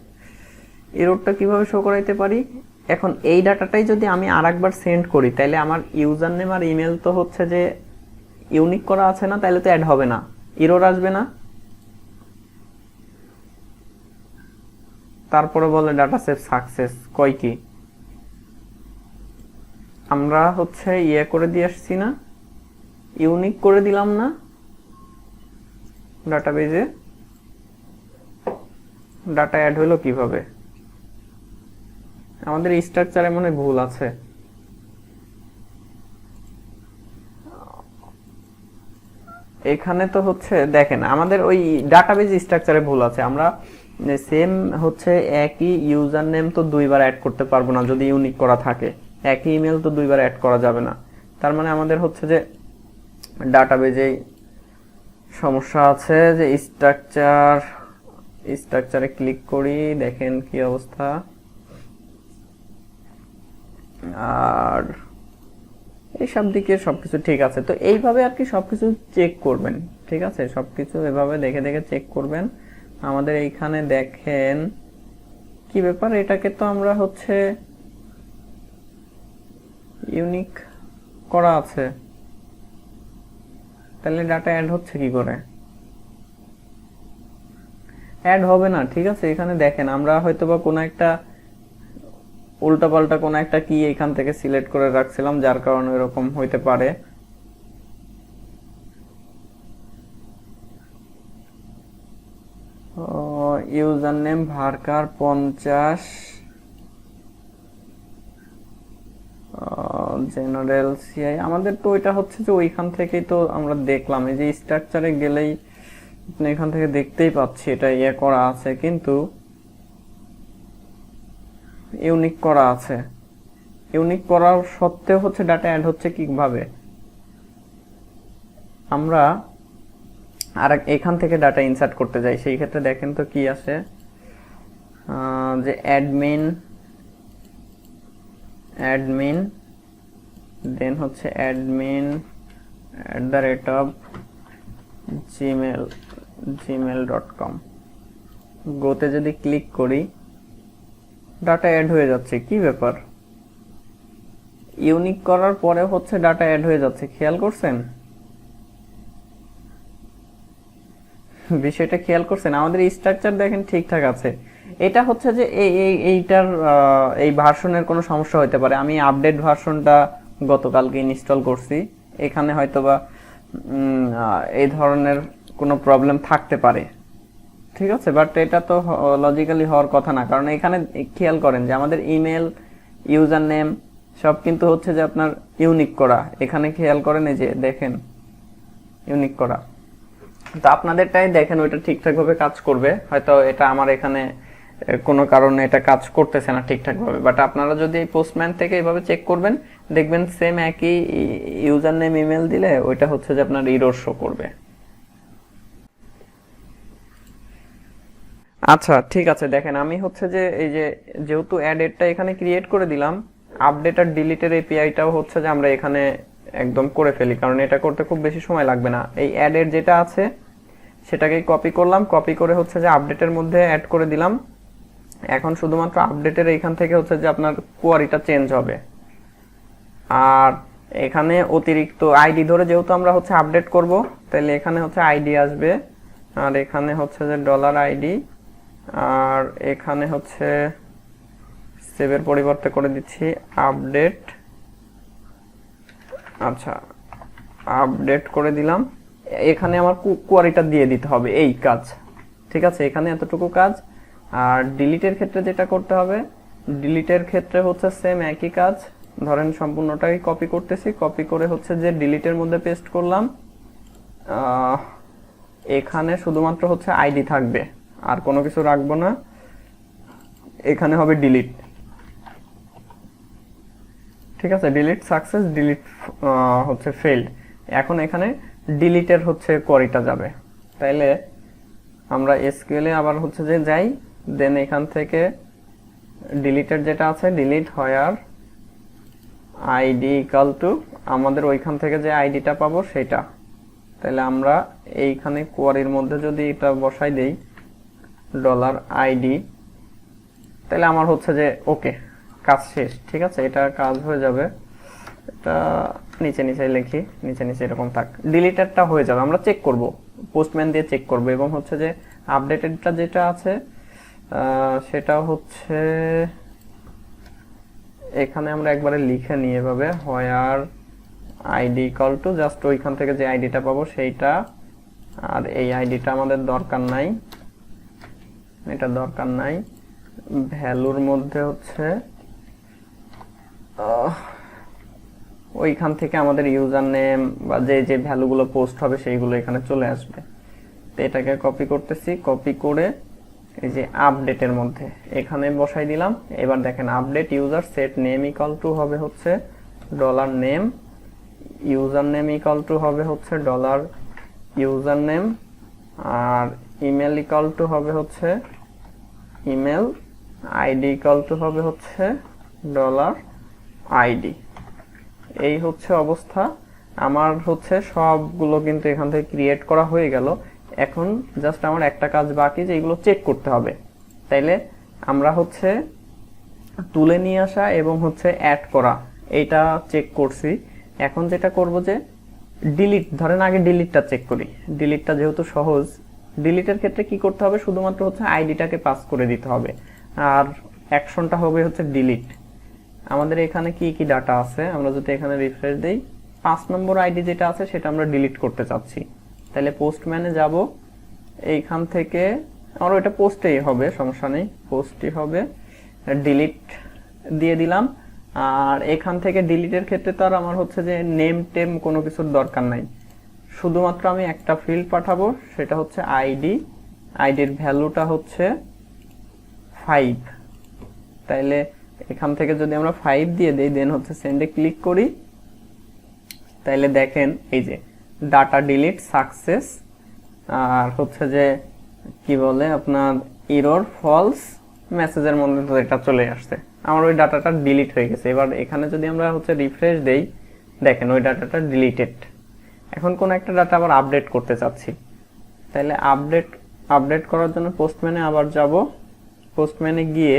এররটা কিভাবে শো করাইতে পারি, এখন এই ডাটাটাই যদি আমি আরেকবার সেন্ড করি, তাহলে আমার ইউজার নেম আর ইমেল তো হচ্ছে যে ইউনিক করা আছে না, তাহলে তো অ্যাড হবে না, এরর আসবে না। তারপরে বলে ডাটা সেভ সাকসেস, কয় কি আমরা হচ্ছে ইয়ে করে দিয়ে আসছি না, ইউনিক করে দিলাম না ডাটাবেজে। ডাটা অ্যাড হলো কিভাবে, আমাদের স্ট্রাকচারে মনে ভুল আছে। এখানে তো হচ্ছে দেখেন আমাদের ওই ডাটাবেজ স্ট্রাকচারে ভুল আছে। আমরা সেম হচ্ছে একই ইউজার নেম তো দুইবার অ্যাড করতে পারবো না যদি ইউনিক করা থাকে, একই ইমেল তো দুইবার অ্যাড করা যাবে না। তার মানে আমাদের হচ্ছে যে ডাটাবেজে সমস্যা আছে। যে স্ট্রাকচারে ক্লিক করি, দেখেন কি অবস্থা। আর এইসব দিকে সবকিছু ঠিক আছে। তো এইভাবে আর কি সবকিছু চেক করবেন, ঠিক আছে? সবকিছু এভাবে দেখে দেখে চেক করবেন। আমাদের এইখানে দেখেন কি ব্যাপার, এটাকে তো আমরা হচ্ছে ইউনিক করা আছে, তাহলে ডাটা অ্যাড হচ্ছে কি করে? অ্যাড হবে না, ঠিক আছে? এখানে দেখেন আমরা হয়তোবা কোনো একটা উল্টাপাল্টা কোনো একটা কি এখান থেকে সিলেক্ট করে রাখছিলাম, যার কারণে এরকম হইতে পারে। User name varchar 50, general CI. আমাদের তো এটা হচ্ছে যে ওইখান থেকেই তো আমরা দেখলাম, এই যে স্ট্রাকচারে গেলেই আপনি এখান থেকে দেখতেই পাচ্ছি এটা ইয়ে করা আছে, কিন্তু ইউনিক করা আছে। ইউনিক করার সত্ত্বেও হচ্ছে ডাটা অ্যাড হচ্ছে কিভাবে? আমরা আর এখান থেকে ডাটা ইনসার্ট করতে যাই, সেই ক্ষেত্রে দেখেন তো কি আসে, যে অ্যাডমিন দেন হচ্ছে admin@gmail.com। গোতে যদি ক্লিক করি ডাটা অ্যাড হয়ে যাচ্ছে। কি ব্যাপার, ইউনিক করার পরে হচ্ছে ডাটা অ্যাড হয়ে যাচ্ছে, খেয়াল করছেন বিষয়টা? খেয়াল করছেন? আমাদের স্ট্রাকচার দেখেন ঠিকঠাক আছে। এটা হচ্ছে যে এইটার এই ভার্সনের কোনো সমস্যা হতে পারে। আমি আপডেট ভার্সনটা গতকালকে ইনস্টল করছি, এখানে হয়তোবা এই ধরনের কোনো প্রবলেম থাকতে পারে, ঠিক আছে। বাট এটা তো লজিক্যালি হওয়ার কথা না, কারণ এখানে খেয়াল করেন যে আমাদের ইমেল, ইউজার নেম সব কিন্তু হচ্ছে যে আপনার ইউনিক করা। এখানে খেয়াল করেন, এই যে দেখেন ইউনিক করা। তো আপনাদেরটাই দেখেন ওইটা ঠিকঠাকভাবে কাজ করবে, হয়তো এটা আমার এখানে কোনো কারণে এটা কাজ করতেছে না ঠিকঠাকভাবে। বাট আপনারা যদি এই পোস্টম্যান থেকে এইভাবে চেক করবেন, দেখবেন সেম একই ইউজার নেম ইমেল দিলে ওইটা হচ্ছে যে আপনার এরর শো করবে। আচ্ছা ঠিক আছে, দেখেন আমি হচ্ছে যে এই যে যেহেতু অ্যাডেডটা এখানে ক্রিয়েট করে দিলাম, আপডেট আর ডিলিটের এপিআইটাও হচ্ছে যে আমরা এখানে একদম করে ফেলি, কারণ এটা করতে খুব বেশি সময় লাগবে না। এই অ্যাডেড যেটা আছে সেটাকে কপি করলাম, কপি করে হচ্ছে যে আপডেটের মধ্যে অ্যাড করে দিলাম। এখন শুধুমাত্র আপডেটের এইখান থেকে হচ্ছে যে আপনার কোয়ারিটা চেঞ্জ হবে। আর এখানে অতিরিক্ত আইডি ধরে যেহেতু আমরা হচ্ছে আপডেট করব, তাহলে এখানে হচ্ছে আইডি আসবে, আর এখানে হচ্ছে যে $ID, আর এখানে হচ্ছে সেভের পরিবর্তে করে দিচ্ছি আপডেট। আচ্ছা আপডেট করে দিলাম। এখানে আমার কোয়ারিটা দিয়ে দিতে হবে, এই কাজ, ঠিক আছে। এখানে এতটুকু কাজ। আর ডিলিটের ক্ষেত্রে যেটা করতে হবে, ডিলিটের ক্ষেত্রে হচ্ছে সেম একই কাজ। ধরেন সম্পূর্ণটাই কপি করতেছি, কপি করে হচ্ছে যে ডিলিটের মধ্যে পেস্ট করলাম। এখানে শুধুমাত্র হচ্ছে আইডি থাকবে, আর কোনো কিছু রাখবো না। এখানে হবে ডিলিট, ঠিক আছে। ডিলিট সাকসেস, ডিলিট হচ্ছে ফেইল্ড। এখন এখানে ডিলিটের হচ্ছে কোয়ারিটা যাবে। তাইলে আমরা এসকিউএল এ আবার হচ্ছে যে যাই, দেন এখান থেকে ডিলিটের যেটা আছে, delete where ID equal to আমাদের ওইখান থেকে যে আইডিটা পাবো সেটা। তাহলে আমরা এইখানে কোয়ারির মধ্যে যদি এটা বসাই দেই $ID, তাহলে আমার হচ্ছে যে ওকে, কাজ শেষ, ঠিক আছে। এটা কাজ হয়ে যাবে। এটা নিচে নিচে লিখি, নিচে নিচে এরকম থাক। ডিলিটেডটা হয়ে যাবে, আমরা চেক করব, পোস্টম্যান দিয়ে চেক করব। এবং হচ্ছে যে আপডেটেডটা যেটা আছে সেটা হচ্ছে এখানে আমরা একবারে লিখে নিয়ে এভাবে হোয়ার আইডি ইকুয়াল টু জাস্ট ওইখান থেকে যে আইডিটা পাবো সেইটা। আর এই আইডিটা আমাদের দরকার নাই, এটা দরকার নাই। ভ্যালুর মধ্যে হচ্ছে ওইখান থেকে আমাদের ইউজার নেম বা যে যে ভ্যালুগুলো পোস্ট হবে সেইগুলো এখানে চলে আসবে। তো এটাকে কপি করতেছি, কপি করে এই যে আপডেটের মধ্যে এখানে বসাই দিলাম। এবার দেখেন update user set name equal to হবে হচ্ছে $name, user name equal to হবে হচ্ছে $user name, আর ইমেল ইকুয়াল টু হবে হচ্ছে ইমেল, আইডি ইকুয়াল টু হবে হচ্ছে $ID। এই হচ্ছে অবস্থা। আমার হচ্ছে সবগুলো কিন্তু এখান থেকে ক্রিয়েট করা হয়ে গেল। এখন জাস্ট আমার একটা কাজ বাকি, যে এগুলো চেক করতে হবে। তাইলে আমরা হচ্ছে তুলে নিয়ে আসা এবং হচ্ছে অ্যাড করা, এইটা চেক করছি। এখন যেটা করব যে ডিলিট, ধরেন আগে ডিলিটটা চেক করি। ডিলিটটা যেহেতু সহজ, ডিলিটের ক্ষেত্রে কি করতে হবে, শুধুমাত্র হচ্ছে আইডিটাকে পাস করে দিতে হবে, আর অ্যাকশনটা হবে হচ্ছে ডিলিট। আমাদের এখানে কি কি ডাটা আছে, আমরা যদি এখানে রিফ্রেশ দেই, 5 নম্বর আইডি যেটা আছে সেটা আমরা ডিলিট করতে চাচ্ছি। তাহলে পোস্টম্যানে যাব, এইখান থেকে আমার ওইটা পোস্টেই হবে, সমস্যা নেই, পোস্টই হবে। ডিলিট দিয়ে দিলাম। আর এখান থেকে ডিলিটের ক্ষেত্রে তো আর আমার হচ্ছে যে নেম টেম কোনো কিছুর দরকার নাই, শুধুমাত্র আমি একটা ফিল্ড পাঠাবো, সেটা হচ্ছে আইডি। আইডির ভ্যালুটা হচ্ছে 5। তাইলে এখান থেকে যদি আমরা 5 দিয়ে দেই, দেন হচ্ছে সেন্ডে ক্লিক করি, তাইলে দেখেন এই যে ডাটা ডিলিট সাকসেস, আর হচ্ছে যে কি বলে আপনার এরর ফলস মেসেজের মধ্যে তো এটা চলে আসছে, আমার ওই ডাটাটা ডিলিট হয়ে গেছে। এবার এখানে যদি আমরা হচ্ছে রিফ্রেশ দেই, দেখেন ওই ডাটাটা ডিলিটেড। এখন কোন একটা ডাটা আবার আপডেট করতে চাচ্ছি, তাহলে আপডেট করার জন্য পোস্টম্যানে আবার যাব। পোস্টম্যানে গিয়ে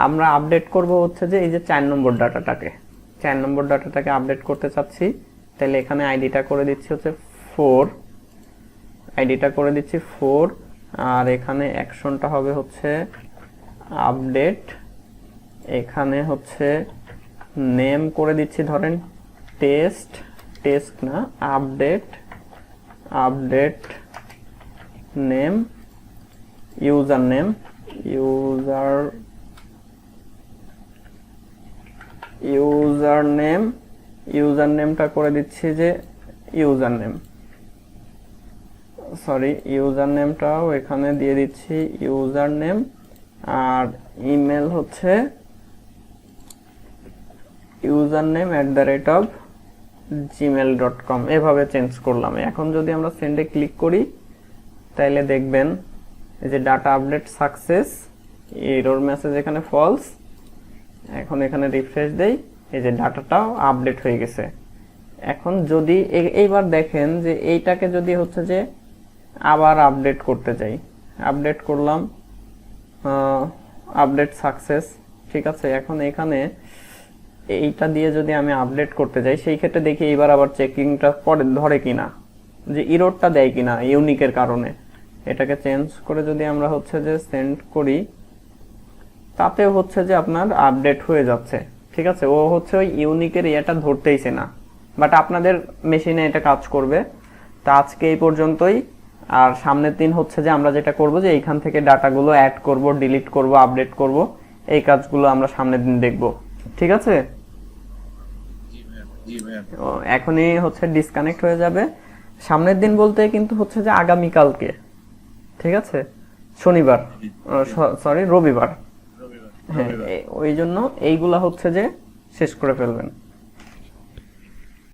আমরা আপডেট করব হচ্ছে যে এই যে 4 নম্বর ডাটাটাকে, 4 নম্বর ডাটাটাকে আপডেট করতে চাচ্ছি। তাহলে এখানে আইডিটা করে দিচ্ছি হচ্ছে 4, আইডিটা করে দিচ্ছি 4, আর এখানে অ্যাকশনটা হবে হচ্ছে আপডেট। এখানে হচ্ছে নেম করে দিচ্ছি ধরেন টেস্ট না, আপডেট নেম, ইউজার নেমটা করে দিচ্ছি যে ইউজার নেমটাও এখানে দিয়ে দিচ্ছি ইউজার নেম। আর ইমেল হচ্ছে username@gmail.com, এভাবে চেঞ্জ করলাম। এখন যদি আমরা সেন্ডে ক্লিক করি, তাইলে দেখবেন এই যে data update success, error message এখানে ফলস। এখন এখানে রিফ্রেশ দেই, এই যে ডাটাটাও আপডেট হয়ে গেছে। এখন যদি এইবার দেখেন যে এইটাকে যদি হচ্ছে যে আবার আপডেট করতে চাই, আপডেট করলাম, আপডেট সাকসেস, ঠিক আছে। এখন এখানে এইটা দিয়ে যদি আমি আপডেট করতে যাই, সেই ক্ষেত্রে দেখি এবার আবার চেকিংটা পরে ধরে কিনা, যে ইররটা দেয় কিনা ইউনিকের কারণে। এটাকে চেঞ্জ করে যদি আমরা হচ্ছে যে সেন্ড করি, তাতেও হচ্ছে যে আপনার আপডেট হয়ে যাচ্ছে, ঠিক আছে। ও হচ্ছে ওই ইউনিকের ইয়েটা ধরতেইছে না, বাট আপনাদের মেশিনে এটা কাজ করবে। তা আজকে এই পর্যন্তই। আর সামনের দিন হচ্ছে যে আমরা যেটা করব যে এইখান থেকে ডাটাগুলো অ্যাড করব, ডিলিট করব, আপডেট করব, এই কাজগুলো আমরা সামনের দিন দেখব, ঠিক আছে। এখনই হচ্ছে ডিসকানেক্ট হয়ে যাবে। সামনের দিন বলতে কিন্তু হচ্ছে যে আগামীকালকে, ঠিক আছে, শনিবার, সরি রবিবার। হ্যাঁ, ওই জন্য এইগুলা হচ্ছে যে শেষ করে ফেলবেন।